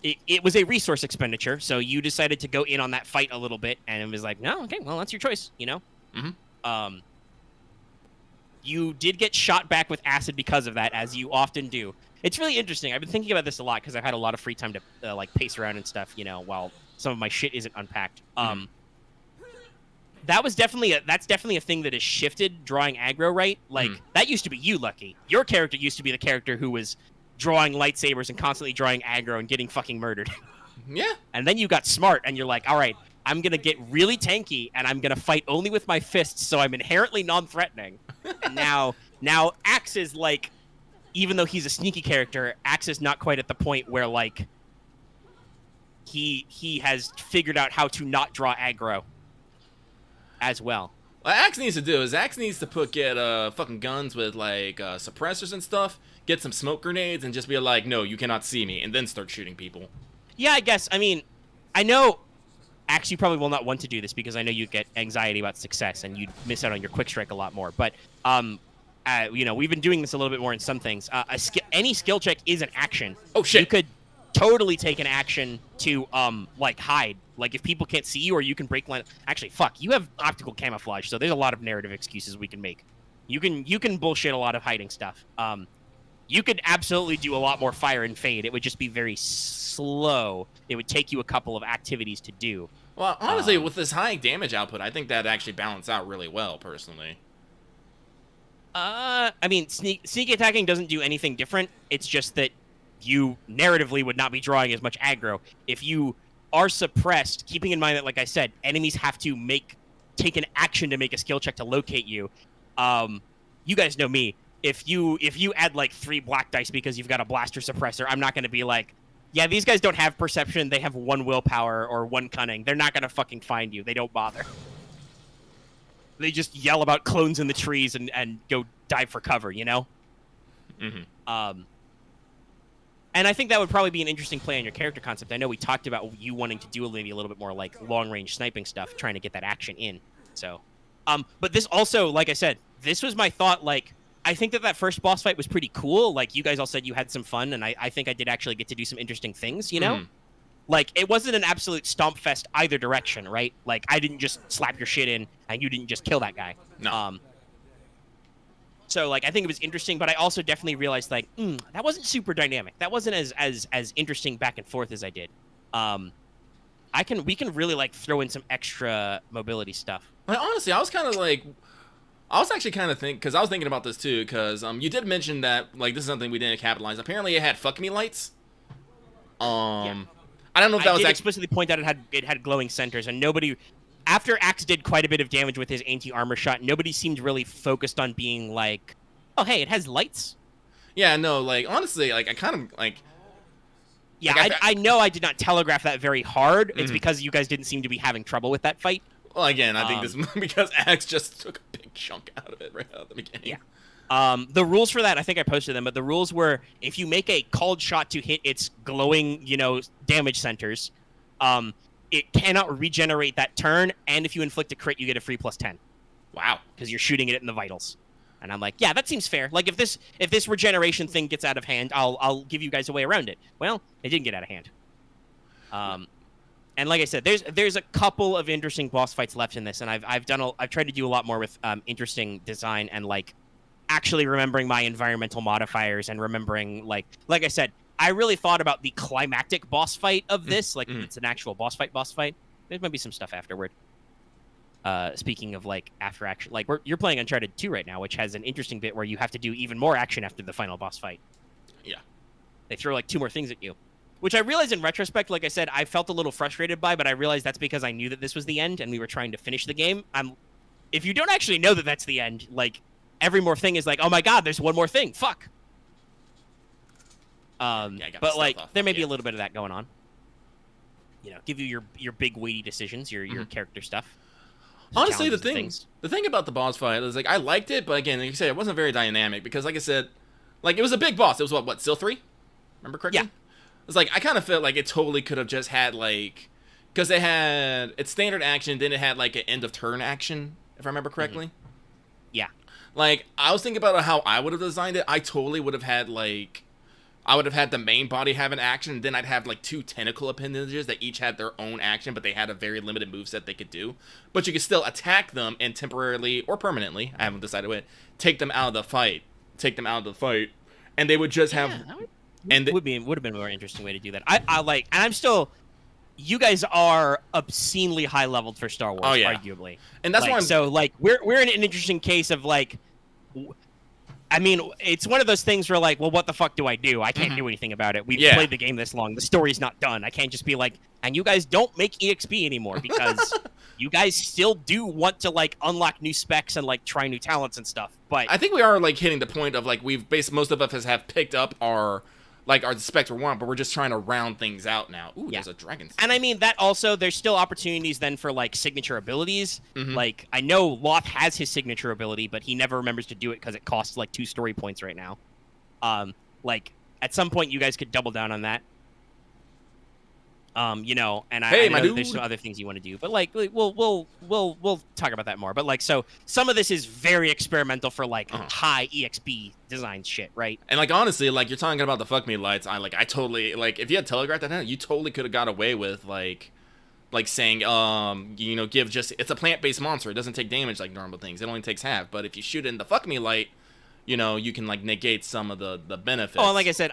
B: it was a resource expenditure. So you decided to go in on that fight a little bit. And it was like, no, okay, well, that's your choice, you know? Mm-hmm. You did get shot back with acid because of that, as you often do. It's really interesting. I've been thinking about this a lot because I've had a lot of free time to like pace around and stuff, you know, while some of my shit isn't unpacked. That's definitely a thing that has shifted drawing aggro, right? Like that used to be you, Lucky. Your character used to be the character who was drawing lightsabers and constantly drawing aggro and getting fucking murdered.
A: Yeah.
B: And then you got smart and you're like, all right, I'm going to get really tanky and I'm going to fight only with my fists, so I'm inherently non-threatening. And now Axe is like, even though he's a sneaky character, Axe is not quite at the point where like he has figured out how to not draw aggro as well.
A: What Axe needs to do is Axe needs to get fucking guns with like suppressors and stuff, get some smoke grenades, and just be like, no, you cannot see me, and then start shooting people. Yeah,
B: I guess. I mean, I know Axe, you probably will not want to do this because I know you get anxiety about success and you'd miss out on your quick strike a lot more. But you know, we've been doing this a little bit more in some things. Any skill check is an action.
A: Oh shit!
B: You could totally take an action to like hide. Like if people can't see you, or you can break line. Actually, fuck, you have optical camouflage, so there's a lot of narrative excuses we can make. You can bullshit a lot of hiding stuff. You could absolutely do a lot more fire and fade. It would just be very slow. It would take you a couple of activities to do.
A: Well, honestly, with this high damage output, I think that actually balanced out really well, personally.
B: I mean, sneak attacking doesn't do anything different. It's just that you narratively would not be drawing as much aggro. If you are suppressed, keeping in mind that, like I said, enemies have to take an action to make a skill check to locate you. You guys know me. If you add like 3 black dice because you've got a blaster suppressor, I'm not going to be like, yeah, these guys don't have perception. They have 1 willpower or 1 cunning. They're not going to fucking find you. They don't bother. They just yell about clones in the trees and go dive for cover, you know?
A: Mm-hmm.
B: And I think that would probably be an interesting play on your character concept. I know we talked about you wanting to do maybe a little bit more like long-range sniping stuff, trying to get that action in. So, but this also, like I said, this was my thought, like, I think that first boss fight was pretty cool. Like, you guys all said you had some fun, and I think I did actually get to do some interesting things, you know? Like, it wasn't an absolute stomp fest either direction, right? Like, I didn't just slap your shit in, and you didn't just kill that guy.
A: No.
B: So, like, I think it was interesting, but I also definitely realized, like, that wasn't super dynamic. That wasn't as interesting back and forth as I did. We can really, like, throw in some extra mobility stuff.
A: Like, honestly, I was kind of like... I was actually kind of because I was thinking about this too, because you did mention that, like, this is something we didn't capitalize. Apparently, it had fuck me lights.
B: Yeah.
A: I don't know if that was
B: explicitly point out it had glowing centers, and nobody, after Axe did quite a bit of damage with his anti-armor shot, nobody seemed really focused on being like, oh hey, it has lights.
A: Yeah, no, like honestly, like I kind of like.
B: Yeah, like, I know I did not telegraph that very hard. It's because you guys didn't seem to be having trouble with that fight.
A: Well, again, I think this because Axe just took a big chunk out of it right out of the beginning.
B: Yeah. The rules for that, I think I posted them, but the rules were if you make a called shot to hit its glowing, damage centers, it cannot regenerate that turn, and if you inflict a crit, you get a free +10.
A: Wow. Because
B: you're shooting it in the vitals. And I'm like, yeah, that seems fair. Like, if this regeneration thing gets out of hand, I'll give you guys a way around it. Well, it didn't get out of hand. And like I said, there's a couple of interesting boss fights left in this, and I've tried to do a lot more with interesting design and like actually remembering my environmental modifiers and remembering like I said, I really thought about the climactic boss fight of this, like it's an actual boss fight. There might be some stuff afterward. Speaking of like after action, like you're playing Uncharted 2 right now, which has an interesting bit where you have to do even more action after the final boss fight.
A: Yeah, they
B: throw like 2 more things at you. Which I realized in retrospect, like I said, I felt a little frustrated by, but I realized that's because I knew that this was the end and we were trying to finish the game. If you don't actually know that that's the end, like, every more thing is like, oh my god, there's one more thing, fuck. But like, there may be a little bit of that going on. Give you your big weighty decisions, your character stuff.
A: Honestly, the thing about the boss fight is like, I liked it, but again, like you said, it wasn't very dynamic because, like I said, like it was a big boss. It was what still 3? Remember correctly?
B: Yeah.
A: It's like I kind of felt like it totally could have just had like, because it had its standard action, then it had like an end of turn action, if I remember correctly.
B: Yeah.
A: Like I was thinking about how I would have designed it. I totally would have had like, I would have had the main body have an action, and then I'd have like 2 tentacle appendages that each had their own action, but they had a very limited moveset they could do. But you could still attack them and temporarily or permanently, I haven't decided what, take them out of the fight. and they would just have,
B: that
A: and
B: would have been a more interesting way to do that. I like, and I'm still. You guys are obscenely high leveled for Star Wars, arguably,
A: and that's
B: like,
A: why
B: so like we're in an interesting case of like. I mean, it's one of those things where, like, well, what the fuck do? I can't do anything about it. We've played the game this long. The story's not done. I can't just be like, and you guys don't make EXP anymore because you guys still do want to, like, unlock new specs and, like, try new talents and stuff. But
A: I think we are, like, hitting the point of, like, most of us have picked up our specs we want, but we're just trying to round things out now. Ooh, there's a dragon.
B: And I mean, that also, there's still opportunities then for, like, signature abilities. Like, I know Loth has his signature ability, but he never remembers to do it because it costs, like, 2 story points right now. Like, at some point, you guys could double down on that. You know, and I know there's some other things you want to do, but like we'll talk about that more. But like, so some of this is very experimental for like high EXP design shit, right?
A: And like honestly, like you're talking about the fuck me lights, I totally like if you had telegraphed that, you totally could have got away with like saying you know, give just it's a plant-based monster, it doesn't take damage like normal things, it only takes half. But if you shoot it in the fuck me light, you know, you can like negate some of the benefits.
B: Oh, and like I said,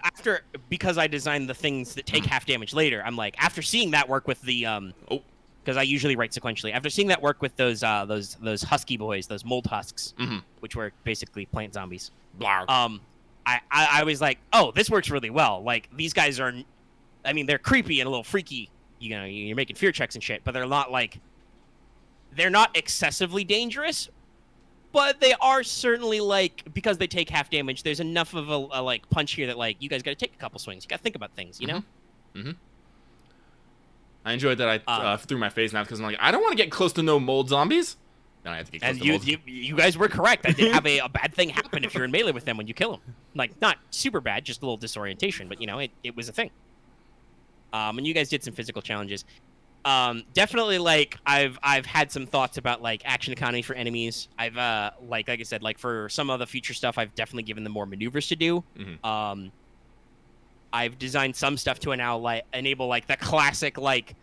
B: because I designed the things that take half damage later, I'm like, after seeing that work with the because I usually write sequentially. After seeing that work with those husky boys, those mold husks, which were basically plant zombies.
A: Blarg.
B: I was like, oh, this works really well. Like these guys are, I mean, they're creepy and a little freaky. You know, you're making fear checks and shit, but they're not excessively dangerous. But they are certainly, like, because they take half damage, there's enough of a like, punch here that, like, you guys got to take a couple swings. You got to think about things, you know?
A: I enjoyed that I threw my face now because I'm like, I don't want to get close to no mold zombies. Then I have to get close to mold.
B: You guys were correct. I did have a bad thing happen if you're in melee with them when you kill them. Like, not super bad, just a little disorientation, but, you know, it was a thing. And you guys did some physical challenges. Definitely, like I've had some thoughts about like action economy for enemies. I've like I said, like for some of the future stuff, I've definitely given them more maneuvers to do. I've designed some stuff to now like enable like the classic like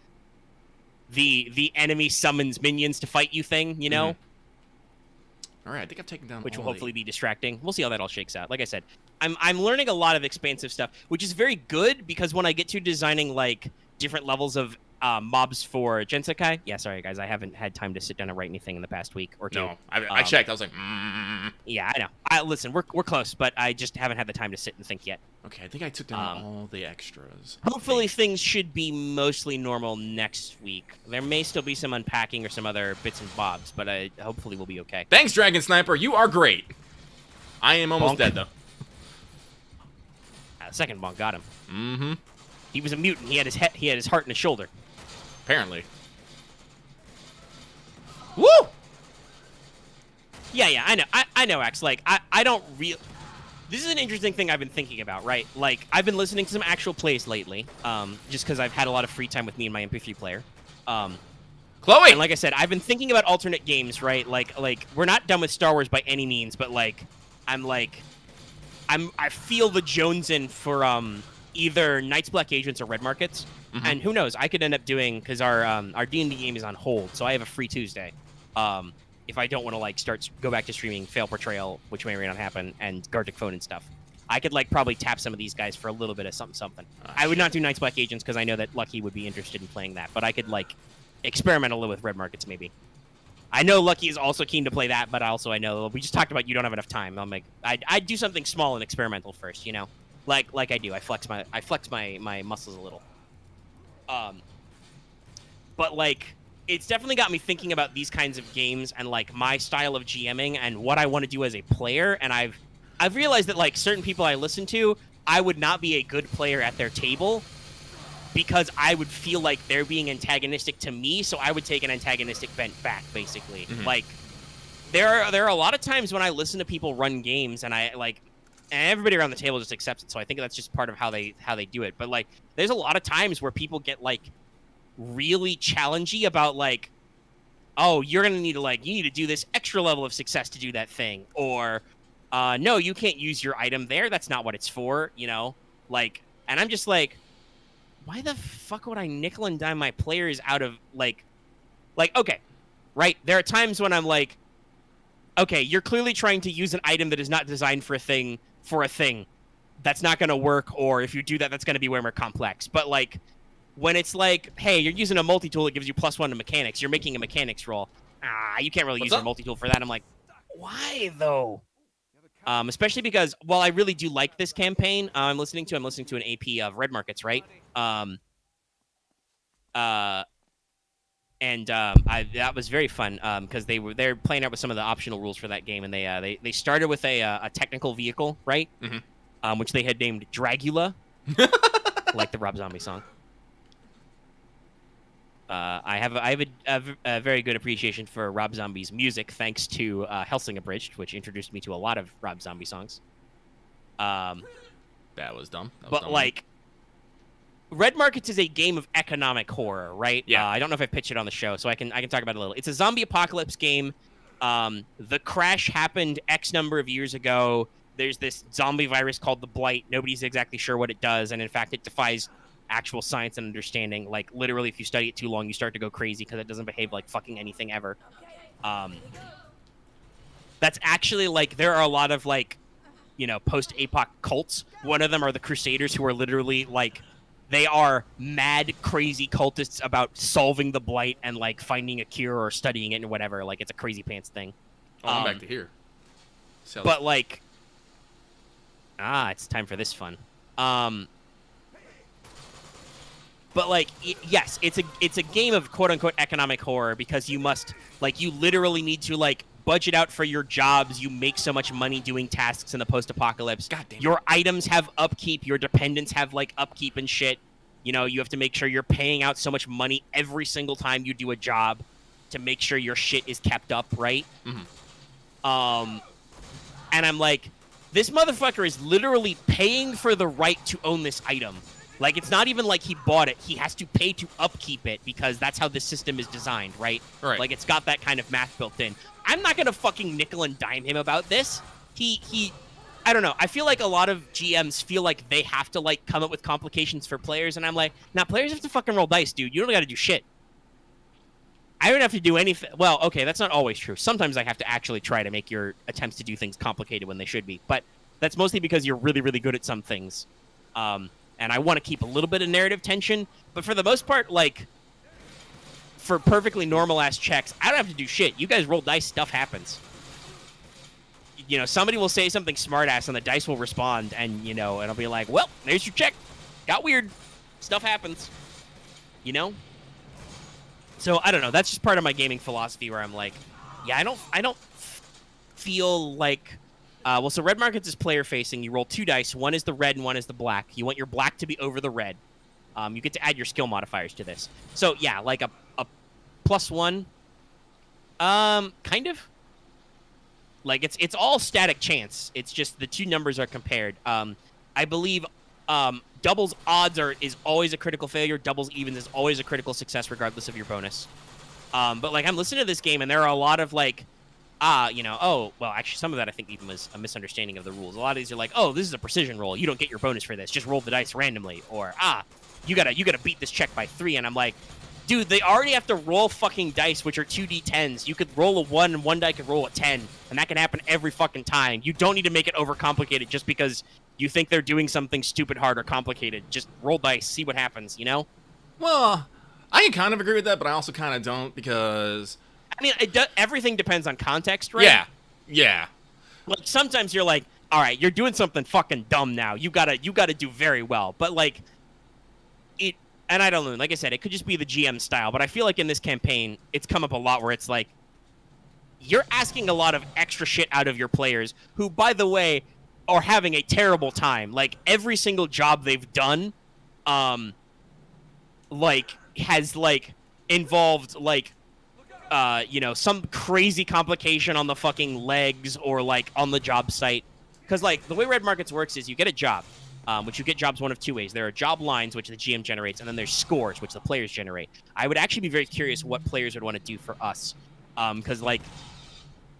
B: the enemy summons minions to fight you thing, you know.
A: All right, I think I've taken down.
B: Which will hopefully be distracting. We'll see how that all shakes out. Like I said, I'm learning a lot of expansive stuff, which is very good because when I get to designing like different levels of mobs for Gensekai. Yeah, sorry guys, I haven't had time to sit down and write anything in the past week or two.
A: No, I checked. I was like,
B: yeah, I know. Listen, we're close, but I just haven't had the time to sit and think yet.
A: Okay, I think I took down all the extras.
B: Hopefully things should be mostly normal next week. There may still be some unpacking or some other bits and bobs, but hopefully we'll be okay.
A: Thanks, Dragon Sniper. You are great. I am almost dead though.
B: Second bonk got him. He was a mutant. He had his heart in his shoulder.
A: Apparently. Woo!
B: Yeah, I know. I know, X. Like, I don't real. This is an interesting thing I've been thinking about, right? Like, I've been listening to some actual plays lately, just because I've had a lot of free time with me and my MP3 player.
A: Chloe!
B: And like I said, I've been thinking about alternate games, right? Like we're not done with Star Wars by any means, but like, I feel the Jones in for either Knights Black Agents or Red Markets. And who knows, I could end up doing, because our D&D game is on hold, so I have a free Tuesday. If I don't want to go back to streaming Fail Portrayal, which may or may not happen, and Gartic Phone and stuff, I could probably tap some of these guys for a little bit of something. I would not do Knights Black Agents because I know that Lucky would be interested in playing that, but I could experiment a little with Red Markets maybe. I know Lucky is also keen to play that, but also I know we just talked about you don't have enough time. I'm like, I'd do something small and experimental first, you know, like I do. I flex my muscles a little. But it's definitely got me thinking about these kinds of games and my style of GMing and what I want to do as a player. And I've realized that certain people I listen to, I would not be a good player at their table because I would feel like they're being antagonistic to me. So I would take an antagonistic bent back, basically. There are a lot of times when I listen to people run games and and everybody around the table just accepts it. So I think that's just part of how they do it. But there's a lot of times where people get really challengey about oh, you're gonna need to you need to do this extra level of success to do that thing, or no, you can't use your item there. That's not what it's for, you know. And I'm just why the fuck would I nickel and dime my players out of okay, right? There are times when I'm okay, you're clearly trying to use an item that is not designed for a thing. that's not going to work, or if you do that, that's going to be way more complex. But like when it's like, hey, you're using a multi-tool that gives you +1 to mechanics, you're making a mechanics roll. You can't really use a multi-tool for that. I'm like, why though? Especially because while I really do like this campaign, I'm listening to an AP of Red Markets, right? That was very fun because they're playing out with some of the optional rules for that game, and they started with a technical vehicle, right?
A: Mm-hmm.
B: Which they had named Dragula, like the Rob Zombie song. I have a very good appreciation for Rob Zombie's music, thanks to Helsing Abridged, which introduced me to a lot of Rob Zombie songs.
A: That was dumb.
B: Like, Red Markets is a game of economic horror, right?
A: Yeah.
B: I don't know if I pitched it on the show, so I can talk about it a little. It's a zombie apocalypse game. The crash happened X number of years ago. There's this zombie virus called the Blight. Nobody's exactly sure what it does, and in fact, it defies actual science and understanding. Like, literally, if you study it too long, you start to go crazy because it doesn't behave like fucking anything ever. That's actually, like, there are a lot of, like, post-APOC cults. One of them are the Crusaders, who are literally, like, they are mad, crazy cultists about solving the Blight and, like, finding a cure or studying it and whatever. Like, it's a crazy pants thing.
A: I'm back to here.
B: But, like, it's time for this fun. But, like, yes, it's a game of quote-unquote economic horror because you must, like, you literally need to, like, budget out for your jobs. You make so much money doing tasks in the post-apocalypse.
A: God damn it.
B: Your items have upkeep. Your dependents have, like, upkeep and shit. You know, you have to make sure you're paying out so much money every single time you do a job to make sure your shit is kept up, right?
A: Mm-hmm.
B: And I'm like, this motherfucker is literally paying for the right to own this item. Like, it's not even like he bought it. He has to pay to upkeep it because that's how the system is designed, right?
A: Right.
B: Like, it's got that kind of math built in. I'm not going to fucking nickel and dime him about this. I don't know. I feel like a lot of GMs feel like they have to, like, come up with complications for players, and I'm like, nah, players have to fucking roll dice, dude. You don't got to do shit. I don't have to do anything. Well, okay, that's not always true. Sometimes I have to actually try to make your attempts to do things complicated when they should be. But that's mostly because you're really, really good at some things. And I want to keep a little bit of narrative tension. But for the most part, like, for perfectly normal-ass checks, I don't have to do shit. You guys roll dice, stuff happens. You know, somebody will say something smart-ass, and the dice will respond, and, and I'll be like, well, there's your check. Got weird. Stuff happens. You know? So, I don't know. That's just part of my gaming philosophy where I'm like, yeah, I don't feel like... so Red Markets is player-facing. You roll 2 dice. One is the red and one is the black. You want your black to be over the red. You get to add your skill modifiers to this. So, yeah, like a +1. Kind of. Like, it's all static chance. It's just the 2 numbers are compared. I believe doubles odds is always a critical failure. Doubles evens is always a critical success regardless of your bonus. But, like, I'm listening to this game, and there are a lot of, like... well, actually, some of that I think even was a misunderstanding of the rules. A lot of these are like, oh, this is a precision roll. You don't get your bonus for this. Just roll the dice randomly. Or, you gotta beat this check by 3. And I'm like, dude, they already have to roll fucking dice, which are 2d10s. You could roll a 1, and one die could roll a 10. And that can happen every fucking time. You don't need to make it overcomplicated just because you think they're doing something stupid hard or complicated. Just roll dice, see what happens, you know?
A: Well, I can kind of agree with that, but I also kind of don't because...
B: I mean, everything depends on context, right?
A: Yeah.
B: Like, sometimes you're like, all right, you're doing something fucking dumb now. You gotta do very well. But, like, and I don't know, like I said, it could just be the GM style, but I feel like in this campaign, it's come up a lot where it's like, you're asking a lot of extra shit out of your players, who, by the way, are having a terrible time. Like, every single job they've done, has, like, involved, like, some crazy complication on the fucking legs or, like, on the job site. Because, like, the way Red Markets works is you get a job, which you get jobs one of 2 ways. There are job lines, which the GM generates, and then there's scores, which the players generate. I would actually be very curious what players would want to do for us. Because, like,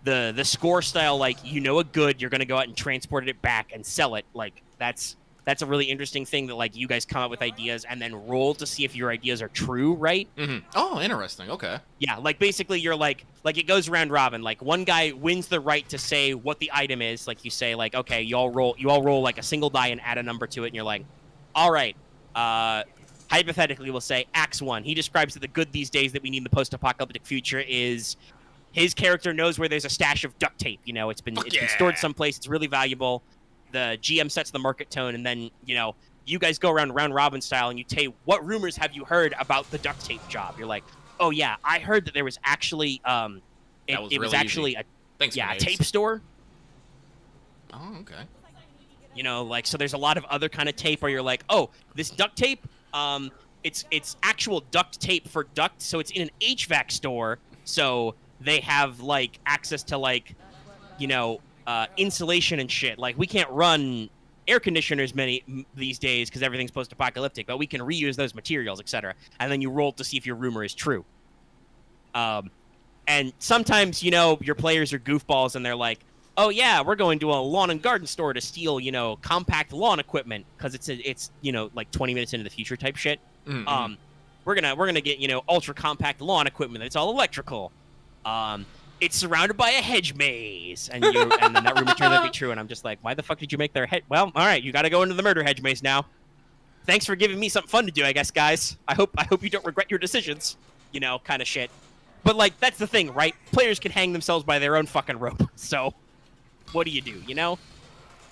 B: the score style, like, a good, you're going to go out and transport it back and sell it. Like, that's that's a really interesting thing that like you guys come up with ideas and then roll to see if your ideas are true, right?
A: Oh, interesting. Okay.
B: Yeah, like basically you're like it goes round robin. Like one guy wins the right to say what the item is. Like you say like, okay, you all roll like a single die and add a number to it, and you're like, all right, hypothetically we'll say Axe 1. He describes that the good these days that we need in the post-apocalyptic future is his character knows where there's a stash of duct tape. You know, it's been stored someplace. It's really valuable. The GM sets the market tone, and then, you know, you guys go around round robin style, and you say, what rumors have you heard about the duct tape job? You're like, oh, yeah, I heard that there was actually, it was actually a tape store.
A: Oh, okay.
B: You know, like, so there's a lot of other kind of tape where you're like, oh, this duct tape, it's actual duct tape for duct, so it's in an HVAC store, so they have, like, access to, like, you know, insulation and shit. Like, we can't run air conditioners these days because everything's post-apocalyptic, but we can reuse those materials, etc. And then you roll to see if your rumor is true. And sometimes, you know, your players are goofballs and they're like, oh yeah, we're going to a lawn and garden store to steal, you know, compact lawn equipment because it's you know, like 20 minutes into the future type shit. We're gonna get, you know, ultra compact lawn equipment. It's all electrical. It's surrounded by a hedge maze, and then that rumor turned out to be true, and I'm just like, why the fuck did you make their head? Well, all right, you got to go into the murder hedge maze now. Thanks for giving me something fun to do, I guess, guys. I hope you don't regret your decisions, you know, kind of shit. But like, that's the thing, right? Players can hang themselves by their own fucking rope. So, what do, you know?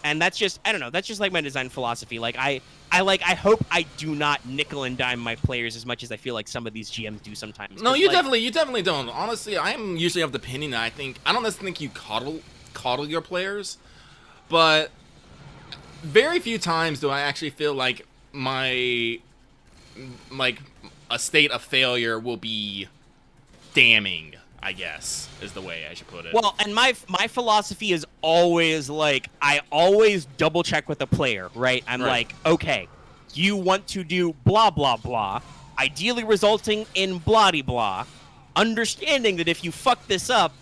B: And that's just, I don't know, that's just like my design philosophy. Like, I hope I do not nickel and dime my players as much as I feel like some of these GMs do sometimes.
A: No, you definitely don't. Honestly, I'm usually of the opinion that I don't necessarily think you coddle your players, but very few times do I actually feel like a state of failure will be damning, I guess, is the way I should put it.
B: Well, and my philosophy is always, like, I always double check with the player, right? I'm like, okay, you want to do blah, blah, blah, ideally resulting in blah-de-blah, understanding that if you fuck this up,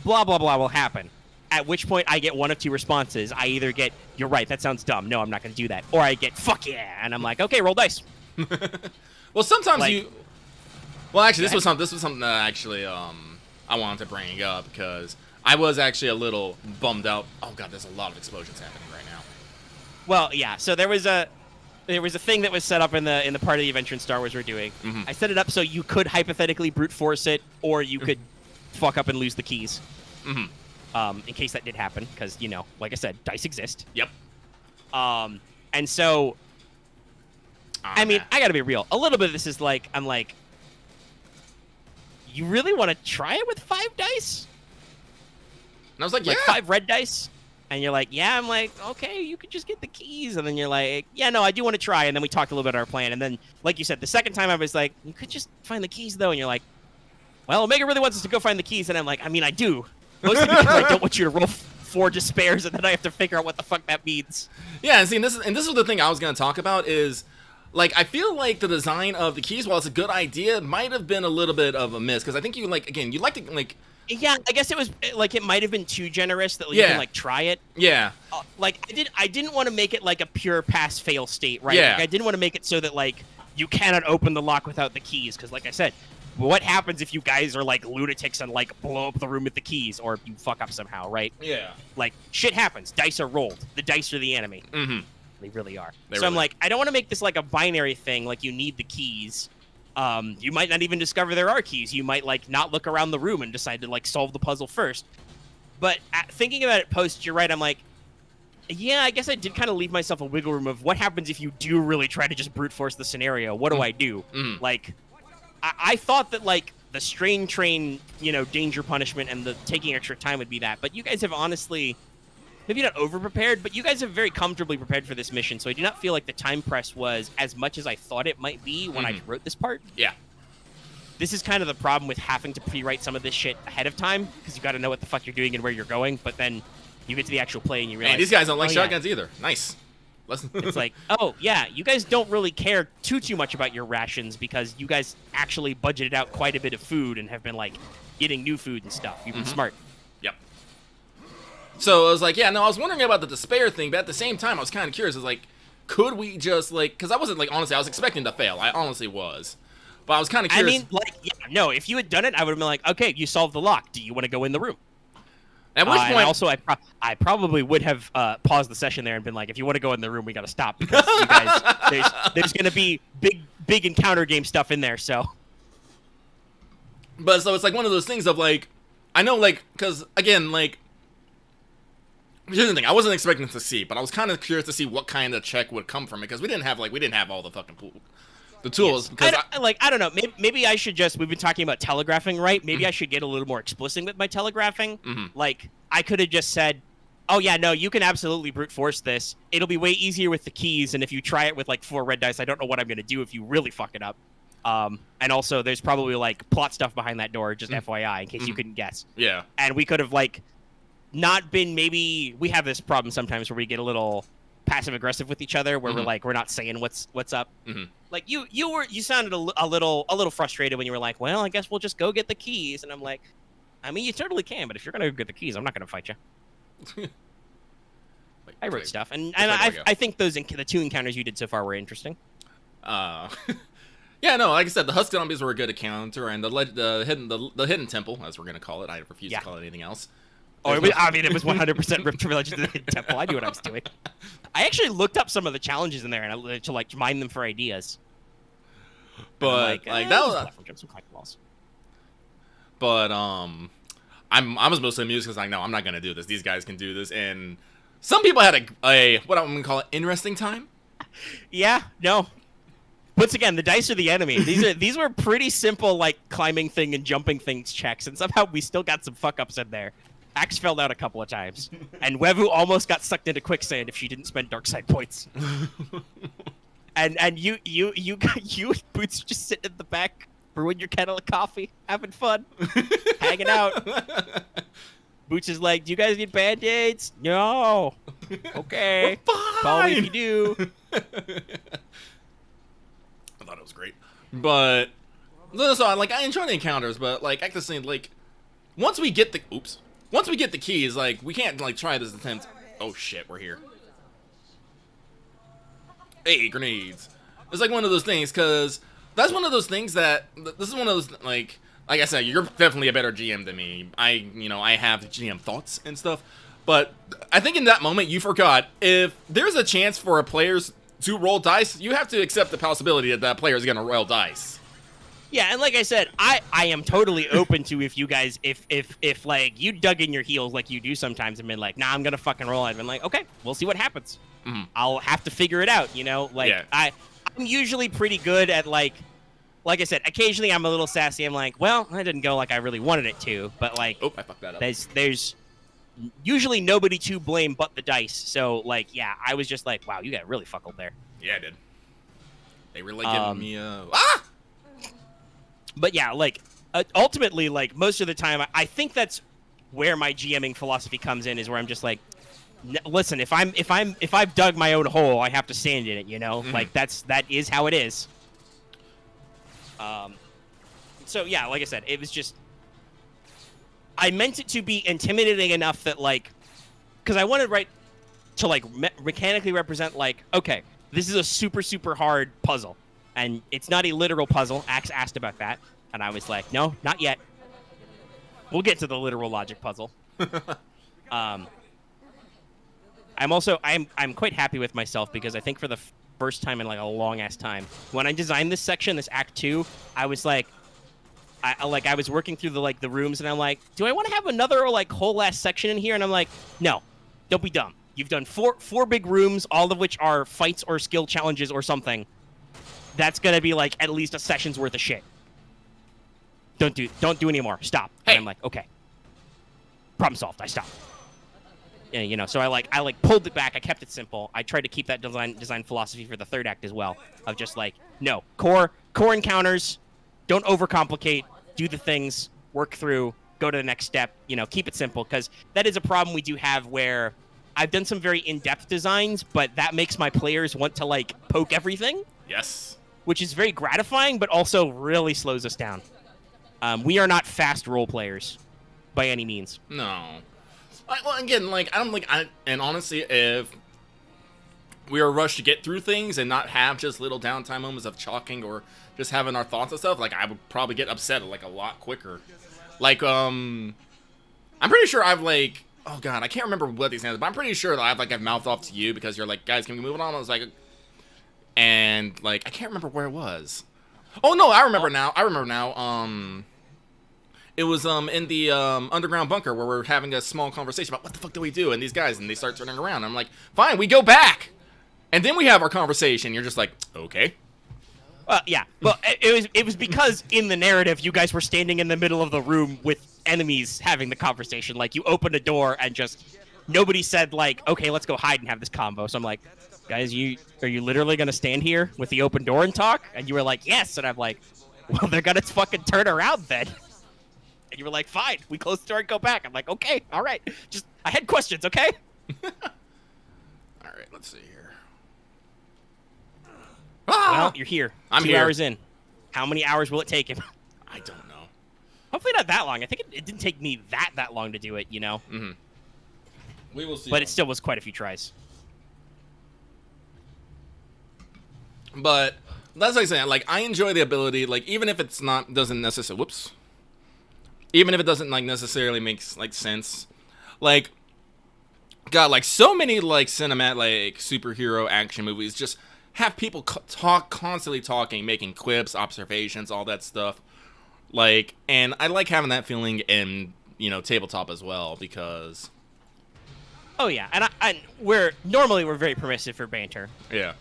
B: blah, blah, blah will happen. At which point I get one of two responses. I either get, you're right, that sounds dumb, no, I'm not going to do that. Or I get, fuck yeah, and I'm like, okay, roll dice.
A: Well, sometimes Well, actually, this was something that actually, I wanted to bring up because I was actually a little bummed out. Oh god, there's a lot of explosions happening right now.
B: Well, yeah. So there was a thing that was set up in the part of the adventure in Star Wars we're doing. I set it up so you could hypothetically brute force it, or you could fuck up and lose the keys. In case that did happen, because, you know, like I said, dice exist.
A: Yep.
B: And so, I mean, I gotta be real. A little bit of this is like, I'm like, you really want to try it with 5 dice?
A: And I was like, yeah.
B: 5 red dice? And you're like, yeah. I'm like, okay, you could just get the keys. And then you're like, yeah, no, I do want to try. And then we talked a little bit about our plan. And then, like you said, the second time I was like, you could just find the keys, though. And you're like, well, Omega really wants us to go find the keys. And I'm like, I mean, I do. Mostly because I don't want you to roll 4 despairs, and then I have to figure out what the fuck that means.
A: Yeah, and see, this is the thing I was going to talk about is, like, I feel like the design of the keys, while it's a good idea, might have been a little bit of a miss. Because I think you, like, again, you like to, like...
B: Yeah, I guess it was, like, it might have been too generous that you can, like, try it.
A: Yeah.
B: Like, I didn't want to make it, like, a pure pass-fail state, right?
A: Yeah.
B: Like, I didn't want to make it so that, like, you cannot open the lock without the keys. Because, like I said, what happens if you guys are, like, lunatics and, like, blow up the room with the keys? Or you fuck up somehow, right?
A: Yeah.
B: Like, shit happens. Dice are rolled. The dice are the enemy. They really are. I'm like, I don't want to make this like a binary thing, like you need the keys. You might not even discover there are keys. You might, like, not look around the room and decide to, like, solve the puzzle first. But thinking about it post, you're right, I'm like, yeah, I guess I did kind of leave myself a wiggle room of what happens if you do really try to just brute force the scenario. What do I do? Like, I thought that, like, the strain train, you know, danger punishment and the taking extra time would be that. But you guys have honestly... maybe not over-prepared, but you guys have very comfortably prepared for this mission, so I do not feel like the time press was as much as I thought it might be when I wrote this part.
A: Yeah.
B: This is kind of the problem with having to pre-write some of this shit ahead of time, because you got to know what the fuck you're doing and where you're going, but then you get to the actual play and you realize...
A: hey, these guys don't like shotguns either. Nice.
B: It's like, oh, yeah, you guys don't really care too much about your rations, because you guys actually budgeted out quite a bit of food and have been, like, getting new food and stuff. You've been smart.
A: Yep. So I was like, yeah, no, I was wondering about the despair thing, but at the same time, I was kind of curious. I was like, could we just, like, because I wasn't, like, honestly, I was expecting to fail. I honestly was. But I was kind of curious.
B: I mean, like, yeah, no, if you had done it, I would have been like, okay, you solved the lock. Do you want to go in the room?
A: At which point,
B: and also, I probably would have paused the session there and been like, if you want to go in the room, we got to stop because you guys, there's going to be big encounter game stuff in there. So,
A: but so it's like one of those things of like, I know, like, because again, like, here's the thing, I wasn't expecting to see, but I was kind of curious to see what kind of check would come from it because we didn't have all the fucking the tools.
B: Yes.
A: Because
B: I don't know. Maybe I should just. We've been talking about telegraphing, right? Maybe I should get a little more explicit with my telegraphing. Like, I could have just said, "Oh yeah, no, you can absolutely brute force this. It'll be way easier with the keys, and if you try it with like 4 red dice, I don't know what I'm gonna do if you really fuck it up." And also, there's probably like plot stuff behind that door, just FYI, in case you couldn't guess.
A: Yeah.
B: And we could have like not been. Maybe we have this problem sometimes where we get a little passive aggressive with each other, where we're not saying what's up. Like you sounded a little frustrated when you were like, well, I guess we'll just go get the keys, and I'm like, I mean, you totally can, but if you're gonna go get the keys, I'm not gonna fight you. I wrote stuff, and I think the 2 encounters you did so far were interesting.
A: Yeah, no, like I said, the husk zombies were a good encounter, and the hidden temple, as we're gonna call it. I refuse to call it anything else.
B: I mean, it was 100% Rift to Legends of the Hidden Temple. I knew what I was doing. I actually looked up some of the challenges in there and to like mine them for ideas.
A: But like that was. But I was mostly amused because like, no, I'm not gonna do this. These guys can do this, and some people had a what I'm gonna call it interesting time.
B: Yeah, no. Once again, the dice are the enemy. These were pretty simple like climbing thing and jumping things checks, and somehow we still got some fuck ups in there. Axe fell out a couple of times, and Wevu almost got sucked into quicksand if she didn't spend dark side points. and you Boots just sitting in the back, brewing your kettle of coffee, having fun, hanging out. Boots is like, "Do you guys need band-aids?" No. Okay. Call me if you do.
A: I thought it was great, but so like I enjoy the encounters, but like at the same like once we get the keys, like, we can't, like, try this attempt. Oh, shit, we're here. Hey, grenades. It's, like, one of those things, because that's one of those things that... This is one of those, like I said, you're definitely a better GM than me. I have GM thoughts and stuff. But I think in that moment, you forgot, if there's a chance for a player to roll dice, you have to accept the possibility that that player is going to roll dice.
B: Yeah, and like I said, I am totally open to if you guys, if like you dug in your heels like you do sometimes and been like, nah, I'm gonna fucking roll. I've been like, okay, we'll see what happens. I'll have to figure it out, you know? Like, yeah. I'm usually pretty good at like I said, occasionally I'm a little sassy. I'm like, well, that didn't go like I really wanted it to, but like,
A: oh, I fucked that up.
B: There's usually nobody to blame but the dice. So like, yeah, I was just like, wow, you got really fuckled there.
A: Yeah, I did. They were like giving me ah.
B: But yeah, like ultimately, like most of the time, I think that's where my GMing philosophy comes in. Is where I'm just like, listen, if I've dug my own hole, I have to stand in it. You know, like that is how it is. So yeah, like I said, it was just I meant it to be intimidating enough that like, because I wanted to like mechanically represent like, okay, this is a super hard puzzle. And it's not a literal puzzle. Axe asked about that, and I was like, no, not yet. We'll get to the literal logic puzzle. I'm quite happy with myself because I think for the first time in like a long ass time, when I designed this section, this Act 2, I was like, I was working through the rooms, and I'm like, do I want to have another like whole ass section in here? And I'm like, no, don't be dumb. You've done four big rooms, all of which are fights or skill challenges or something. That's gonna be like at least a session's worth of shit. Don't do any more. Stop. Hey. And I'm like, okay. Problem solved. I stopped. Yeah, you know, so I pulled it back. I kept it simple. I tried to keep that design philosophy for the third act as well. Of just like, no, core encounters, don't overcomplicate, do the things, work through, go to the next step, you know, keep it simple, because that is a problem we do have where I've done some very in-depth designs, but that makes my players want to like poke everything.
A: Yes.
B: Which is very gratifying, but also really slows us down. We are not fast role players by any means.
A: No. Well, again, like, I don't like, and honestly, if we were rushed to get through things and not have just little downtime moments of chalking or just having our thoughts and stuff, like, I would probably get upset, like, a lot quicker. Like, I'm pretty sure I've, like, oh god, I can't remember what these names, but I'm pretty sure that I've mouthed off to you because you're like, guys, can we move on? I was like, and, like, I can't remember where it was. Oh, no, I remember now. It was, in the, underground bunker where we're having a small conversation about what the fuck do we do? And these guys, and they start turning around. I'm like, fine, we go back! And then we have our conversation. You're just like, okay.
B: Yeah. Well, it was because in the narrative, you guys were standing in the middle of the room with enemies having the conversation. Like, you opened a door and just nobody said, like, okay, let's go hide and have this combo. So I'm like, guys, are you literally going to stand here with the open door and talk? And you were like, yes. And I'm like, well, they're going to fucking turn around then. And you were like, fine. We close the door and go back. I'm like, okay, all right. Just, I had questions, okay?
A: All right, let's see here.
B: Well, you're here.
A: I'm
B: 2
A: here.
B: hours in. How many hours will it take him?
A: I don't know.
B: Hopefully not that long. I think it didn't take me that long to do it, you know?
A: Mm-hmm. We will see.
B: But it still was quite a few tries.
A: But that's like saying, like, I enjoy the ability, like, even if it's not, doesn't necessarily, whoops. Even if it doesn't, like, necessarily makes, like, sense. Like, God, like, so many, like, cinematic, like, superhero action movies just have people constantly talking, making quips, observations, all that stuff. Like, and I like having that feeling in, you know, tabletop as well, because...
B: Oh, yeah. And we're very permissive for banter.
A: Yeah.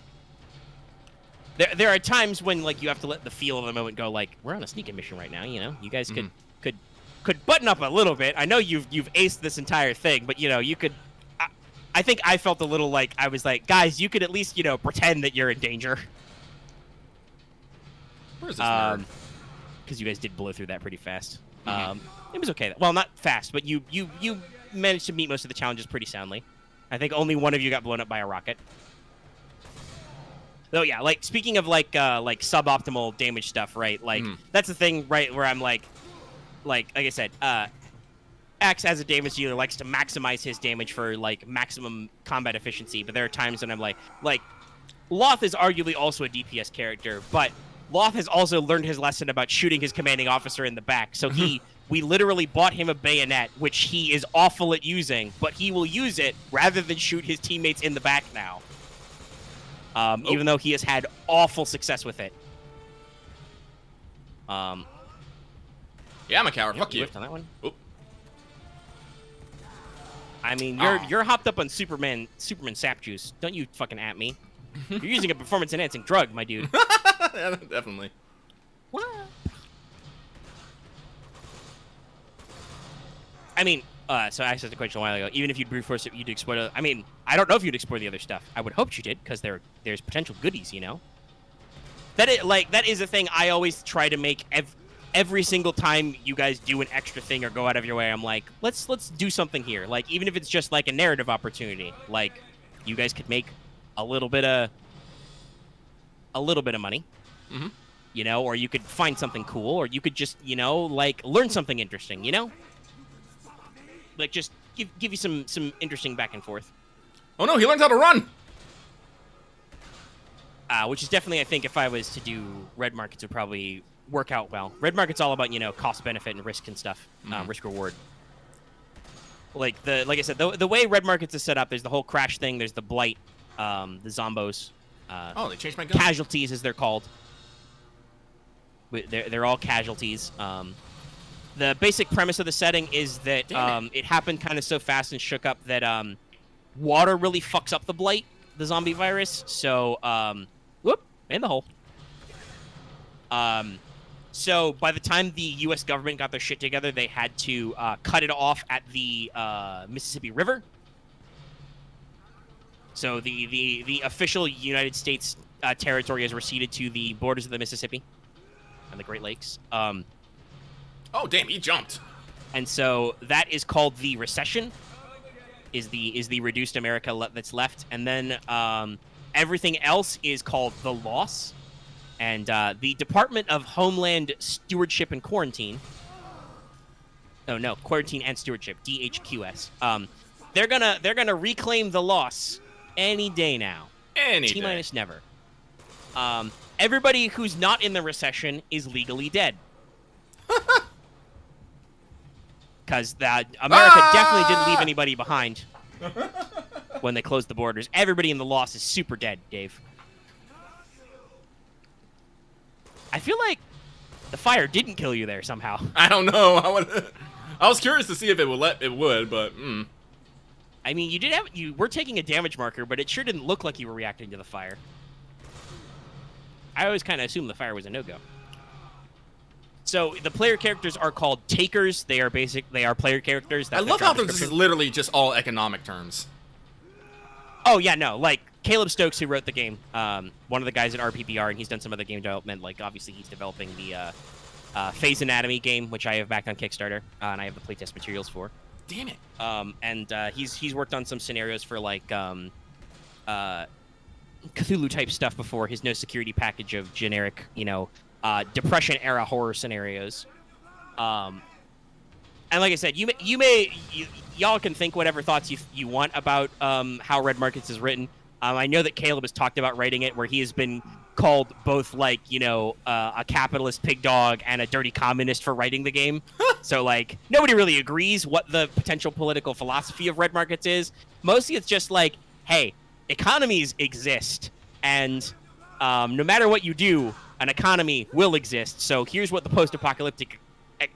B: There are times when, like, you have to let the feel of the moment go, like, we're on a sneaking mission right now, you know? You guys could button up a little bit. I know you've aced this entire thing, but, you know, you could... I think I felt a little like, I was like, guys, you could at least, you know, pretend that you're in danger.
A: Where's this nerd?
B: Because you guys did blow through that pretty fast.
A: Mm-hmm.
B: It was okay. Well, not fast, but you managed to meet most of the challenges pretty soundly. I think only one of you got blown up by a rocket. Oh yeah, like speaking of like suboptimal damage stuff, right? Like that's the thing, right? Where I'm like I said, Axe as a damage dealer likes to maximize his damage for like maximum combat efficiency, but there are times when I'm like Loth is arguably also a DPS character, but Loth has also learned his lesson about shooting his commanding officer in the back. So we literally bought him a bayonet, which he is awful at using, but he will use it rather than shoot his teammates in the back now. Even though he has had awful success with it.
A: Yeah, I'm a coward. Fuck you.
B: On that one.
A: Oop.
B: I mean, you're hopped up on Superman sap juice. Don't you fucking at me. You're using a performance-enhancing drug, my dude.
A: Yeah, definitely.
B: What? I mean, so I asked the question a while ago. Even if you'd brute force it, you'd explore. I mean, I don't know if you'd explore the other stuff. I would hope you did, because there's potential goodies, you know. That is a thing I always try to make every single time you guys do an extra thing or go out of your way. I'm like, let's do something here. Like, even if it's just like a narrative opportunity, like you guys could make a little bit of money.
A: Mm-hmm.
B: You know, or you could find something cool, or you could just, you know, like learn something interesting, you know? Like just give you some interesting back and forth.
A: Oh no, he learned how to run.
B: Which is definitely, I think, if I was to do red markets, would probably work out well. Red market's all about, you know, cost benefit and risk and stuff, risk reward. Like I said, the way red markets is set up, there's the whole crash thing, there's the blight, the zombos.
A: They changed my gun.
B: Casualties, as they're called. They're all casualties. The basic premise of the setting is that it happened kind of so fast and shook up that water really fucks up the blight, the zombie virus. So, whoop, in the hole. So by the time the U.S. government got their shit together, they had to cut it off at the Mississippi River. So the official United States territory is receded to the borders of the Mississippi and the Great Lakes.
A: Oh damn, he jumped.
B: And so that is called the recession. Is the reduced America that's left, and then everything else is called the loss. And the Department of Homeland Stewardship and Quarantine. Oh no, Quarantine and Stewardship, DHQS. They're gonna reclaim the loss any day now.
A: Any
B: T
A: day.
B: minus never. Everybody who's not in the recession is legally dead. Because America definitely didn't leave anybody behind when they closed the borders. Everybody in the loss is super dead, Dave. I feel like the fire didn't kill you there somehow.
A: I don't know. I was curious to see if it would, but.
B: I mean, you were taking a damage marker, but it sure didn't look like you were reacting to the fire. I always kind of assumed the fire was a no-go. So the player characters are called takers. They are player characters.
A: I love how this is literally just all economic terms.
B: Oh yeah, no, like Caleb Stokes, who wrote the game, one of the guys at RPPR, and he's done some other game development. Like obviously, he's developing the Phase Anatomy game, which I have backed on Kickstarter, and I have the playtest materials for.
A: Damn it.
B: And he's worked on some scenarios for like Cthulhu type stuff before. His no security package of generic, Depression era horror scenarios. And like I said, y'all can think whatever thoughts you want about how Red Markets is written. I know that Caleb has talked about writing it, where he has been called both like a capitalist pig dog and a dirty communist for writing the game. So like nobody really agrees what the potential political philosophy of Red Markets is. Mostly it's just like, hey, economies exist, and no matter what you do, an economy will exist. So here's what the post-apocalyptic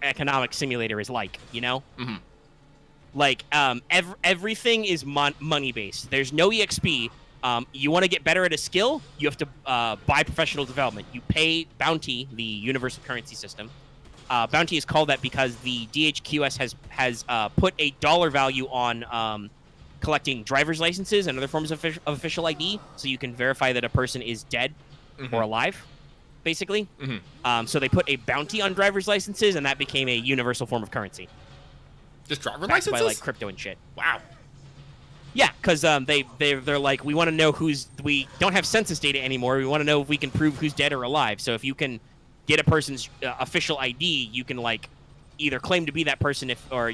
B: economic simulator is like,
A: Mm-hmm.
B: Like everything is money based. There's no EXP. You want to get better at a skill, you have to buy professional development. You pay Bounty, the universal currency system. Bounty is called that because the DHQS has put a dollar value on collecting driver's licenses and other forms of official ID, so you can verify that a person is dead or alive, basically. So they put a bounty on driver's licenses, and that became a universal form of currency.
A: Just driver
B: Backed
A: licenses?
B: by like crypto and shit.
A: Wow.
B: Yeah, because they're like, we want to know we don't have census data anymore. We want to know if we can prove who's dead or alive. So if you can get a person's official ID, you can like either claim to be that person or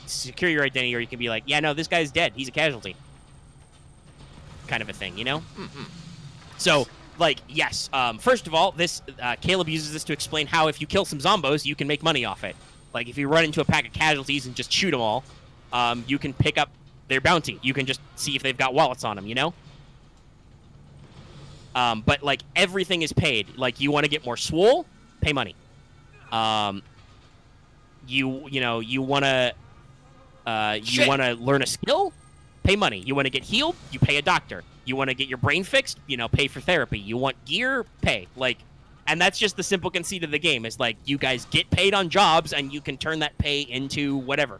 B: secure your identity, or you can be like, yeah, no, this guy's dead. He's a casualty. Kind of a thing, So like, yes. First of all, this Caleb uses this to explain how if you kill some zombos, you can make money off it. Like if you run into a pack of casualties and just shoot them all, you can pick up their bounty. You can just see if they've got wallets on them, But like everything is paid. Like you want to get more swole, pay money. You want to learn a skill, pay money. You want to get healed, you pay a doctor. You want to get your brain fixed, pay for therapy. You want gear, pay. Like, and that's just the simple conceit of the game. Is like you guys get paid on jobs, and you can turn that pay into whatever.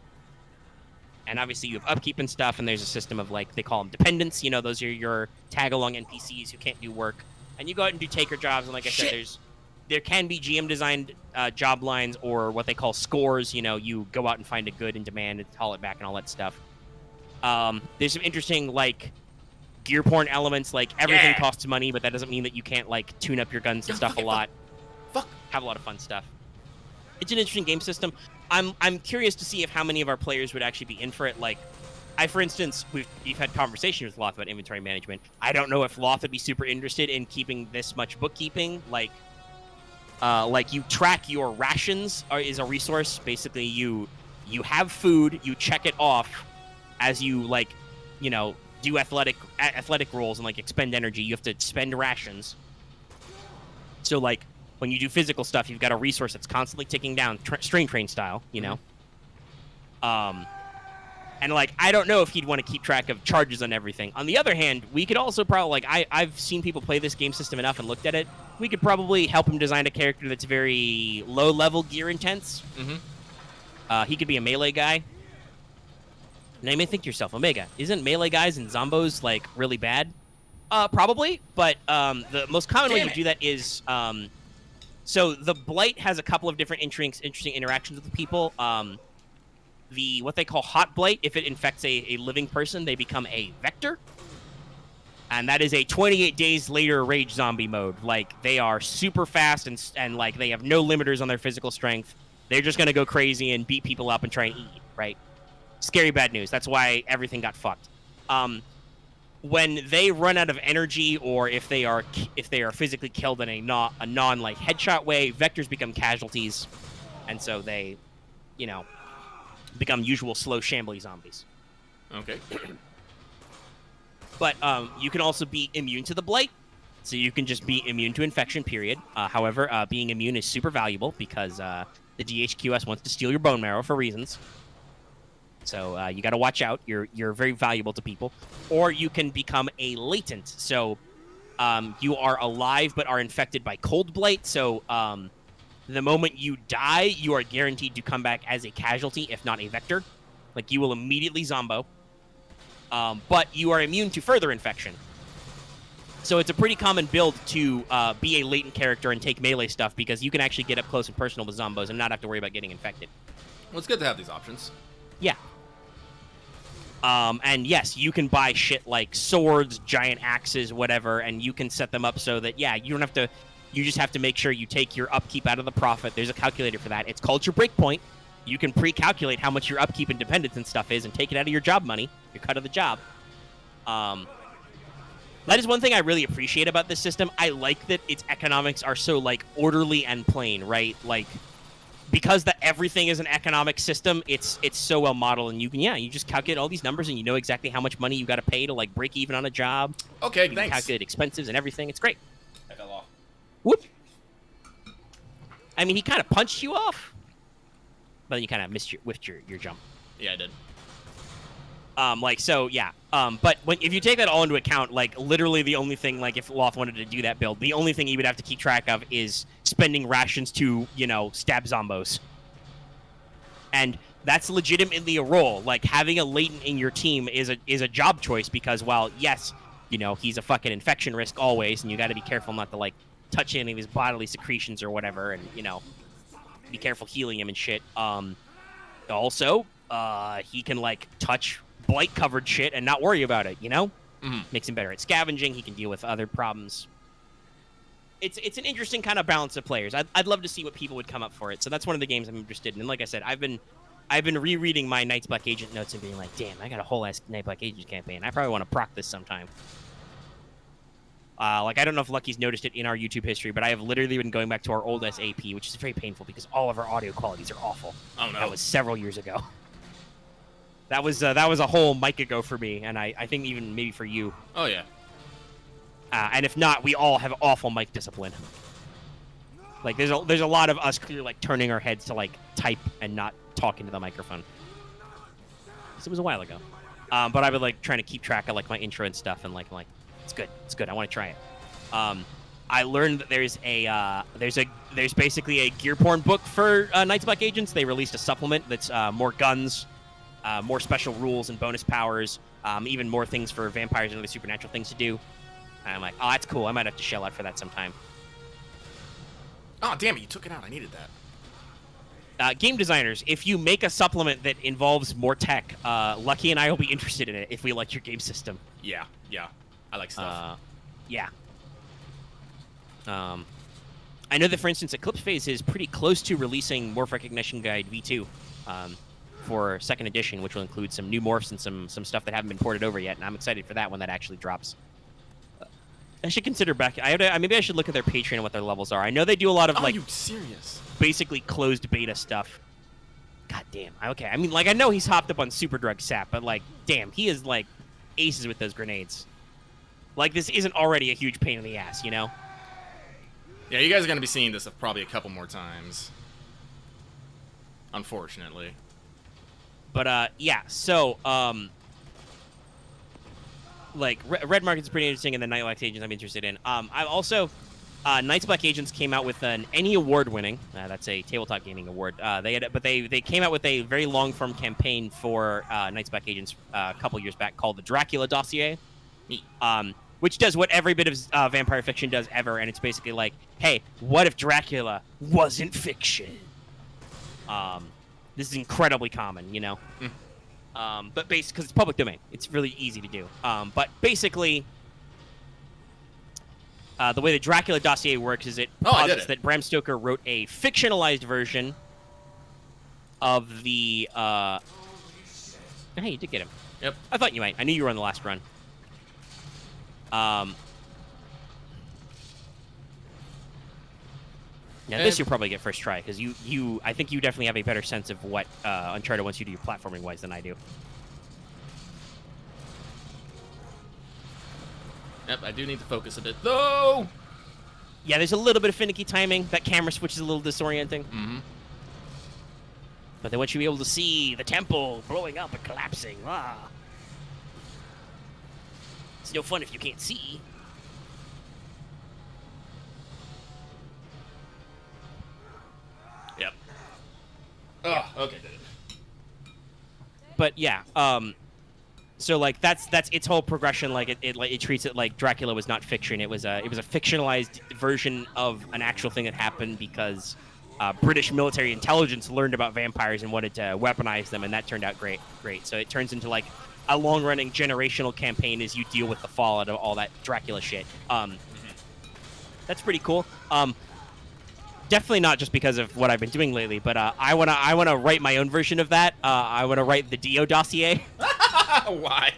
B: And obviously you have upkeep and stuff, and there's a system of like, they call them dependents. Those are your tag-along NPCs who can't do work. And you go out and do taker jobs, and like I said, there can be GM-designed job lines or what they call scores. You go out and find a good in demand and haul it back and all that stuff. There's some interesting like gear porn elements. Like everything costs money, but that doesn't mean that you can't like tune up your guns and stuff a lot. Have a lot of fun stuff. It's an interesting game system. I'm curious to see if how many of our players would actually be in for it. Like, for instance, we've had conversations with Loth about inventory management. I don't know if Loth would be super interested in keeping this much bookkeeping. Like you track your rations is a resource. Basically, you have food, you check it off as you do athletic roles and like expend energy. You have to spend rations. So like, when you do physical stuff, you've got a resource that's constantly ticking down, strain train style, And like, I don't know if he'd want to keep track of charges on everything. On the other hand, we could also probably I've seen people play this game system enough and looked at it. We could probably help him design a character that's very low level gear intense. He could be a melee guy. Now you may think to yourself, Omega, isn't melee guys and zombos like really bad? Probably, but the most common way to do that is so the Blight has a couple of different interesting interactions with people. What they call Hot Blight, if it infects a living person, they become a Vector. And that is a 28 days later rage zombie mode. Like, they are super fast and like, they have no limiters on their physical strength. They're just going to go crazy and beat people up and try and eat, right? Scary bad news. That's why everything got fucked. when they run out of energy, or if they are physically killed in a non like headshot way, vectors become casualties, and so they, become usual slow shambly zombies.
A: Okay.
B: But you can also be immune to the blight, so you can just be immune to infection. Period. However, being immune is super valuable because the DHQS wants to steal your bone marrow for reasons. So you got to watch out. You're very valuable to people. Or you can become a latent. So you are alive but are infected by cold blight. So the moment you die, you are guaranteed to come back as a casualty, if not a vector. Like, you will immediately zombo. But you are immune to further infection. So it's a pretty common build to be a latent character and take melee stuff, because you can actually get up close and personal with zombos and not have to worry about getting infected.
A: Well, it's good to have these options.
B: Yeah. And yes, you can buy shit like swords, giant axes, whatever, and you can set them up so that, yeah, you don't have to, you just have to make sure you take your upkeep out of the profit. There's a calculator for that. It's called your breakpoint. You can pre-calculate how much your upkeep and dependence and stuff is and take it out of your job money, your cut of the job. That is one thing I really appreciate about this system. I like that its economics are so, like, orderly and plain, right? Like, because everything is an economic system, it's so well modeled, and you just calculate all these numbers, and you know exactly how much money you got to pay to, like, break even on a job.
A: Okay,
B: you
A: thanks.
B: Calculate expenses and everything. It's great.
A: I fell off.
B: Whoop. I mean, he kind of punched you off, but then you kind of whiffed your jump.
A: Yeah, I did.
B: But if you take that all into account, like, literally the only thing, like, if Loth wanted to do that build, the only thing he would have to keep track of is spending rations to, stab zombos. And that's legitimately a role. Like, having a latent in your team is a job choice, because, while, yes, he's a fucking infection risk always, and you got to be careful not to, like, touch any of his bodily secretions or whatever, and, be careful healing him and shit. Also, he can, like, touch blight-covered shit and not worry about it,
A: Mm-hmm.
B: Makes him better at scavenging. He can deal with other problems. It's an interesting kind of balance of players. I'd love to see what people would come up for it. So that's one of the games I'm interested in. And like I said, I've been rereading my Night's Black Agent notes and being like, damn, I got a whole ass Night Black Agent campaign. I probably want to proc this sometime. I don't know if Lucky's noticed it in our YouTube history, but I have literally been going back to our old SAP, which is very painful because all of our audio qualities are awful.
A: Oh no.
B: That was several years ago. That was a whole mic ago for me, and I think even maybe for you.
A: Oh yeah.
B: And if not, we all have awful mic discipline. Like, there's a lot of us clearly, like, turning our heads to, like, type and not talk into the microphone. So it was a while ago. But I've been, like, trying to keep track of, like, my intro and stuff, and like it's good. I want to try it. I learned that there's basically a gear porn book for Night's Black Agents. They released a supplement that's more guns, more special rules and bonus powers, even more things for vampires and other supernatural things to do. And I'm like, oh, that's cool. I might have to shell out for that sometime.
A: Oh, damn it, you took it out. I needed that.
B: Game designers, if you make a supplement that involves more tech, Lucky and I will be interested in it if we like your game system.
A: Yeah. I like stuff.
B: Yeah. I know that, for instance, Eclipse Phase is pretty close to releasing Morph Recognition Guide V2 for 2nd edition, which will include some new morphs and some stuff that haven't been ported over yet, and I'm excited for that when that actually drops. I should consider back. Maybe I should look at their Patreon and what their levels are. I know they do a lot of
A: Are you serious?
B: Basically closed beta stuff. God damn. Okay. I mean, like, I know he's hopped up on Super Drug Sap, but, like, damn, he is, like, aces with those grenades. Like, this isn't already a huge pain in the ass, Yeah,
A: you guys are gonna be seeing this probably a couple more times. Unfortunately.
B: But yeah. So like, Red Market's pretty interesting, and the Night Black Agents I'm interested in. I also, Night's Black Agents came out with an ENnie award winning. That's a tabletop gaming award. They came out with a very long form campaign for Night's Black Agents a couple years back called the Dracula Dossier, which does what every bit of vampire fiction does ever, and it's basically like, hey, what if Dracula wasn't fiction? This is incredibly common, But because it's public domain, it's really easy to do. But basically, the way the Dracula Dossier works is it posits that Bram Stoker wrote a fictionalized version of the... Hey, you did get him.
A: Yep.
B: I thought you might. I knew you were on the last run. Yeah, this you'll probably get first try because I think you definitely have a better sense of what Uncharted wants you to do platforming wise than I do.
A: Yep, I do need to focus a bit though.
B: Yeah, there's a little bit of finicky timing. That camera switch is a little disorienting.
A: Mm-hmm.
B: But then once you be able to see the temple blowing up and collapsing, it's no fun if you can't see.
A: Yep. Oh, okay. Did it.
B: But yeah, so like that's its whole progression. Like it treats it like Dracula was not fiction. It was a fictionalized version of an actual thing that happened because British military intelligence learned about vampires and wanted to weaponize them, and that turned out great. So it turns into like a long-running generational campaign as you deal with the fallout of all that Dracula shit. That's pretty cool. Definitely not just because of what I've been doing lately, but I wanna write my own version of that. I wanna write the Dio dossier.
A: Why?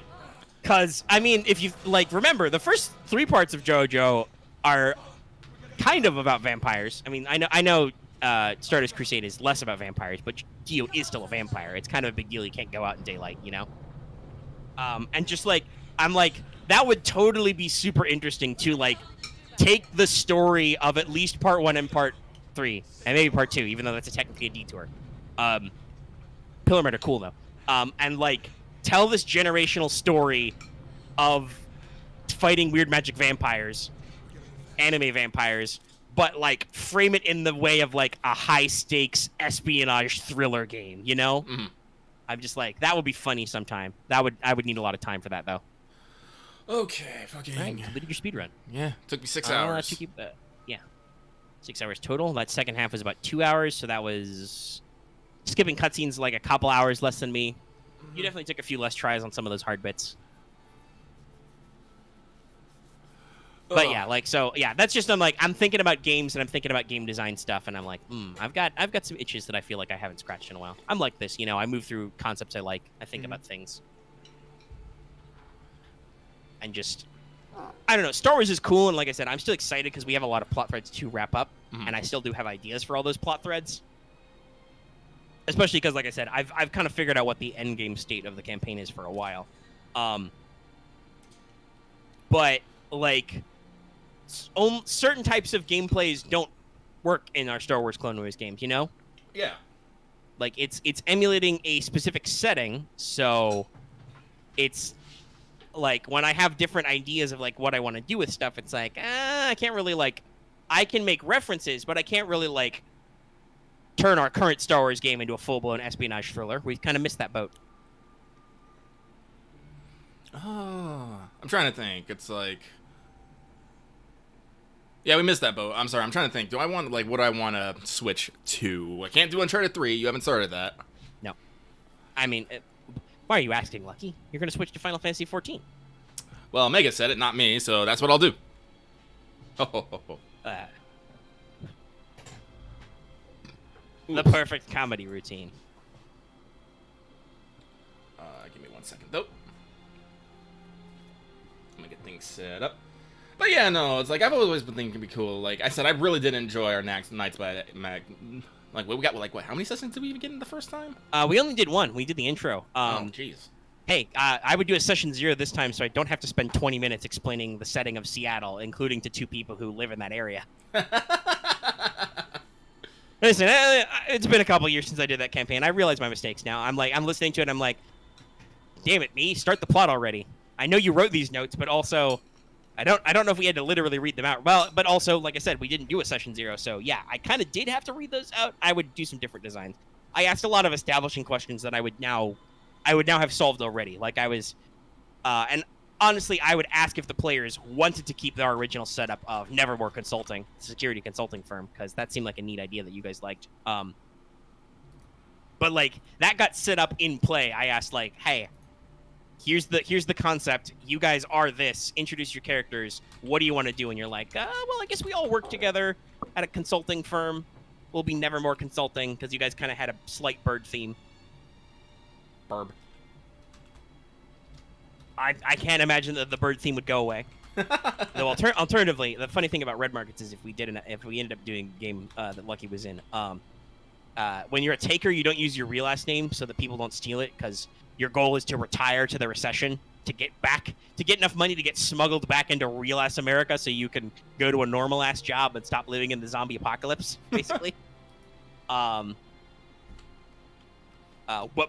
B: Because I mean, if you like, remember the first 3 parts of JoJo are kind of about vampires. I mean, I know Stardust Crusade is less about vampires, but Dio is still a vampire. It's kind of a big deal. You can't go out in daylight, you know. And just like I'm like that would totally be super interesting to like take the story of at least part 1 and part 3, and maybe part 2, even though that's technically a detour. Pillar Men are cool though, and like tell this generational story of fighting weird magic vampires, anime vampires, but like frame it in the way of like a high stakes espionage thriller game, you know?
A: Mm-hmm.
B: I'm just like that would be funny sometime. I would need a lot of time for that though.
A: Okay, fucking.
B: All right, completed your speed run.
A: Yeah, took me 6 hours.
B: Took you, yeah, 6 hours total. That second half was about 2 hours, so that was skipping cutscenes like a couple hours less than me. You definitely took a few less tries on some of those hard bits. But yeah, like so, yeah. That's just I'm thinking about games and I'm thinking about game design stuff, and I'm like, I've got some itches that I feel like I haven't scratched in a while. I'm like this, you know. I move through concepts I like. I think about things, and just I don't know. Star Wars is cool, and like I said, I'm still excited because we have a lot of plot threads to wrap up, and I still do have ideas for all those plot threads. Especially because, like I said, I've kind of figured out what the end game state of the campaign is for a while. But like certain types of gameplays don't work in our Star Wars Clone Wars games, you know?
A: Yeah.
B: Like it's emulating a specific setting, so it's like when I have different ideas of like what I want to do with stuff, it's like I can't really like I can make references, but I can't really like turn our current Star Wars game into a full-blown espionage thriller. We've kind of missed that boat.
A: Oh, I'm trying to think. It's like, yeah, we missed that boat. I'm sorry. I'm trying to think. Do I want like what do I want to switch to? I can't do Uncharted 3. You haven't started that.
B: No. I mean, why are you asking, Lucky? You're going to switch to Final Fantasy 14.
A: Well, Omega said it, not me, so that's what I'll do.
B: The perfect comedy routine.
A: Give me 1 second, though. I'm gonna get things set up. But yeah, no, it's like I've always been thinking it'd be cool. Like I said, I really did enjoy our Nights by Mag. Like we got like what? How many sessions did we even get in the first time?
B: We only did one. We did the intro.
A: Oh, jeez.
B: Hey, I would do a session 0 this time, so I don't have to spend 20 minutes explaining the setting of Seattle, including to 2 people who live in that area. Listen, it's been a couple years since I did that campaign. I realize my mistakes now. I'm listening to it. I'm like, damn it, me, start the plot already. I know you wrote these notes, but also, I don't know if we had to literally read them out. Well, but also, like I said, we didn't do a session 0, so yeah, I kind of did have to read those out. I would do some different designs. I asked a lot of establishing questions that I would now have solved already. Like I was, and honestly, I would ask if the players wanted to keep their original setup of Nevermore Consulting, security consulting firm, because that seemed like a neat idea that you guys liked. But like that got set up in play. I asked like, hey, here's the concept. You guys are this. Introduce your characters. What do you want to do? And you're like, well, I guess we all work together at a consulting firm. We'll be Nevermore Consulting because you guys kind of had a slight bird theme. Burb. I can't imagine that the bird theme would go away. Though alternatively, the funny thing about red markets is if we ended up doing a game that Lucky was in, when you're a taker, you don't use your real last name so that people don't steal it, because your goal is to retire to the recession to get enough money to get smuggled back into real ass America so you can go to a normal ass job and stop living in the zombie apocalypse, basically. But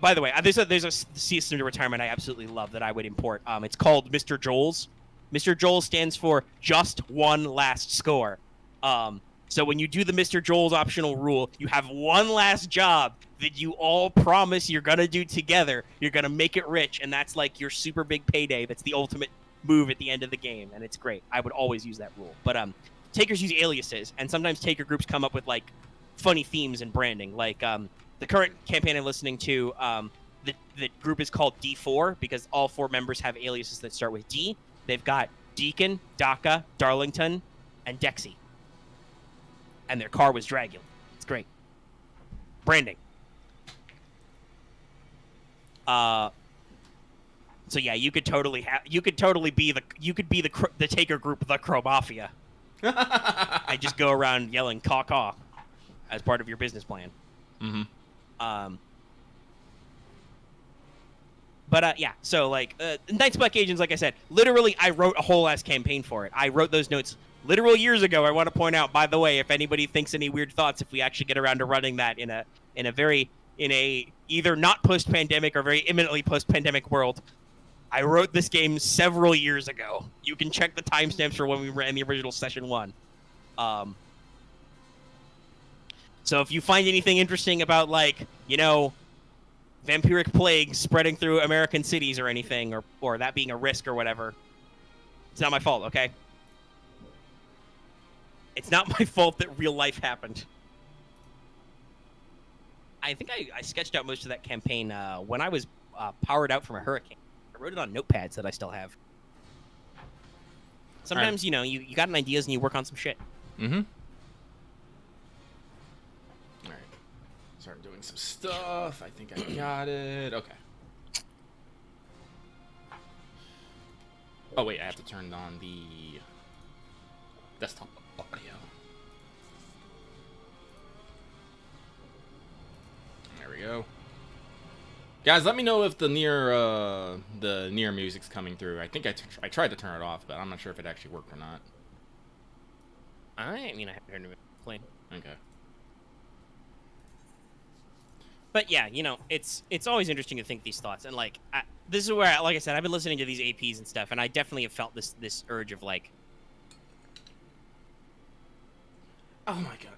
B: by the way, there's a system to retirement I absolutely love that I would import. It's called Mr. Joel's. Mr. Joel stands for just one last score. So when you do the Mr. Joel's optional rule, you have one last job that you all promise you're going to do together. You're going to make it rich, and that's like your super big payday. That's the ultimate move at the end of the game, and it's great. I would always use that rule. But takers use aliases, and sometimes taker groups come up with like funny themes and branding. Like the current campaign I'm listening to, the group is called D4 because all 4 members have aliases that start with D. They've got Deacon, Daka, Darlington, and Dexy. And their car was Dragula. It's great. Branding. So yeah, you could totally be the taker group, the Crow Mafia. I just go around yelling "caw caw" as part of your business plan.
A: Mm-hmm.
B: But yeah, so like Night's Black Agents, like I said, literally I wrote a whole ass campaign for it. I wrote those notes literal years ago. I want to point out, by the way, if anybody thinks any weird thoughts, if we actually get around to running that in a either not post-pandemic or very imminently post-pandemic world, I wrote this game several years ago. You can check the timestamps for when we ran the original session 1. So if you find anything interesting about, like, you know, vampiric plague spreading through American cities or anything, or that being a risk or whatever, it's not my fault, okay? It's not my fault that real life happened. I think I sketched out most of that campaign when I was powered out from a hurricane. I wrote it on notepads that I still have. Sometimes, right, you know, you got an ideas and you work on some shit.
A: Mm-hmm. All right. Start doing some stuff. I think I got it. Okay. Oh, wait. I have to turn on the desktop audio. There we go. Guys, let me know if the near music's coming through. I think I tried to turn it off, but I'm not sure if it actually worked or not.
B: I mean, I haven't heard it playing.
A: Okay.
B: But yeah, you know, it's always interesting to think these thoughts, and like this is where, like I said, I've been listening to these APs and stuff, and I definitely have felt this urge of like,
A: oh my god.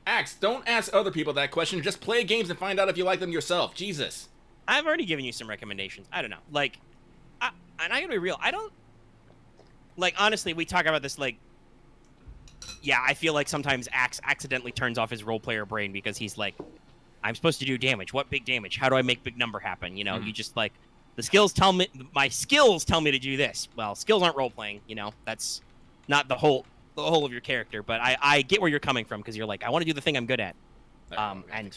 A: Axe, don't ask other people that question. Just play games and find out if you like them yourself. Jesus.
B: I've already given you some recommendations. I don't know. Like, and I gotta be real. I don't... Like, honestly, we talk about this, like... Yeah, I feel like sometimes Axe accidentally turns off his role-player brain because he's like, I'm supposed to do damage. What big damage? How do I make big number happen? You know, you just, like... The skills tell me... My skills tell me to do this. Well, skills aren't role-playing, you know? That's not the whole of your character, but I get where you're coming from, because you're like, I want to do the thing I'm good at. And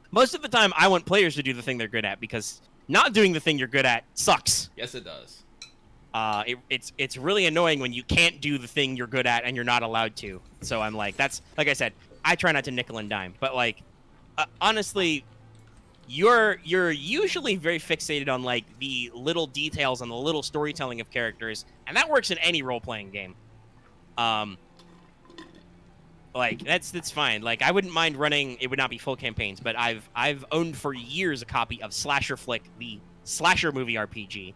B: most of the time, I want players to do the thing they're good at, because not doing the thing you're good at sucks.
A: Yes, it does.
B: It's really annoying when you can't do the thing you're good at and you're not allowed to. So I'm like, that's, like I said, I try not to nickel and dime, but like, honestly, you're usually very fixated on like the little details and the little storytelling of characters, and that works in any role-playing game. Like that's fine. Like, I wouldn't mind running. It would not be full campaigns, but I've owned for years a copy of Slasher Flick, the slasher movie RPG,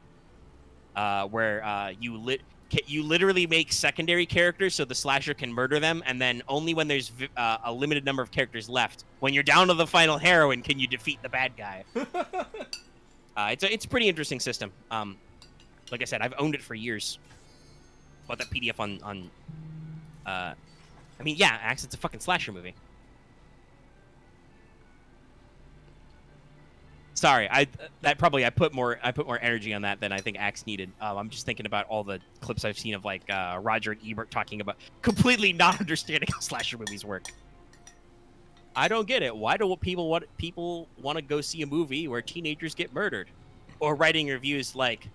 B: where you literally make secondary characters so the slasher can murder them, and then only when there's a limited number of characters left, when you're down to the final heroine, can you defeat the bad guy. It's a pretty interesting system. Like I said, I've owned it for years. Bought that PDF on I mean, yeah, Axe, it's a fucking slasher movie. Sorry, I put more energy on that than I think Axe needed. I'm just thinking about all the clips I've seen of like Roger and Ebert talking about completely not understanding how slasher movies work. I don't get it. Why do people want to go see a movie where teenagers get murdered? Or writing reviews like,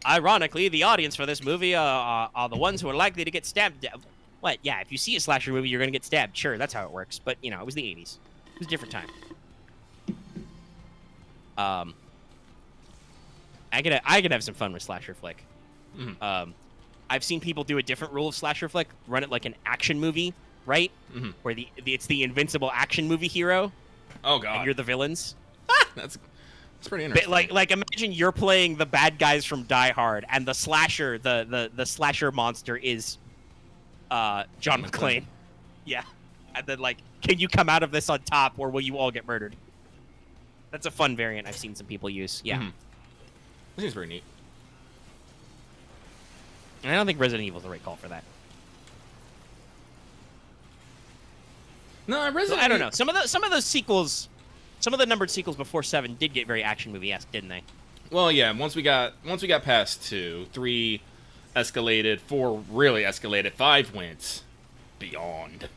B: Ironically, the audience for this movie are the ones who are likely to get stabbed. What? Yeah, if you see a slasher movie, you're gonna get stabbed. Sure, that's how it works. But you know, it was the '80s. It was a different time. I could have some fun with slasher flick.
A: Mm-hmm.
B: I've seen people do a different rule of slasher flick, run it like an action movie, right?
A: Mm-hmm.
B: Where it's the invincible action movie hero.
A: Oh god,
B: and you're the villains.
A: That's pretty interesting.
B: But like imagine you're playing the bad guys from Die Hard, and the slasher, the slasher monster is John McClane. Yeah, and then like, can you come out of this on top, or will you all get murdered? That's a fun variant I've seen some people use. Yeah,
A: This seems very neat.
B: and I don't think Resident Evil is the right call for that.
A: No,
B: I don't know. Some of those sequels, some of the numbered sequels before 7 did get very action movie-esque, didn't they?
A: Well, yeah. Once we got past 2, 3 escalated, 4 really escalated, 5 went beyond,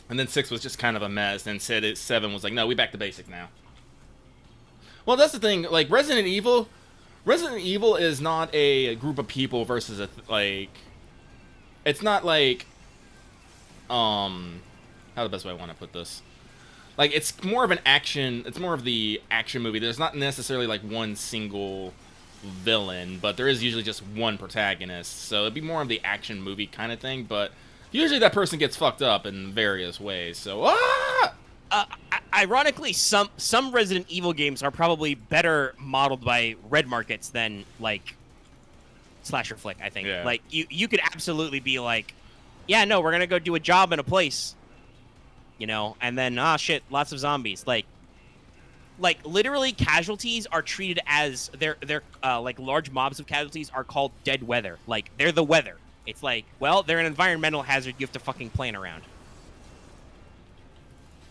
A: and then 6 was just kind of a mess. And 7 was like, no, we back to basic now. Well, that's the thing. Like Resident Evil is not a group of people versus it's not like how the best way I want to put this. Like, it's more of an action. It's more of the action movie. There's not necessarily like one single villain, but there is usually just one protagonist. So it'd be more of the action movie kind of thing. But usually that person gets fucked up in various ways. So
B: ironically, some Resident Evil games are probably better modeled by red markets than like slasher flick. I think.
A: Yeah.
B: Like you could absolutely be like, yeah, no, we're gonna go do a job in a place. You know, and then shit, lots of zombies. Like literally, casualties are treated as they're like large mobs of casualties are called dead weather. Like they're the weather. It's like, well, they're an environmental hazard you have to fucking plan around.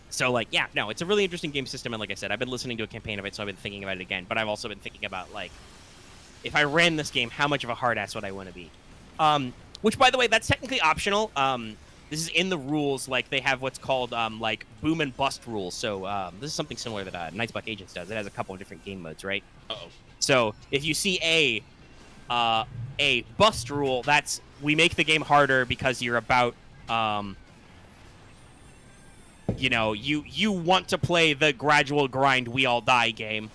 B: So like, yeah, no, it's a really interesting game system, and like I said, I've been listening to a campaign of it, so I've been thinking about it again. But I've also been thinking about like, if I ran this game, how much of a hard ass would I want to be? Which, by the way, that's technically optional. This is in the rules. Like they have what's called like boom and bust rules. So this is something similar that Night's Buck Agents does. It has a couple of different game modes, right?
A: Uh-oh.
B: So if you see a bust rule, that's we make the game harder because you're about you know, you want to play the gradual grind we all die game,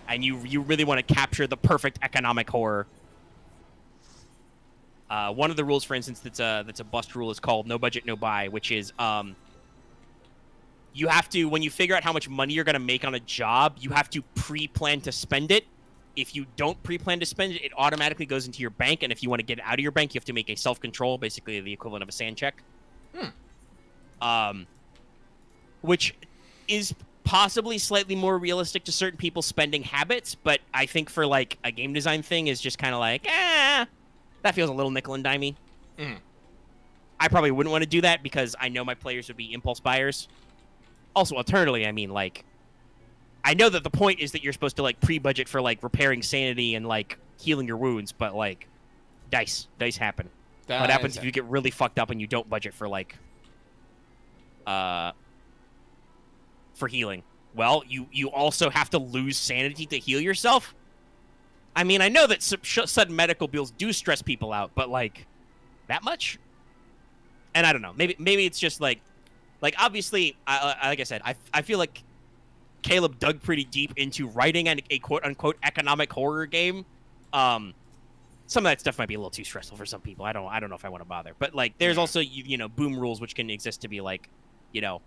B: and you really want to capture the perfect economic horror. One of the rules, for instance, that's a bust rule is called no budget, no buy, which is you have to, when you figure out how much money you're going to make on a job, you have to pre-plan to spend it. If you don't pre-plan to spend it, it automatically goes into your bank, and if you want to get it out of your bank, you have to make a self-control, basically the equivalent of a sand check. Which is possibly slightly more realistic to certain people's spending habits, but I think for like a game design thing is just kind of like, that feels a little nickel and dimey. I probably wouldn't want to do that because I know my players would be impulse buyers. Also, alternatively, I mean, like, I know that the point is that you're supposed to like pre-budget for like repairing sanity and like healing your wounds, but like, dice happen. What happens if you get really fucked up and you don't budget for like, for healing? Well, you also have to lose sanity to heal yourself. I mean, I know that sudden medical bills do stress people out, but like, that much? And I don't know. Maybe it's just like obviously, like I said, I feel like Caleb dug pretty deep into writing a quote unquote economic horror game. Some of that stuff might be a little too stressful for some people. I don't know if I want to bother. But like, there's also you know, boom rules which can exist to be like, you know,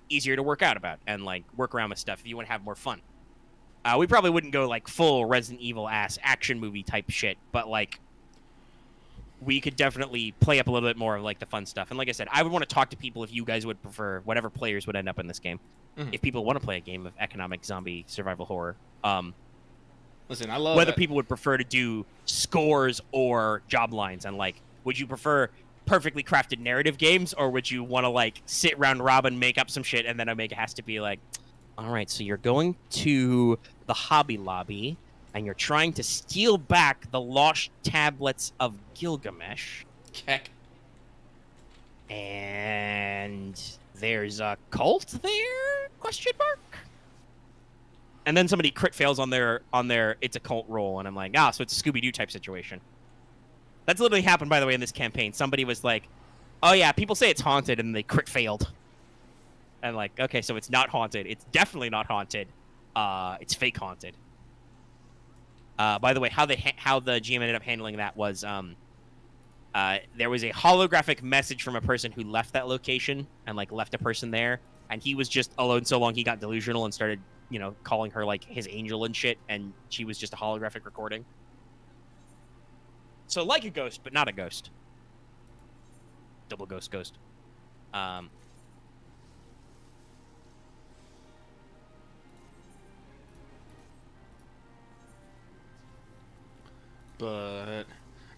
B: easier to work out about and like work around with stuff if you want to have more fun. We probably wouldn't go like full Resident Evil ass action movie type shit, but like we could definitely play up a little bit more of like the fun stuff. And like I said, I would want to talk to people if you guys would prefer whatever players would end up in this game. If people want to play a game of economic zombie survival horror,
A: listen, I love
B: whether people would prefer to do scores or job lines, and like, would you prefer perfectly crafted narrative games, or would you want to like sit round robin, make up some shit, and then Omega has to be like, all right, so you're going to the Hobby Lobby and you're trying to steal back the lost tablets of Gilgamesh.
A: Heck.
B: And there's a cult there? Question mark. and then somebody crit fails on their it's a cult roll, and I'm like, so it's a Scooby-Doo type situation. That's literally happened, by the way, in this campaign. Somebody was like, oh yeah, people say it's haunted, and they crit failed. And like, okay, so it's not haunted. It's definitely not haunted. It's fake haunted. By the way, how the GM ended up handling that was there was a holographic message from a person who left that location and like left a person there, and he was just alone so long he got delusional and started, calling her like his angel and shit, and she was just a holographic recording. So like a ghost, but not a ghost. Double ghost.
A: But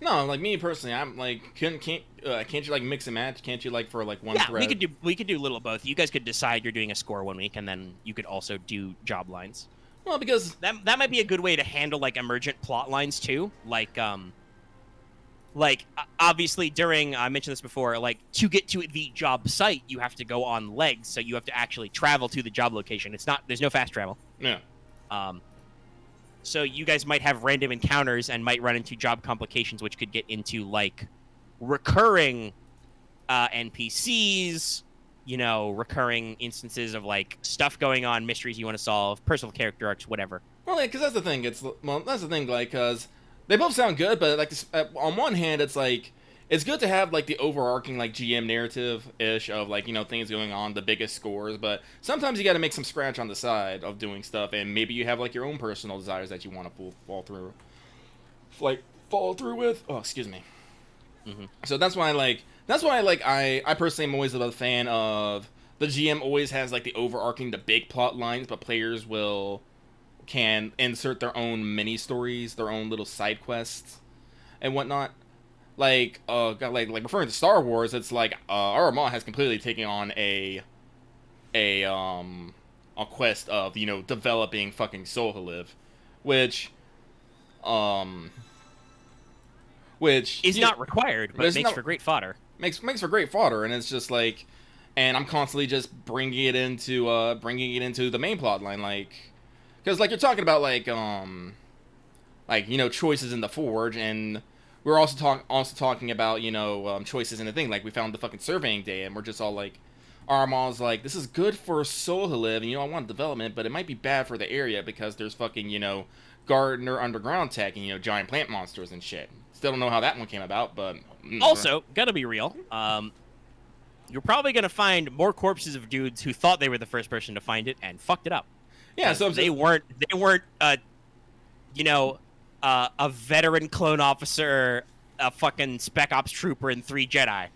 A: no, like me personally, I'm like, can't you like mix and match? Can't you like for like one thread?
B: we could do a little of both. You guys could decide you're doing a score 1 week, and then you could also do job lines.
A: Well, because
B: that might be a good way to handle like emergent plot lines too. Like obviously during, I mentioned this before, like to get to the job site, you have to go on legs, so you have to actually travel to the job location. There's no fast travel.
A: Yeah.
B: So you guys might have random encounters and might run into job complications, which could get into like recurring NPCs, recurring instances of like stuff going on, mysteries you want to solve, personal character arcs, whatever.
A: Well, yeah, because that's the thing. Like, because they both sound good, but like on one hand, it's like it's good to have like the overarching like GM narrative ish of like things going on, the biggest scores. But sometimes you got to make some scratch on the side of doing stuff, and maybe you have like your own personal desires that you want to fall through with. Oh, excuse me.
B: Mm-hmm.
A: So that's why I personally am always a fan of the GM always has like the overarching, the big plot lines, but players can insert their own mini stories, their own little side quests, and whatnot. Like referring to Star Wars, it's like Arma has completely taken on a quest of developing fucking Sohaliv, which
B: is not required, but makes for great fodder.
A: Makes for great fodder, and it's just like, and I'm constantly just bringing it into the main plot line, like, because like you're talking about choices in the Forge, and we're also talking about choices in the thing. Like we found the fucking surveying day, and we're just all like, Arma's like, this is good for Sohaliv, and I want development, but it might be bad for the area because there's fucking Gardner underground tech and giant plant monsters and shit. Still don't know how that one came about, but
B: also gotta be real. You're probably gonna find more corpses of dudes who thought they were the first person to find it and fucked it up.
A: Yeah, so
B: they weren't a veteran clone officer, a fucking Spec Ops trooper, and 3 Jedi,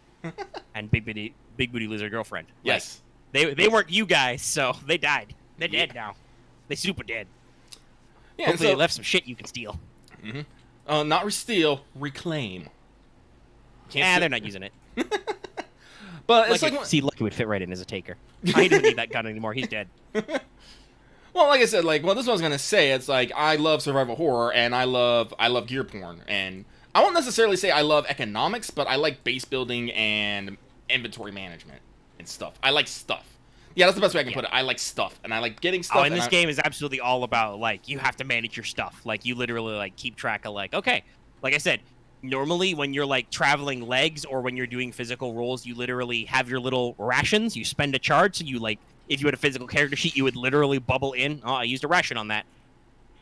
B: and big booty loser girlfriend.
A: Yes,
B: like, they weren't you guys, so they died. They're dead now. They super dead.
A: Yeah,
B: hopefully they left some shit you can steal.
A: Mm-hmm. Not steal, reclaim.
B: They're not using it.
A: But it's like
B: see, Lucky would fit right in as a taker. I don't need that gun anymore. He's dead.
A: Well, like I said, this is what I was gonna say. It's like I love survival horror, and I love gear porn, and I won't necessarily say I love economics, but I like base building and inventory management and stuff. I like stuff. Yeah, that's the best way I can put it. I like stuff, and I like getting stuff.
B: Oh, and this game is absolutely all about like you have to manage your stuff. Like you literally like keep track of like, okay, like I said, normally when you're like traveling legs or when you're doing physical rolls, you literally have your little rations. You spend a charge, so you like. If you had a physical character sheet, you would literally bubble in. Oh, I used a ration on that.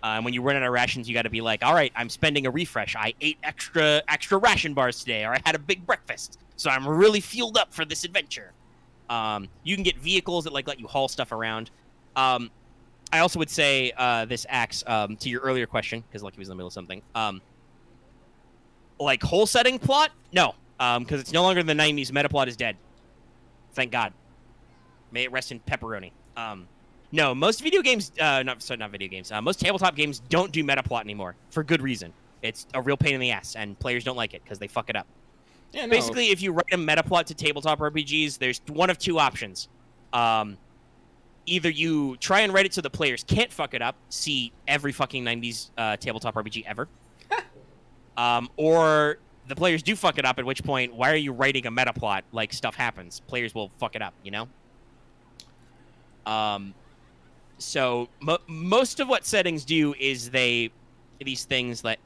B: And when you run out of rations, you got to be like, all right, I'm spending a refresh. I ate extra ration bars today, or I had a big breakfast, so I'm really fueled up for this adventure. You can get vehicles that like let you haul stuff around. I also would say this acts to your earlier question, because Lucky was in the middle of something. Like whole setting plot, no, because it's no longer the 90s. Metaplot is dead. Thank God. May it rest in pepperoni. No, most video games, not video games. Most tabletop games don't do metaplot anymore for good reason. It's a real pain in the ass, and players don't like it because they fuck it up. Yeah, no. Basically, if you write a metaplot to tabletop RPGs, there's one of two options. Either you try and write it so the players can't fuck it up, see every fucking 90s tabletop RPG ever, or the players do fuck it up, at which point, why are you writing a metaplot? Like, stuff happens. Players will fuck it up, So most of what settings do is these things that.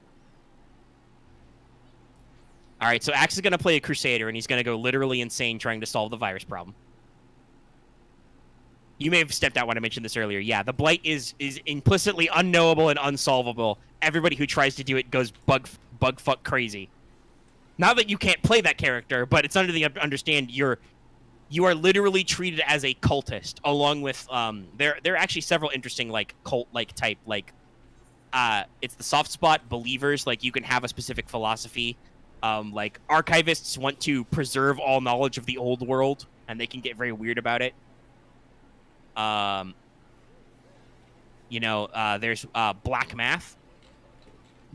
B: All right, so Axe is going to play a Crusader, and he's going to go literally insane trying to solve the virus problem. You may have stepped out when I mentioned this earlier. Yeah, the Blight is implicitly unknowable and unsolvable. Everybody who tries to do it goes bug fuck crazy. Not that you can't play that character, but it's under the understand you are literally treated as a cultist, along with there are actually several interesting like cult like type like it's the soft spot believers, like you can have a specific philosophy. Like archivists want to preserve all knowledge of the old world, and they can get very weird about it. There's black math.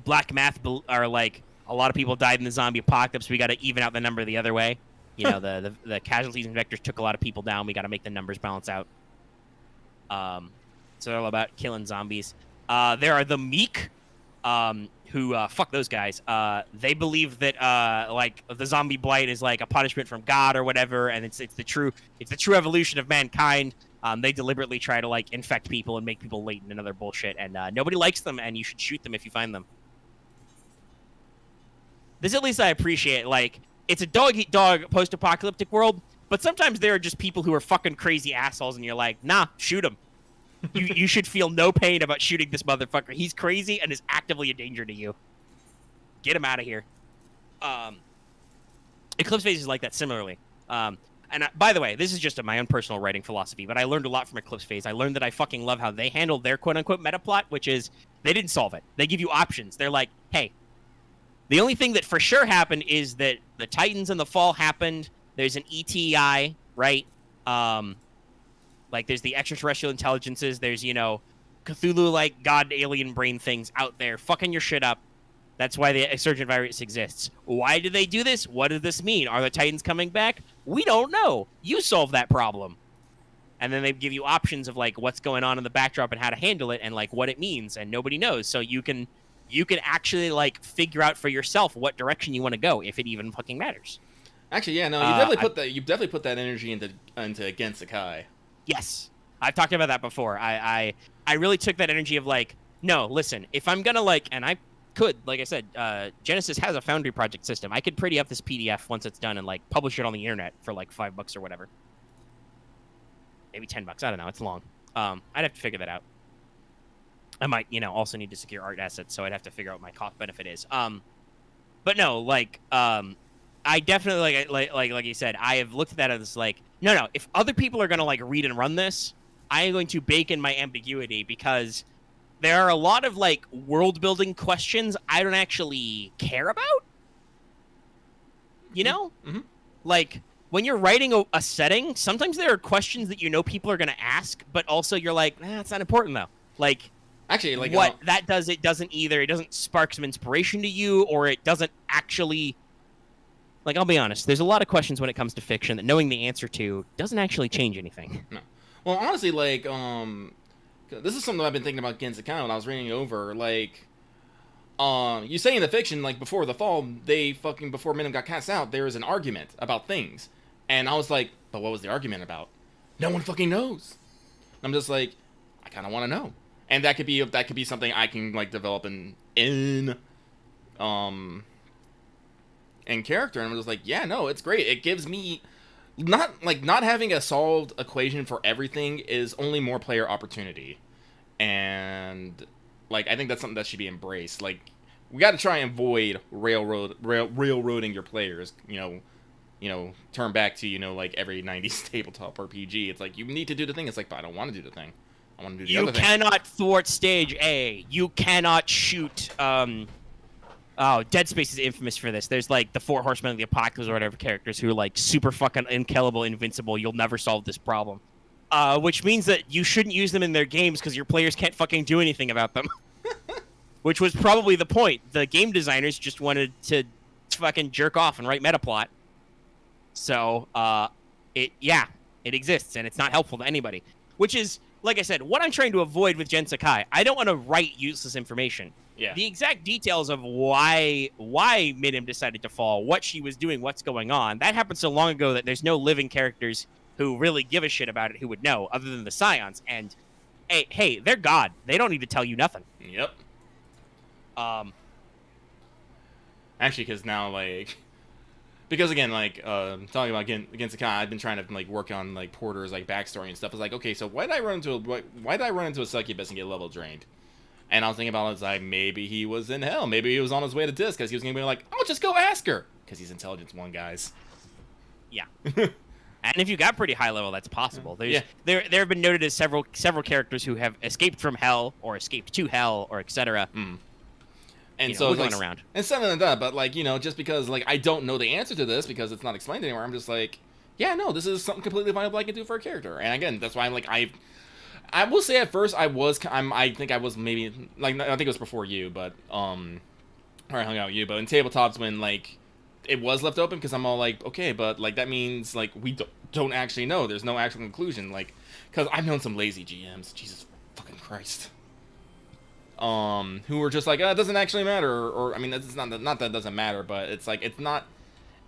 B: Black math are like a lot of people died in the zombie apocalypse. We got to even out the number the other way. You know, the casualties and vectors took a lot of people down. We got to make the numbers balance out. So they're all about killing zombies. There are the meek, who fuck those guys. They believe that like the zombie blight is like a punishment from God or whatever, and it's the true evolution of mankind. They deliberately try to like infect people and make people latent and other bullshit, and nobody likes them, and you should shoot them if you find them. This at least I appreciate. Like, it's a dog-eat-dog post-apocalyptic world, but sometimes there are just people who are fucking crazy assholes, and you're like, nah, shoot him. You should feel no pain about shooting this motherfucker. He's crazy and is actively a danger to you. Get him out of here. Eclipse Phase is like that similarly. By the way, this is just my own personal writing philosophy, but I learned a lot from Eclipse Phase. I learned that I fucking love how they handled their quote-unquote meta plot, which is they didn't solve it. They give you options. They're like, hey, the only thing that for sure happened is that the Titans and the Fall happened. There's an ETI, right? Like, there's the extraterrestrial intelligences. There's, Cthulhu-like god alien brain things out there fucking your shit up. That's why the Exurgent virus exists. Why do they do this? What does this mean? Are the Titans coming back? We don't know. You solve that problem. And then they give you options of, like, what's going on in the backdrop and how to handle it and, like, what it means. And nobody knows. So you can actually, like, figure out for yourself what direction you want to go, if it even fucking matters.
A: Actually, yeah, no, you definitely put that energy into Against Sakai.
B: Yes. I've talked about that before. I really took that energy of, like, no, listen, if I'm going to, like, and I could, like I said, Genesis has a Foundry project system. I could pretty up this PDF once it's done and, like, publish it on the internet for, like, $5 or whatever. Maybe $10. I don't know. It's long. I'd have to figure that out. I might, also need to secure art assets, so I'd have to figure out what my cost benefit is. But no, like, I definitely, like you said, I have looked at that as, like, no, if other people are going to, like, read and run this, I am going to bake in my ambiguity, because there are a lot of, like, world-building questions I don't actually care about. You know? Mm-hmm. Like, when you're writing a setting, sometimes there are questions that people are going to ask, but also you're like, it's not important, though. Like,
A: actually, like,
B: what that does, it doesn't either. It doesn't spark some inspiration to you, or it doesn't actually... Like, I'll be honest, there's a lot of questions when it comes to fiction that knowing the answer to doesn't actually change anything.
A: No. Well, honestly, like, this is something I've been thinking about Genshin when I was reading it over. Like, you say in the fiction, like, before the fall, before Minim got cast out, there was an argument about things. And I was like, but what was the argument about? No one fucking knows. I'm just like, I kind of want to know. And that could be something I can, like, develop in character. And I'm just like, yeah, no, it's great. It gives me not having a solved equation for everything is only more player opportunity. And, like, I think that's something that should be embraced. Like, we got to try and avoid railroading your players, turn back to, like, every 90s tabletop RPG. It's like, you need to do the thing. It's like, but I don't want to do the thing. I want to do the other thing.
B: You cannot thwart stage A. You cannot shoot, Dead Space is infamous for this. There's, like, the 4 Horsemen of the Apocalypse or whatever characters who are, like, super fucking unkillable, invincible. You'll never solve this problem. Which means that you shouldn't use them in their games because your players can't fucking do anything about them. Which was probably the point. The game designers just wanted to fucking jerk off and write metaplot. So, it exists, and it's not helpful to anybody. Which is, like I said, what I'm trying to avoid with Gen Sakai. I don't want to write useless information.
A: Yeah.
B: The exact details of why Minim decided to fall, what she was doing, what's going on, that happened so long ago that there's no living characters who really give a shit about it who would know, other than the Scions. And hey, they're God. They don't need to tell you nothing.
A: Yep.
B: Um,
A: Actually, because now, like, because again, like, talking about against the con, I've been trying to like work on like Porter's like backstory and stuff. It's like, okay, so why did I run into a succubus and get level drained? And I was thinking about it, it's like maybe he was in hell, maybe he was on his way to Disc because he was gonna be like, oh, just go ask her, because he's intelligence 1, guys.
B: Yeah. And if you got pretty high level, that's possible. There have been noted as several characters who have escaped from hell or escaped to hell or etc.
A: And so
B: going around
A: and something like that. But like, just because like I don't know the answer to this because it's not explained anywhere, I'm just like, yeah, no, this is something completely viable I can do for a character. And again, that's why I'm like I will say at first I think I was maybe like I think it was before you, but or I hung out with you, but in tabletops when like it was left open because I'm all like, okay, but like that means like we don't actually know. There's no actual conclusion, like because I've known some lazy GMs, Jesus fucking Christ, who were just like, it doesn't actually matter, or I mean, it's not that it doesn't matter, but it's like it's not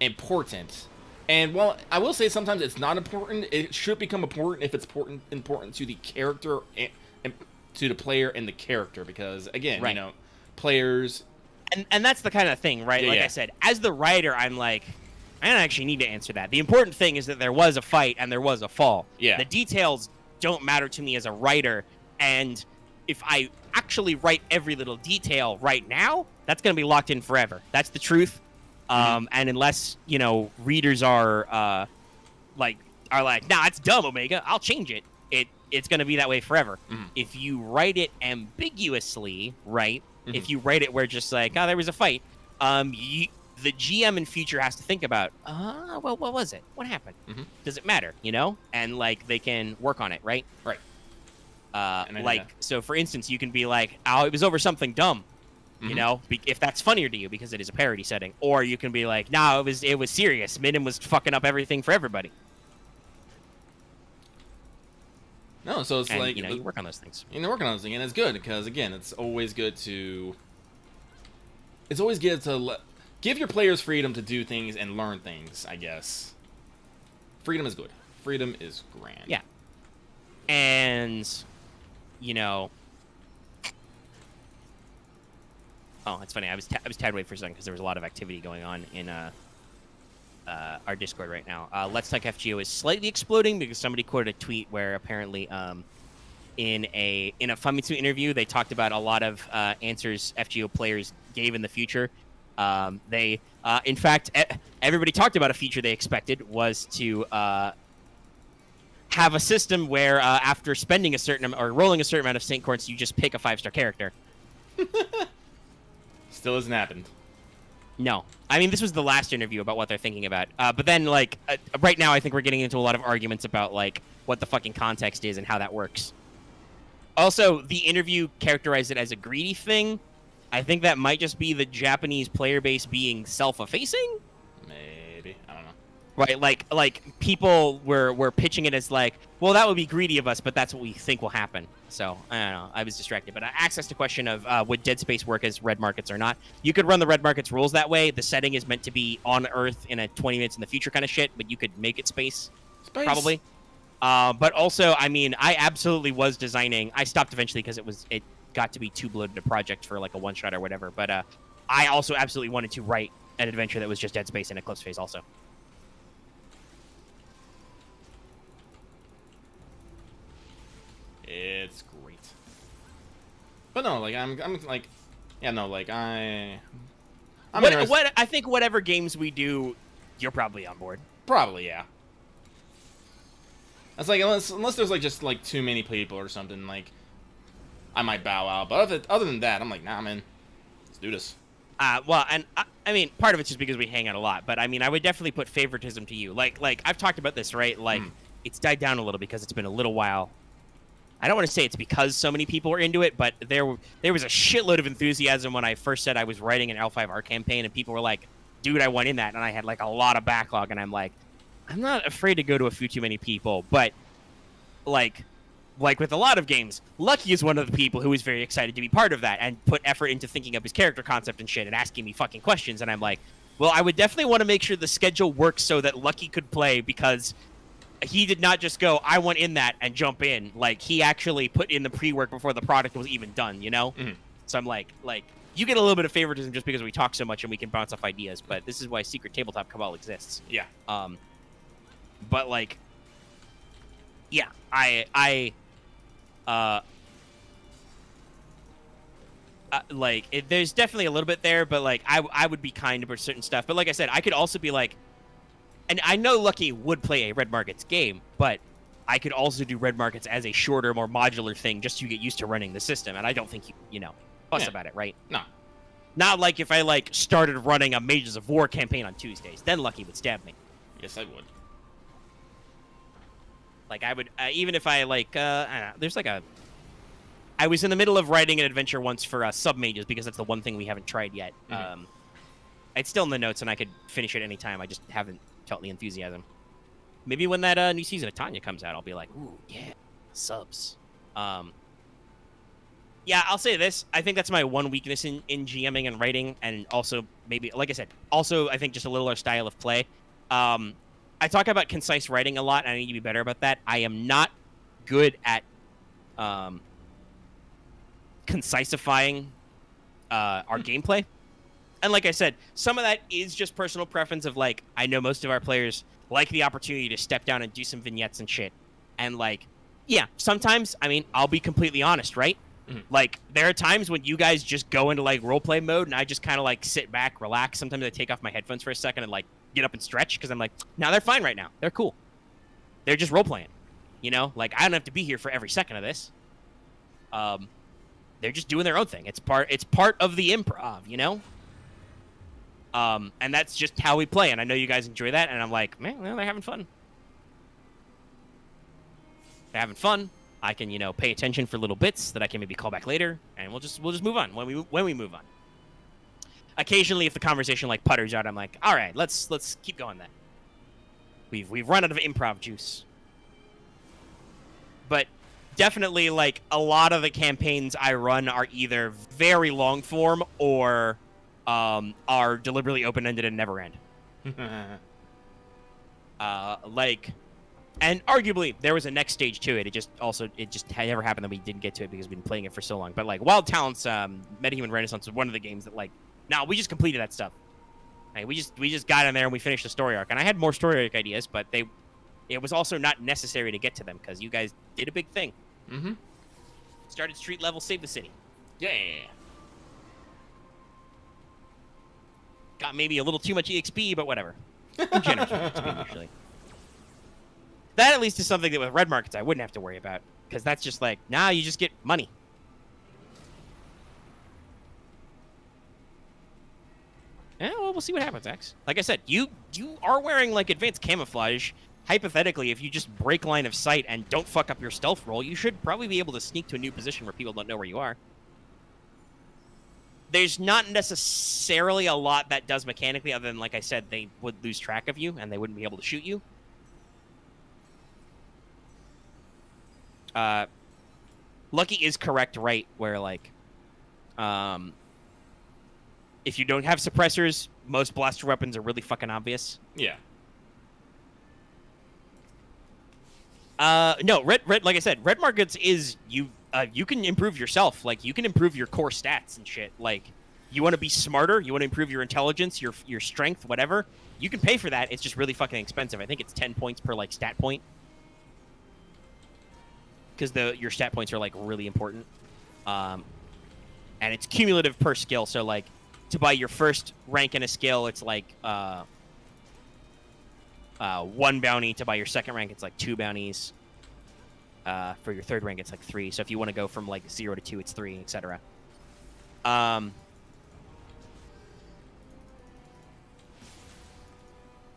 A: important. And while I will say sometimes it's not important, it should become important if it's important to the character and to the player and the character, because again, players.
B: And that's the kind of thing, right?
A: Yeah,
B: I said, as the writer, I'm like, I don't actually need to answer that. The important thing is that there was a fight and there was a fall.
A: Yeah.
B: The details don't matter to me as a writer, and if I actually write every little detail right now, that's going to be locked in forever. That's the truth. And unless, readers are like, nah, it's dumb, Omega, I'll change it. It's going to be that way forever. If you write it ambiguously, right? If you write it where just like, oh, there was a fight, the GM in future has to think about, well, what was it? What happened? Does it matter? And like they can work on it, right?
A: Right.
B: So for instance, you can be like, oh, it was over something dumb, if that's funnier to you because it is a parody setting, or you can be like, no, it was serious. Midden was fucking up everything for everybody.
A: No, so it's like
B: you work on those things.
A: You're working on those things, and it's good because again, it's always good to give your players freedom to do things and learn things. I guess freedom is good. Freedom is grand.
B: Yeah, and oh, it's funny. I was tabbed away for a second because there was a lot of activity going on in our Discord right now. Let's Talk FGO is slightly exploding because somebody quoted a tweet where apparently in a Famitsu interview they talked about a lot of answers FGO players gave in the future. They in fact everybody talked about a feature they expected was to have a system where after spending a certain or rolling a certain amount of Saint Coins, you just pick a 5-star character.
A: Still hasn't happened.
B: No. I mean, this was the last interview about what they're thinking about. But then, right now, I think we're getting into a lot of arguments about, what the fucking context is and how that works. Also, the interview characterized it as a greedy thing. I think that might just be the Japanese player base being self-effacing?
A: Maybe. I don't know.
B: Right, like people were pitching it as well, that would be greedy of us, but that's what we think will happen. So, I don't know. I was distracted. But I asked the question of would Dead Space work as red markets or not. You could run the red markets rules that way. The setting is meant to be on Earth in a 20 minutes in the future kind of shit, but you could make it space. Probably. But also, I mean, I absolutely was designing. I stopped eventually because it got to be too bloated a project for a one-shot or whatever. But I also absolutely wanted to write an adventure that was just Dead Space in Eclipse Phase also.
A: It's great. But no, I'm like, yeah, no, I'm
B: what I think whatever games we do, you're probably on board.
A: Probably, yeah. It's like unless there's just too many people or something, I might bow out. But other than that, I'm like, nah, man, let's do this.
B: Well, and I mean, part of it's just because we hang out a lot. But I mean, I would definitely put favoritism to you. Like I've talked about this, right? It's died down a little because it's been a little while. I don't want to say it's because so many people were into it, but there was a shitload of enthusiasm when I first said I was writing an L5R campaign, and people were like, dude, I want in that. And I had a lot of backlog, and I'm like, I'm not afraid to go to a few too many people. But like with a lot of games, Lucky is one of the people who is very excited to be part of that and put effort into thinking up his character concept and shit and asking me fucking questions. And I'm like, well, I would definitely want to make sure the schedule works so that Lucky could play because he did not just go, I want in that and jump in. Like, he actually put in the pre-work before the product was even done, you know?
A: Mhm.
B: So I'm like, you get a little bit of favoritism just because we talk so much and we can bounce off ideas, but this is why Secret Tabletop Cabal exists.
A: Yeah.
B: But, like, yeah, there's definitely a little bit there, but, like, I would be kind about certain stuff. But like I said, I could also be like, and I know Lucky would play a Red Markets game, but I could also do Red Markets as a shorter, more modular thing just to get used to running the system. And I don't think you know, fuss about it, right?
A: No.
B: Not like if I, like, started running a Mages of War campaign on Tuesdays. Then Lucky would stab me.
A: Yes, I would.
B: Like, I would, even if I, like, I don't know, there's like I was in the middle of writing an adventure once for sub-mages because that's the one thing we haven't tried yet.
A: Mm-hmm.
B: It's still in the notes and I could finish it any time. I just haven't felt the enthusiasm. Maybe when that new season of Tanya comes out, I'll be like, ooh, yeah, subs. Yeah, I'll say this. I think that's my one weakness in GMing and writing, and also maybe, like I said, also I think just a little our style of play. I talk about concise writing a lot, and I need to be better about that. I am not good at concisifying our gameplay. And like I said, some of that is just personal preference of, like, I know most of our players like the opportunity to step down and do some vignettes and shit. And, like, yeah, sometimes, I mean, I'll be completely honest, right?
A: Mm-hmm.
B: Like, there are times when you guys just go into, like, roleplay mode, and I just kind of, like, sit back, relax. Sometimes I take off my headphones for a second and, like, get up and stretch, because I'm like, no, they're fine right now. They're cool. They're just roleplaying. You know? Like, I don't have to be here for every second of this. They're just doing their own thing. It's part of the improv, you know? And that's just how we play, and I know you guys enjoy that, and I'm like, man, well, they're having fun. They're having fun. I can, you know, pay attention for little bits that I can maybe call back later, and we'll just move on when we move on. Occasionally, if the conversation, like, putters out, I'm like, all right, let's keep going then. We've run out of improv juice. But definitely, like, a lot of the campaigns I run are either very long form or are deliberately open-ended and never end. And arguably there was a next stage to it. It just had never happened that we didn't get to it because we've been playing it for so long. But, like, Wild Talents, Metahuman Renaissance was one of the games that, like, we just completed that stuff. Like, we just got in there and we finished the story arc. And I had more story arc ideas, but it was also not necessary to get to them because you guys did a big thing.
A: Mm-hmm.
B: Started street level, saved the city.
A: Yeah.
B: Got maybe a little too much EXP, but whatever. I'm generous with EXP usually. That at least is something that with Red Markets I wouldn't have to worry about, because that's just like, nah, you just get money. Yeah, well, we'll see what happens, X. Like I said, you are wearing, like, advanced camouflage. Hypothetically, if you just break line of sight and don't fuck up your stealth roll, you should probably be able to sneak to a new position where people don't know where you are. There's not necessarily a lot that does mechanically, other than, like I said, they would lose track of you and they wouldn't be able to shoot you. Lucky is correct, right? Where, like, if you don't have suppressors, most blaster weapons are really fucking obvious.
A: Yeah.
B: No, red, like I said, Red Markets is you can improve yourself. Like, you can improve your core stats and shit. Like, you want to be smarter, you want to improve your intelligence, your strength, whatever. You can pay for that. It's just really fucking expensive. I think it's 10 points per, like, stat point. Because your stat points are, like, really important. And it's cumulative per skill. So, like, to buy your first rank in a skill, it's like 1 bounty. To buy your second rank, it's like 2 bounties. For your third rank, it's like 3. So if you want to go from, like, 0 to 2, it's 3, etc.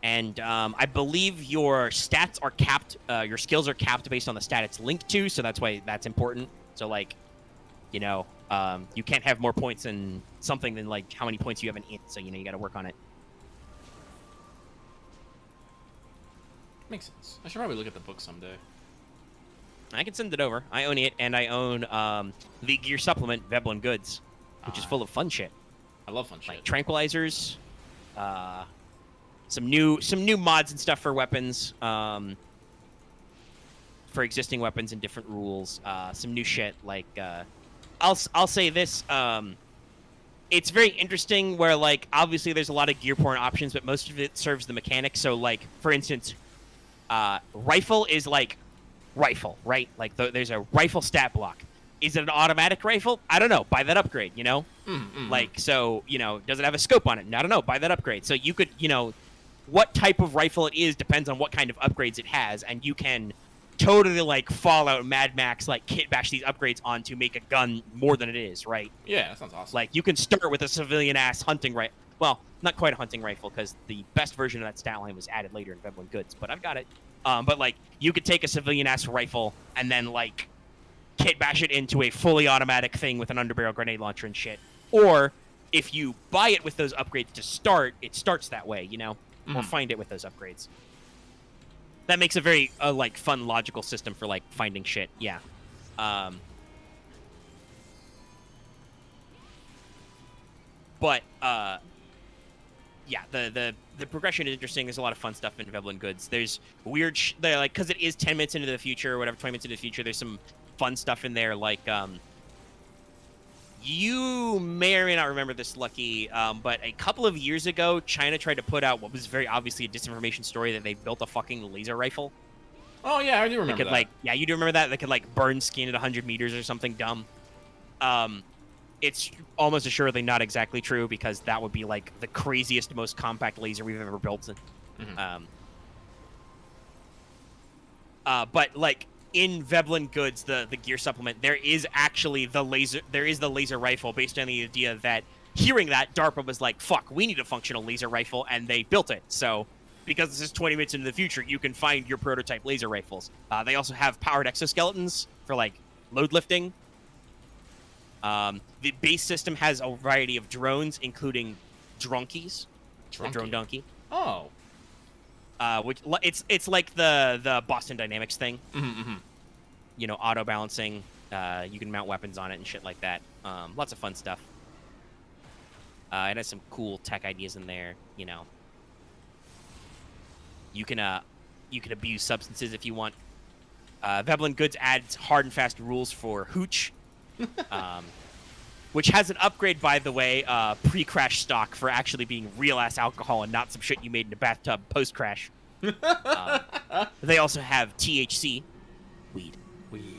B: And I believe your stats are capped. Your skills are capped based on the stat it's linked to, so that's why that's important. So, like, you know, you can't have more points in something than, like, how many points you have in it. So, you know, you got to work on it.
A: Makes sense. I should probably look at the book someday.
B: I can send it over. I own it, and I own the gear supplement, Veblen Goods, which is full of fun shit.
A: I love fun shit.
B: Like tranquilizers, some new mods and stuff for weapons. for existing weapons and different rules. Some new shit like I'll say this. It's very interesting where, like, obviously there's a lot of gear porn options, but most of it serves the mechanics. So, like, for instance, rifle is like rifle, right? Like, there's a rifle stat block. Is it an automatic rifle? I don't know. Buy that upgrade, you know? Like, so, you know, does it have a scope on it? I don't know. Buy that upgrade. So you could, you know, what type of rifle it is depends on what kind of upgrades it has, and you can totally, like, Fallout, Mad Max, like, kit bash these upgrades on to make a gun more than it is, right?
A: Yeah, that sounds awesome.
B: Like, you can start with a civilian-ass hunting rifle. Well, not quite a hunting rifle, because the best version of that stat line was added later in Veblen Goods, but I've got it. But, like, you could take a civilian-ass rifle and then, like, kit bash it into a fully automatic thing with an underbarrel grenade launcher and shit. Or, if you buy it with those upgrades to start, it starts that way, you know? Or find it with those upgrades. That makes a very, like, fun, logical system for, like, finding shit. Yeah. But, yeah, the progression is interesting. There's a lot of fun stuff in Veblen Goods. There's weird, like, because it is 10 minutes into the future or whatever, 20 minutes into the future, there's some fun stuff in there, like, you may or may not remember this, Lucky, but a couple of years ago, China tried to put out what was very obviously a disinformation story that they built a fucking laser rifle.
A: Oh, yeah, I do remember that.
B: Like, yeah, you do remember that? They could, like, burn skin at 100 meters or something dumb. It's almost assuredly not exactly true, because that would be, like, the craziest, most compact laser we've ever built. But, like, in Veblen Goods, the gear supplement, there is actually the laser rifle, based on the idea that, hearing that, DARPA was like, fuck, we need a functional laser rifle, and they built it. So, because this is 20 minutes into the future, you can find your prototype laser rifles. They also have powered exoskeletons for, like, load lifting. The base system has a variety of drones, including Drunkies, the drone donkey.
A: Oh.
B: Which it's like the Boston Dynamics thing. You know, auto balancing. You can mount weapons on it and shit like that. Lots of fun stuff. It has some cool tech ideas in there. You know, you can abuse substances if you want. Veblen Goods adds hard and fast rules for hooch. Which has an upgrade, by the way, pre-crash stock for actually being real-ass alcohol and not some shit you made in a bathtub post-crash. They also have THC, weed.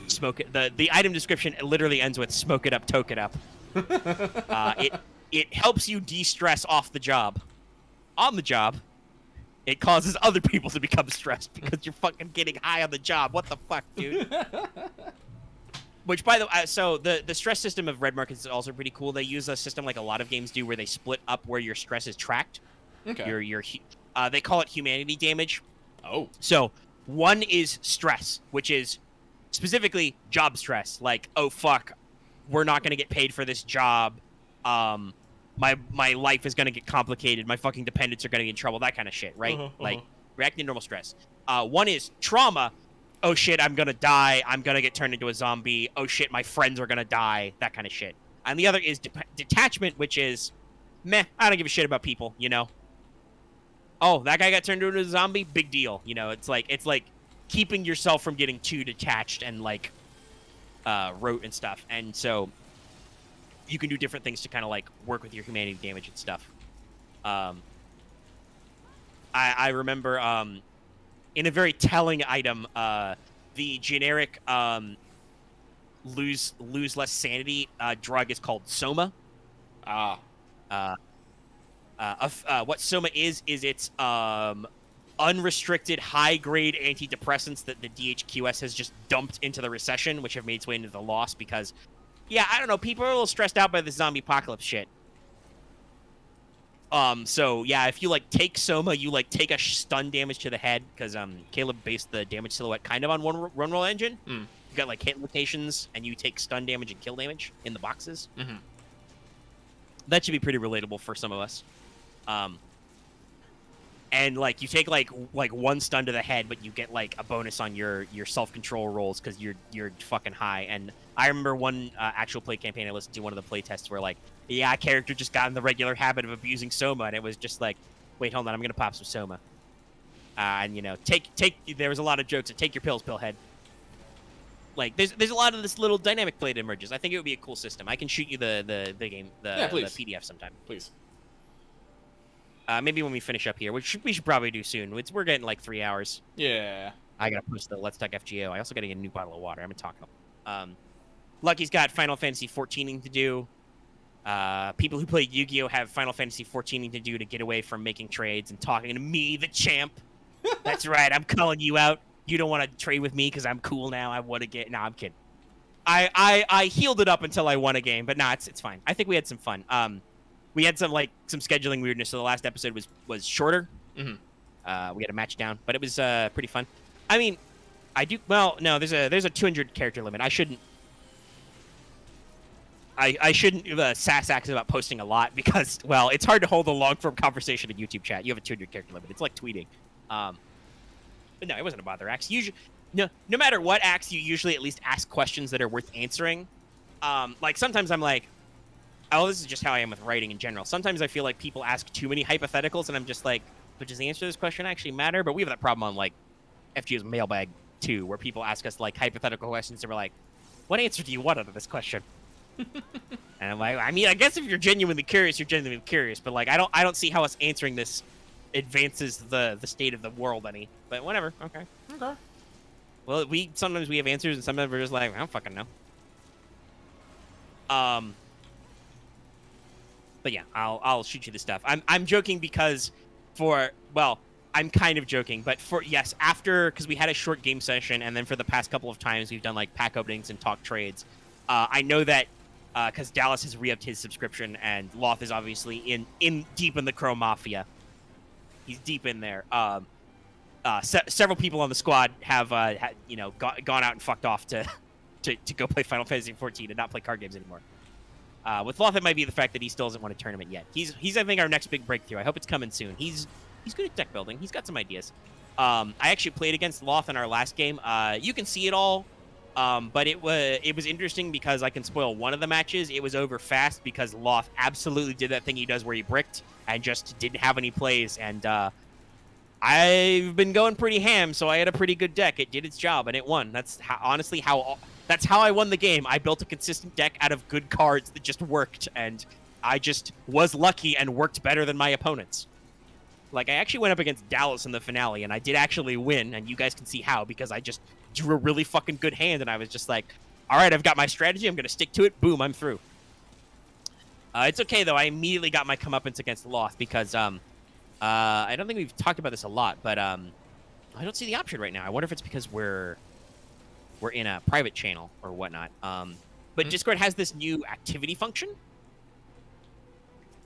B: Smoke it. The item description literally ends with "smoke it up, toke it up." It helps you de-stress off the job. On the job, it causes other people to become stressed because you're fucking getting high on the job. What the fuck, dude? Which, by the way, so the stress system of Red Market is also pretty cool. They use a system like a lot of games do, where they split up where your stress is tracked.
A: Okay.
B: They call it humanity damage.
A: Oh.
B: So one is stress, which is specifically job stress. Like, oh fuck, we're not gonna get paid for this job. My life is gonna get complicated. My fucking dependents are gonna get in trouble. That kind of shit, right? Like reacting to normal stress. One is trauma. Oh shit, I'm gonna die. I'm gonna get turned into a zombie. Oh shit, my friends are gonna die. That kind of shit. And the other is detachment, which is, meh, I don't give a shit about people, you know? Oh, that guy got turned into a zombie? Big deal. You know, it's like keeping yourself from getting too detached and, like, rote and stuff. And so you can do different things to kind of, like, work with your humanity damage and stuff. I remember, in a very telling item, the generic lose less sanity drug is called Soma. What Soma is it's unrestricted high-grade antidepressants that the DHQS has just dumped into the recession, which have made its way into the loss because, yeah, I don't know, people are a little stressed out by the zombie apocalypse shit. So, yeah, if you, like, take Soma, you, like, take a stun damage to the head, because, Caleb based the damage silhouette kind of on one run roll engine. You got, like, hit locations, and you take stun damage and kill damage in the boxes. That should be pretty relatable for some of us. And, like, you take, like one stun to the head, but you get, like, a bonus on your self-control rolls, because you're fucking high. And I remember one actual play campaign I listened to, one of the play tests where, like, yeah, a character just got in the regular habit of abusing Soma, and it was just like, wait, hold on, I'm gonna pop some Soma. And, you know, there was a lot of jokes of take your pills, pillhead. like there's a lot of this little dynamic play that emerges. I think it would be a cool system. I can shoot you the PDF sometime.
A: Please.
B: Maybe when we finish up here, which we should probably do soon. We're getting like 3 hours.
A: Yeah.
B: I gotta post the Let's Talk FGO. I also gotta get a new bottle of water. I've been talking. Lucky's got Final Fantasy 14ing to do. People who play Yu-Gi-Oh have Final Fantasy 14ing to do to get away from making trades and talking to me, the champ. That's right. I'm calling you out. You don't want to trade with me because I'm cool now. I want to get. No, I'm kidding. I healed it up until I won a game, but nah, it's fine. I think we had some fun. We had some scheduling weirdness, so the last episode was shorter.
A: Mm-hmm.
B: We had a match down, but it was pretty fun. I mean, no, there's a 200 character limit. I shouldn't sass Axe about posting a lot because, well, it's hard to hold a long form conversation in YouTube chat. You have a 200 character limit. It's like tweeting. But no, it wasn't a bother, Axe. No matter what, Axe, you usually at least ask questions that are worth answering. Like sometimes I'm like, oh, this is just how I am with writing in general. Sometimes I feel like people ask too many hypotheticals, and I'm just like, but does the answer to this question actually matter? But we have that problem on like FGO's mailbag too, where people ask us like hypothetical questions, and we're like, what answer do you want out of this question? And I'm like, I mean, I guess if you're genuinely curious, you're genuinely curious. But like, I don't see how us answering this advances the state of the world any. But whatever. Okay. Well, sometimes we have answers, and sometimes we're just like, I don't fucking know. But yeah, I'll shoot you the stuff. I'm joking because I'm kind of joking, but because we had a short game session, and then for the past couple of times we've done like pack openings and talk trades. I know that because Dallas has re-upped his subscription, and Loth is obviously in deep in the Crow Mafia. He's deep in there. Several people on the squad have gone out and fucked off to go play Final Fantasy 14 and not play card games anymore. With Loth, it might be the fact that he still doesn't want a tournament yet. He's I think our next big breakthrough. I hope it's coming soon. He's good at deck building. He's got some ideas. I actually played against Loth in our last game. You can see it all. But it was interesting because I can spoil one of the matches. It was over fast because Loth absolutely did that thing he does where he bricked and just didn't have any plays. And I've been going pretty ham, so I had a pretty good deck. It did its job, and it won. That's how I won the game. I built a consistent deck out of good cards that just worked, and I just was lucky and worked better than my opponents. Like, I actually went up against Dallas in the finale, and I did actually win, and you guys can see how, because I just drew a really fucking good hand, and I was just like, all right, I've got my strategy, I'm going to stick to it, boom, I'm through. It's okay, though, I immediately got my comeuppance against Loth, because, I don't think we've talked about this a lot, but, I don't see the option right now. I wonder if it's because we're in a private channel or whatnot. But Discord has this new activity function.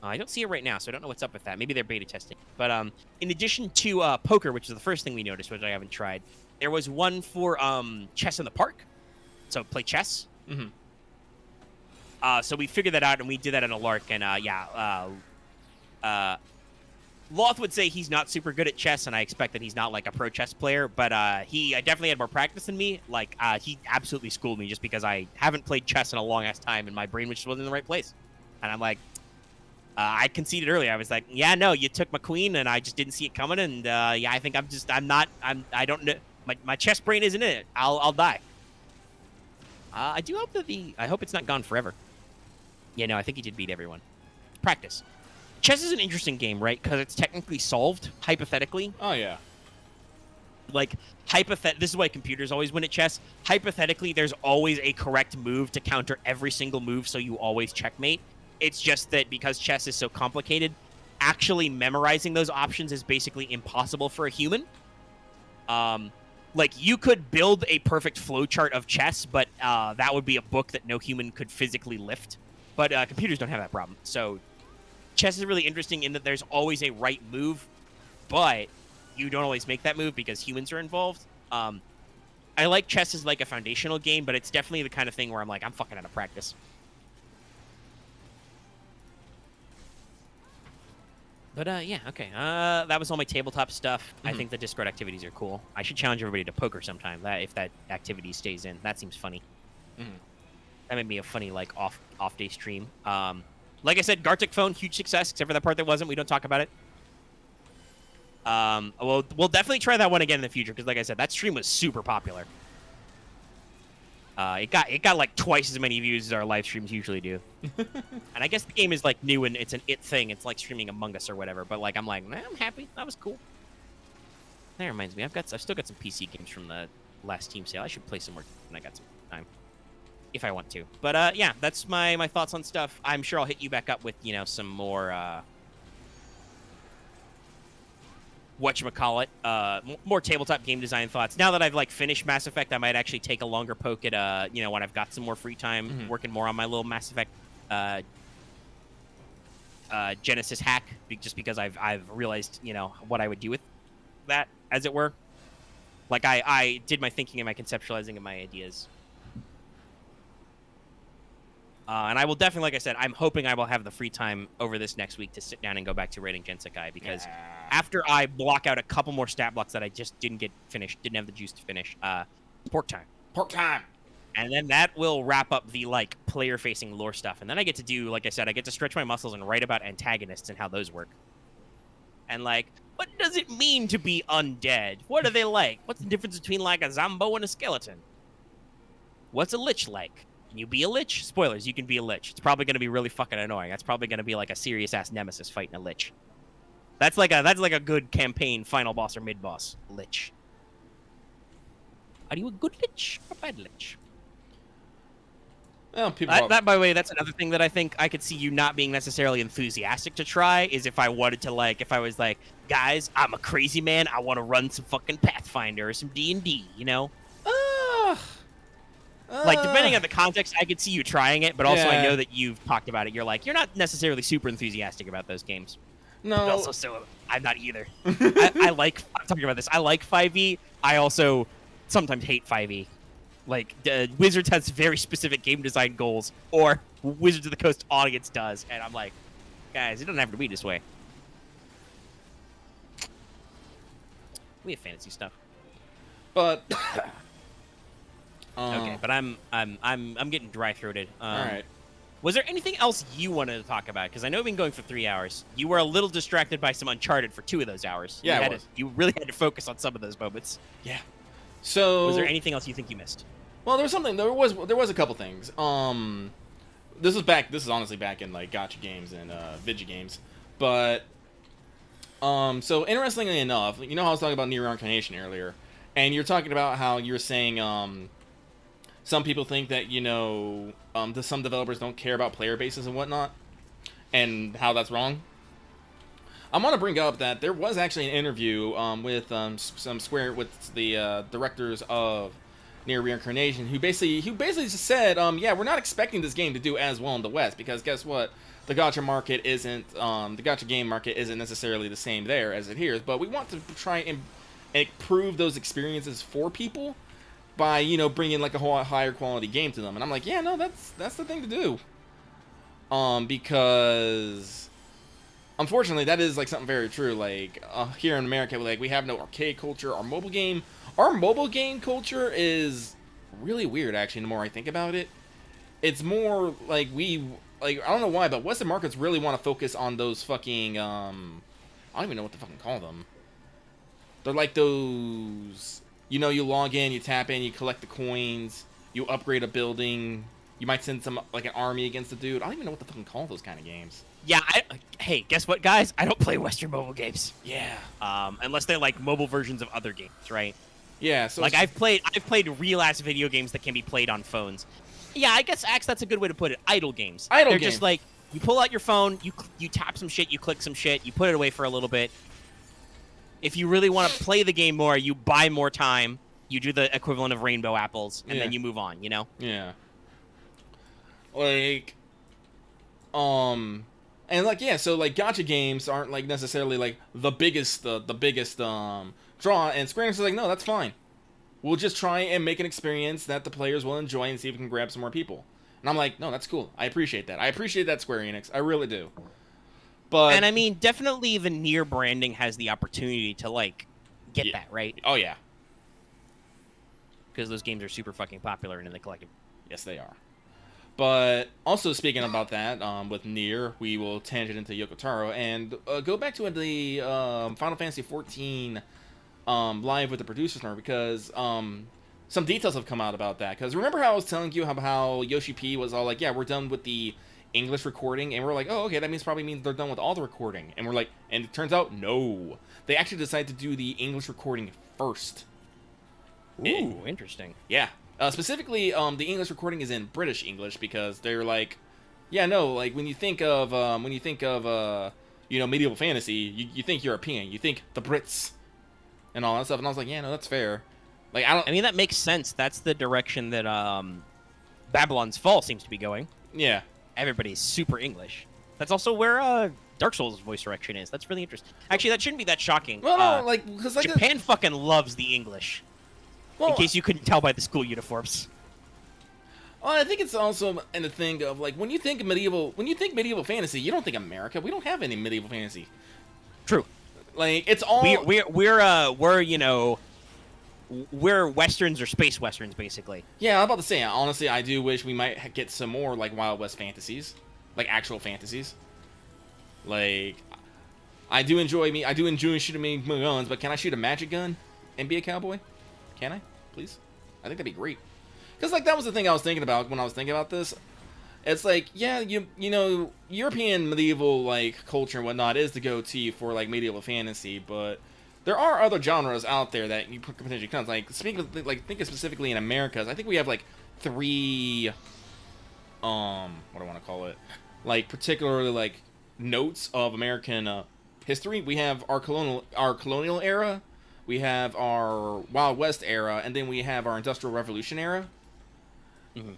B: I don't see it right now, so I don't know what's up with that. Maybe they're beta testing. But in addition to poker, which is the first thing we noticed, which I haven't tried, there was one for chess in the park. So play chess.
A: Mm-hmm.
B: So we figured that out, and we did that in a lark. And Loth would say he's not super good at chess, and I expect that he's not like a pro chess player. But he definitely had more practice than me. Like he absolutely schooled me just because I haven't played chess in a long ass time, and my brain just wasn't in the right place. And I'm like, I conceded earlier. I was like, yeah, no, you took my queen, and I just didn't see it coming. And yeah, I think I don't know. My chess brain isn't in it. I'll die. I do hope that I hope it's not gone forever. Yeah, no, I think he did beat everyone. Practice. Chess is an interesting game, right? Because it's technically solved, hypothetically.
A: Oh, yeah.
B: Like, this is why computers always win at chess. Hypothetically, there's always a correct move to counter every single move, so you always checkmate. It's just that because chess is so complicated, actually memorizing those options is basically impossible for a human. Like, you could build a perfect flowchart of chess, but that would be a book that no human could physically lift. But computers don't have that problem. So chess is really interesting in that there's always a right move, but you don't always make that move because humans are involved. I like chess as like a foundational game, but it's definitely the kind of thing where I'm like, I'm fucking out of practice. But yeah, okay. That was all my tabletop stuff. I think the Discord activities are cool. I should challenge everybody to poker sometime. If that activity stays in, that seems funny. That made me a funny like off day stream. Like I said, Gartic phone, huge success, except for that part that wasn't. We don't talk about it. We'll definitely try that one again in the future because, like I said, that stream was super popular. It got like twice as many views as our live streams usually do. And I guess the game is like new and it's an thing. It's like streaming Among Us or whatever. But like I'm I'm happy. That was cool. That reminds me, I've still got some PC games from the last Team sale. I should play some more when I got some time, if I want to. But yeah, that's my thoughts on stuff. I'm sure I'll hit you back up with some more whatchamacallit, more tabletop game design thoughts. Now that I've like finished Mass Effect, I might actually take a longer poke at when I've got some more free time, working more on my little Mass Effect Genesis hack, just because I've realized what I would do with that, as it were. Like I did my thinking and my conceptualizing of my ideas. And I will definitely, like I said, I'm hoping I will have the free time over this next week to sit down and go back to rating Gensekai, because after I block out a couple more stat blocks that I just didn't get finished, didn't have the juice to finish, pork time.
A: Pork time!
B: And then that will wrap up the, like, player-facing lore stuff. And then I get to do, like I said, I get to stretch my muscles and write about antagonists and how those work. And, like, what does it mean to be undead? What are they like? What's the difference between, like, a Zombo and a skeleton? What's a lich like? Can you be a lich? Spoilers, you can be a lich. It's probably going to be really fucking annoying. That's probably going to be like a serious-ass nemesis fighting a lich. That's like a good campaign final boss or mid-boss. Lich. Are you a good lich or a bad lich?
A: Well,
B: that, by the way, that's another thing that I think I could see you not being necessarily enthusiastic to try, is if I wanted to, like, if I was like, guys, I'm a crazy man, I want to run some fucking Pathfinder or some D&D, you know? Like, depending on the context, I could see you trying it, but also I know that you've talked about it. You're like, you're not necessarily super enthusiastic about those games.
A: No.
B: But also, so I'm not either. I'm talking about this. I like 5e. I also sometimes hate 5e. Like, Wizards has very specific game design goals, or Wizards of the Coast audience does, and I'm like, guys, it doesn't have to be this way. We have fantasy stuff.
A: But
B: okay, but I'm getting dry-throated.
A: All right.
B: Was there anything else you wanted to talk about? Because I know we've been going for 3 hours. You were a little distracted by some Uncharted for 2 of those hours.
A: Yeah,
B: you really had to focus on some of those moments.
A: Yeah. So
B: was there anything else you think you missed?
A: Well, there was something. There was a couple things. This is honestly back in like gacha games and Vigi games, but so interestingly enough, you know how I was talking about Nier Reincarnation earlier, and you're talking about how you're saying some people think that some developers don't care about player bases and whatnot, and how that's wrong. I want to bring up that there was actually an interview with the directors of Nier Reincarnation, who basically just said, yeah, we're not expecting this game to do as well in the West, because guess what? The gacha game market isn't necessarily the same there as it here, but we want to try and improve those experiences for people by, bringing like a whole higher quality game to them. And I'm like, yeah, no, that's the thing to do. Because unfortunately, that is like something very true. Like here in America, like we have no arcade culture. Our mobile game culture is really weird, actually. The more I think about it, it's more like I don't know why, but Western markets really want to focus on those fucking I don't even know what to fucking call them. They're like those, you log in, you tap in, you collect the coins, you upgrade a building, you might send some like an army against a dude. I don't even know what to fucking call those kind of games.
B: Yeah, hey, guess what, guys? I don't play Western mobile games.
A: Yeah.
B: Unless they're like mobile versions of other games, right?
A: Yeah, so
B: like I've played real ass video games that can be played on phones. Yeah, I guess Axe, that's a good way to put it. Idle games. They're just like you pull out your phone, you tap some shit, you click some shit, you put it away for a little bit. If you really want to play the game more, you buy more time. You do the equivalent of rainbow apples, and then you move on.
A: Yeah. Like, and like so like gacha games aren't like necessarily like the biggest draw, and Square Enix is like, no, that's fine. We'll just try and make an experience that the players will enjoy and see if we can grab some more people. And I'm like, no, that's cool. I appreciate that. I appreciate that, Square Enix. I really do. But
B: and I mean, definitely the Nier branding has the opportunity to like get that right.
A: Oh yeah.
B: Because those games are super fucking popular and in the collective.
A: Yes, they are. But also speaking about that, with Nier, we will tangent into Yoko Taro and go back to the Final Fantasy XIV live with the producers now, because some details have come out about that. Because remember how I was telling you how Yoshi P was all like, yeah, we're done with the English recording, and we're like, oh, okay, that probably means they're done with all the recording. And we're like, and it turns out, no. They actually decided to do the English recording first.
B: Ooh, interesting.
A: Yeah. Specifically, the English recording is in British English because they're like, yeah, no, like when you think of medieval fantasy, you think European, you think the Brits, and all that stuff. And I was like, yeah, no, that's fair. Like, I mean,
B: that makes sense. That's the direction that Babylon's Fall seems to be going.
A: Yeah.
B: Everybody's super English. That's also where Dark Souls' voice direction is. That's really interesting. Actually, that shouldn't be that shocking.
A: Well, no, like, because like
B: Japan fucking loves the English. Well, in case you couldn't tell by the school uniforms.
A: Well, I think it's also in the thing of like when you think medieval fantasy, you don't think America. We don't have any medieval fantasy.
B: True.
A: Like it's all
B: we're westerns or space westerns basically.
A: Yeah, I'm about to say. Honestly, I do wish we might get some more like Wild West fantasies, like actual fantasies. Like, I do enjoy shooting my guns, but can I shoot a magic gun and be a cowboy? Can I, please? I think that'd be great. Because like that was the thing I was thinking about when I was thinking about this. It's like, yeah, you know, European medieval like culture and whatnot is the go-to for like medieval fantasy, but there are other genres out there that you potentially come. Like thinking specifically in Americas, I think we have like 3 what do I want to call it? Like particularly like notes of American history. We have our colonial era, we have our Wild West era, and then we have our Industrial Revolution era. Mm-hmm.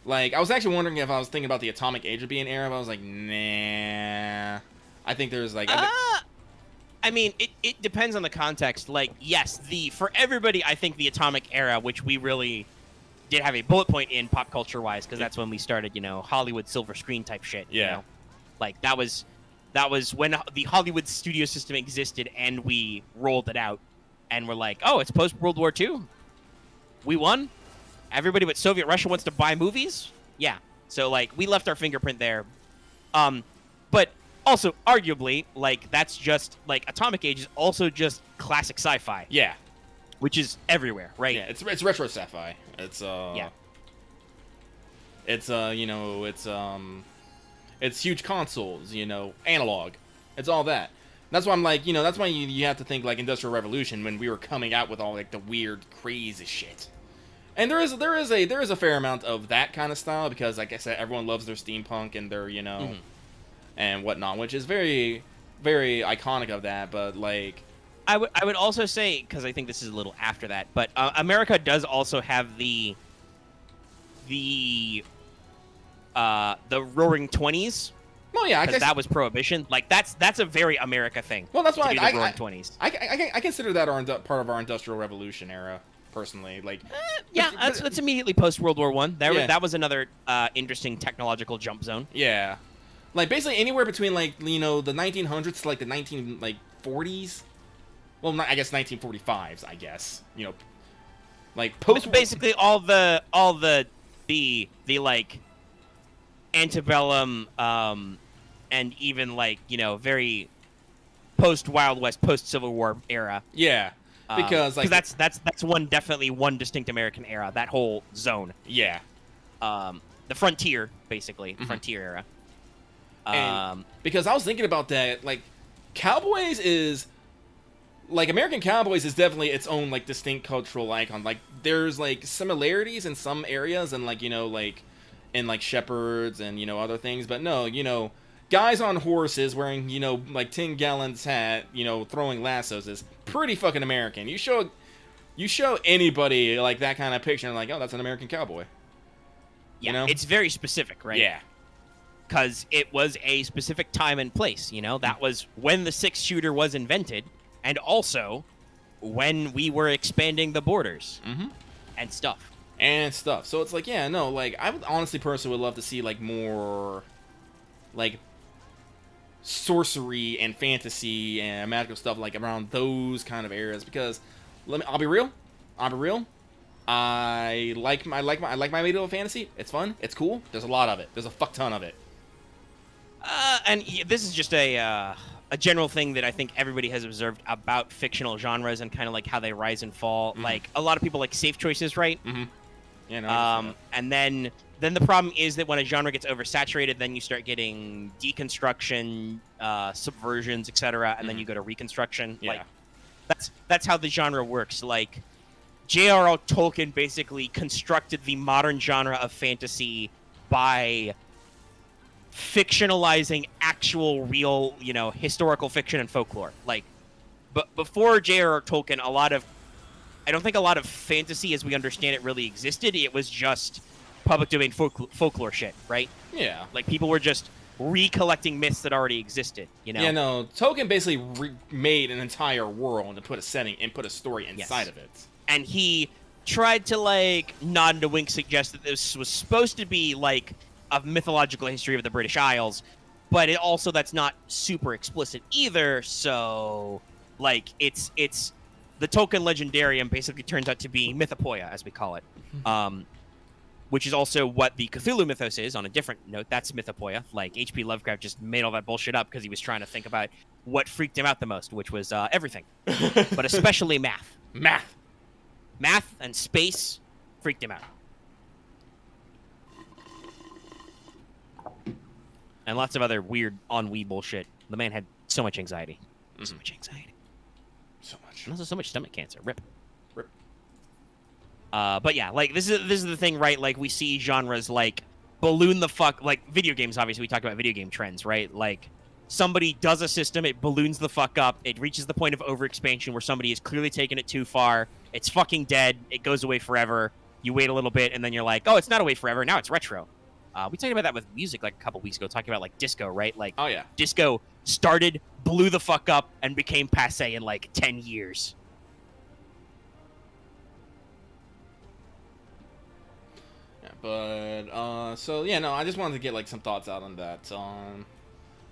A: Like, I was actually wondering if I was thinking about the Atomic Age of being era, but I was like, nah. I think there's like...
B: I mean, it depends on the context. Like, yes, for everybody, I think the Atomic Era, which we really did have a bullet point in pop culture-wise, because that's when we started, Hollywood silver screen type shit.
A: Yeah.
B: You know? Like, that was when the Hollywood studio system existed, and we rolled it out. And we're like, oh, it's post-World War II? We won? Everybody but Soviet Russia wants to buy movies? Yeah. So, like, we left our fingerprint there. But also, arguably, like, that's just, like, Atomic Age is also just classic sci-fi.
A: Yeah.
B: Which is everywhere, right?
A: Yeah, it's retro sci-fi. It's,
B: yeah.
A: It's huge consoles, analog. It's all that. That's why I'm like, that's why you have to think, like, Industrial Revolution when we were coming out with all, like, the weird, crazy shit. And there is a fair amount of that kind of style because, like I said, everyone loves their steampunk and their and whatnot, which is very, very iconic of that. But like,
B: I would also say, because I think this is a little after that, but America does also have the Roaring '20s.
A: Well, yeah,
B: because that was Prohibition. Like that's a very America thing.
A: Well, that's why
B: the Roaring '20s.
A: I consider that part of our Industrial Revolution era. Personally, like
B: yeah, that's immediately post World War I. That was another interesting technological jump zone.
A: Yeah, like basically anywhere between like the 1900s to like the 1940s. Well, I guess 1945s. I guess like post.
B: It's basically all the like antebellum and even like very post Wild West, post Civil War era.
A: Yeah. Because
B: that's definitely one distinct American era, that whole zone.
A: Yeah.
B: The frontier, basically. Mm-hmm. Frontier era.
A: And because I was thinking about that, like, Cowboys is... Like, American Cowboys is definitely its own, like, distinct cultural icon. Like, there's, like, similarities in some areas and, like, like, in, like, shepherds and, other things. But no, guys on horses wearing, like 10 gallons hat, throwing lassos is pretty fucking American. You show anybody like that kind of picture and like, oh, that's an American cowboy.
B: Yeah, it's very specific, right?
A: Yeah.
B: Because it was a specific time and place, That was when the 6-shooter was invented and also when we were expanding the borders and stuff.
A: So it's like, yeah, no, like, I would honestly personally would love to see like more like sorcery and fantasy and magical stuff like around those kind of areas because I'll be real. I like my medieval fantasy. It's fun. It's cool. There's a lot of it. There's a fuck ton of it.
B: And this is just a a general thing that I think everybody has observed about fictional genres and kind of like how they rise and fall. Like a lot of people like safe choices, right?
A: Yeah, no,
B: and then the problem is that when a genre gets oversaturated, then you start getting deconstruction, subversions, etc., and then you go to reconstruction.
A: Yeah.
B: Like that's how the genre works. Like J.R.R. Tolkien basically constructed the modern genre of fantasy by fictionalizing actual, real, historical fiction and folklore. Like, but before J.R.R. Tolkien, I don't think a lot of fantasy as we understand it really existed. It was just public domain folklore shit, right?
A: Yeah.
B: Like, people were just recollecting myths that already existed,
A: Yeah, no. Tolkien basically made an entire world and put a setting and put a story inside of it.
B: And he tried to, like, nod and a wink suggest that this was supposed to be, like, a mythological history of the British Isles, but it also, that's not super explicit either, so, like, it's the Tolkien Legendarium basically turns out to be mythopoeia, as we call it, which is also what the Cthulhu mythos is. On a different note, that's mythopoeia. Like, H.P. Lovecraft just made all that bullshit up because he was trying to think about what freaked him out the most, which was everything, but especially math. Math and space freaked him out. And lots of other weird ennui bullshit. The man had so much anxiety. So much anxiety.
A: So much.
B: And also so much stomach cancer. Rip. But yeah, like, this is the thing, right? Like, we see genres like balloon the fuck, like video games, obviously we talked about video game trends, right? Like, somebody does a system, it balloons the fuck up, it reaches the point of overexpansion where somebody has clearly taken it too far, it's fucking dead, it goes away forever, you wait a little bit, and then you're like, oh, it's not away forever, now it's retro. We talked about that with music like a couple weeks ago, talking about like disco, right? Like,
A: oh yeah,
B: disco started, blew the fuck up, and became passe in like 10 years.
A: Yeah, but so yeah, no, I just wanted to get like some thoughts out on that.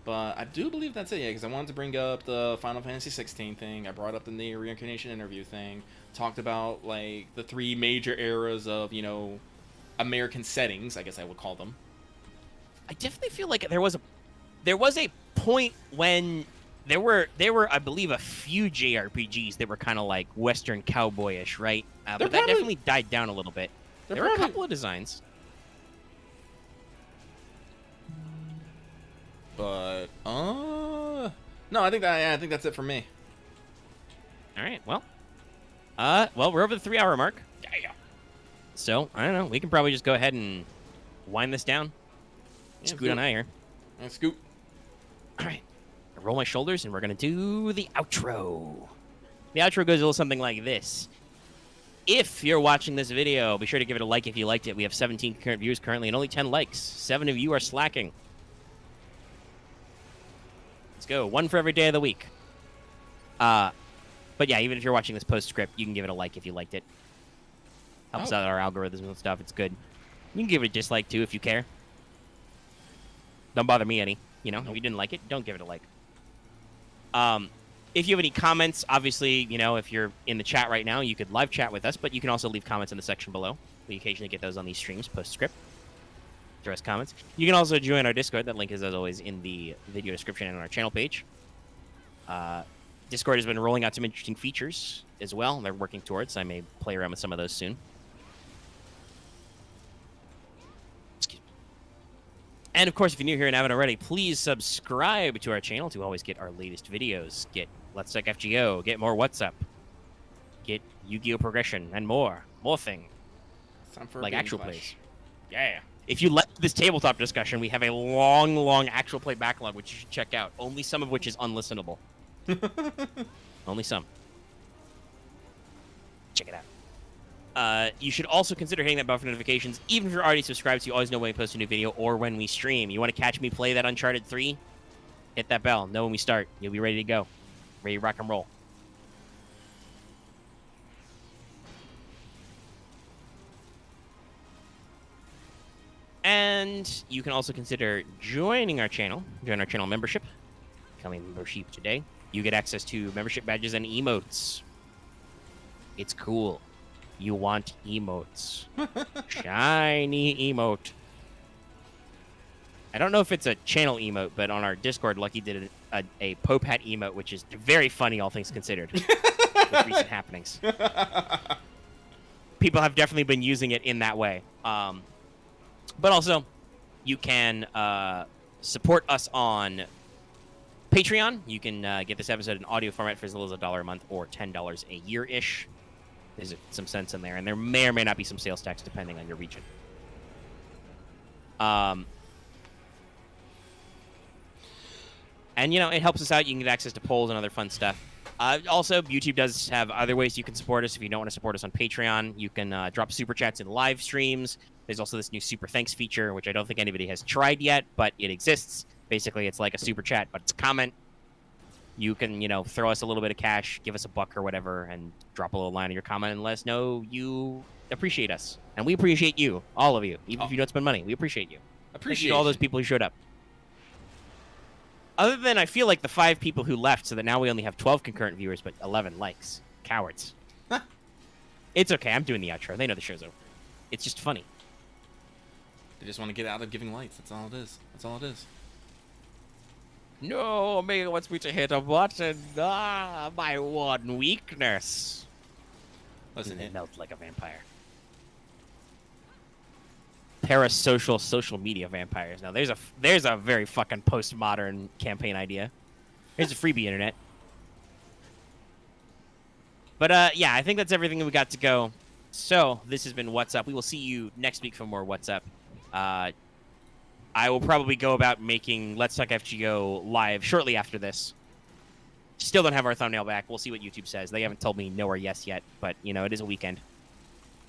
A: But I do believe that's it, yeah, because I wanted to bring up the Final Fantasy 16 thing. I brought up the Neo Reincarnation interview thing. Talked about like the 3 major eras of, American settings, I guess I would call them.
B: I definitely feel like there was a point when there were I believe a few JRPGs that were kind of like Western cowboyish, right? But that definitely died down a little bit. There were a couple of designs.
A: But no, I think that's it for me.
B: All right, well, we're over the 3-hour mark. Yeah. So I don't know. We can probably just go ahead and wind this down.
A: Yeah,
B: Scoot on out here.
A: Let's scoot.
B: All right. I roll my shoulders, and we're gonna do the outro. The outro goes a little something like this. If you're watching this video, be sure to give it a like if you liked it. We have 17 concurrent viewers currently, and only 10 likes. 7 of you are slacking. Let's go. 1 for every day of the week. But yeah, even if you're watching this postscript, you can give it a like if you liked it. Helps out our algorithms and stuff. It's good. You can give it a dislike too if you care. Don't bother me any. If you didn't like it, don't give it a like. If you have any comments, obviously, if you're in the chat right now, you could live chat with us, but you can also leave comments in the section below. We occasionally get those on these streams, postscript. Throw us comments. You can also join our Discord. That link is, as always, in the video description and on our channel page. Discord has been rolling out some interesting features as well. They're working towards. I may play around with some of those soon. And, of course, if you're new here and haven't already, please subscribe to our channel to always get our latest videos. Get Let's Talk FGO, get more What's Up, get Yu-Gi-Oh! Progression, and more. More thing.
A: Time for
B: like actual plays.
A: Yeah.
B: If you like this tabletop discussion, we have a long, long actual play backlog, which you should check out. Only some of which is unlistenable. Only some. Check it out. You should also consider hitting that bell for notifications, even if you're already subscribed, so you always know when we post a new video or when we stream. You want to catch me play that Uncharted 3? Hit that bell. Know when we start. You'll be ready to go. Ready to rock and roll. And you can also consider joining our channel. Join our channel membership. Become a membership today. You get access to membership badges and emotes. It's cool. You want emotes. Shiny emote. I don't know if it's a channel emote, but on our Discord, Lucky did a Popat emote, which is very funny, all things considered, with recent happenings. People have definitely been using it in that way. But also, you can support us on Patreon. You can get this episode in audio format for as little as $1 a month or $10 a year-ish. There's some sense in there, and there may or may not be some sales tax depending on your region. And, it helps us out. You can get access to polls and other fun stuff. Also, YouTube does have other ways you can support us. If you don't want to support us on Patreon, you can drop super chats in live streams. There's also this new super thanks feature, which I don't think anybody has tried yet, but it exists. Basically, it's like a super chat, but it's a comment. You can, throw us a little bit of cash, give us $1 or whatever, and drop a little line in your comment and let us know you appreciate us. And we appreciate you, all of you. Even if you don't spend money, we appreciate you. Appreciate all those people who showed up. Other than I feel like the 5 people who left, so that now we only have 12 concurrent viewers, but 11 likes. Cowards. It's okay. I'm doing the outro. They know the show's over. It's just funny.
A: They just want to get out of giving lights. That's all it is. That's all it is.
B: No, Omega wants me to hit a button. My one weakness.
A: Listen,
B: it melts like a vampire. Parasocial social media vampires. Now, there's a very fucking postmodern campaign idea. Here's a freebie internet. But, yeah, I think that's everything we got to go. So, this has been What's Up. We will see you next week for more What's Up. I will probably go about making Let's Talk FGO live shortly after this. Still don't have our thumbnail back. We'll see what YouTube says. They haven't told me no or yes yet, but, it is a weekend.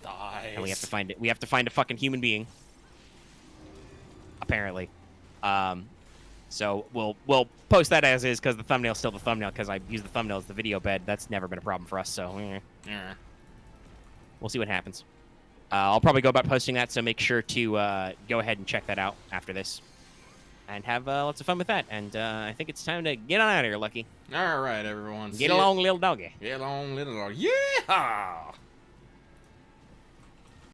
A: Nice.
B: And we have to find it. We have to find a fucking human being. Apparently. So we'll post that as is because the thumbnail's still the thumbnail because I use the thumbnail as the video bed. That's never been a problem for us, so we'll see what happens. I'll probably go about posting that, so make sure to go ahead and check that out after this. And have lots of fun with that. And I think it's time to get on out of here, Lucky.
A: All right, everyone.
B: Get along, little doggy.
A: Get along, little doggy. Yeah!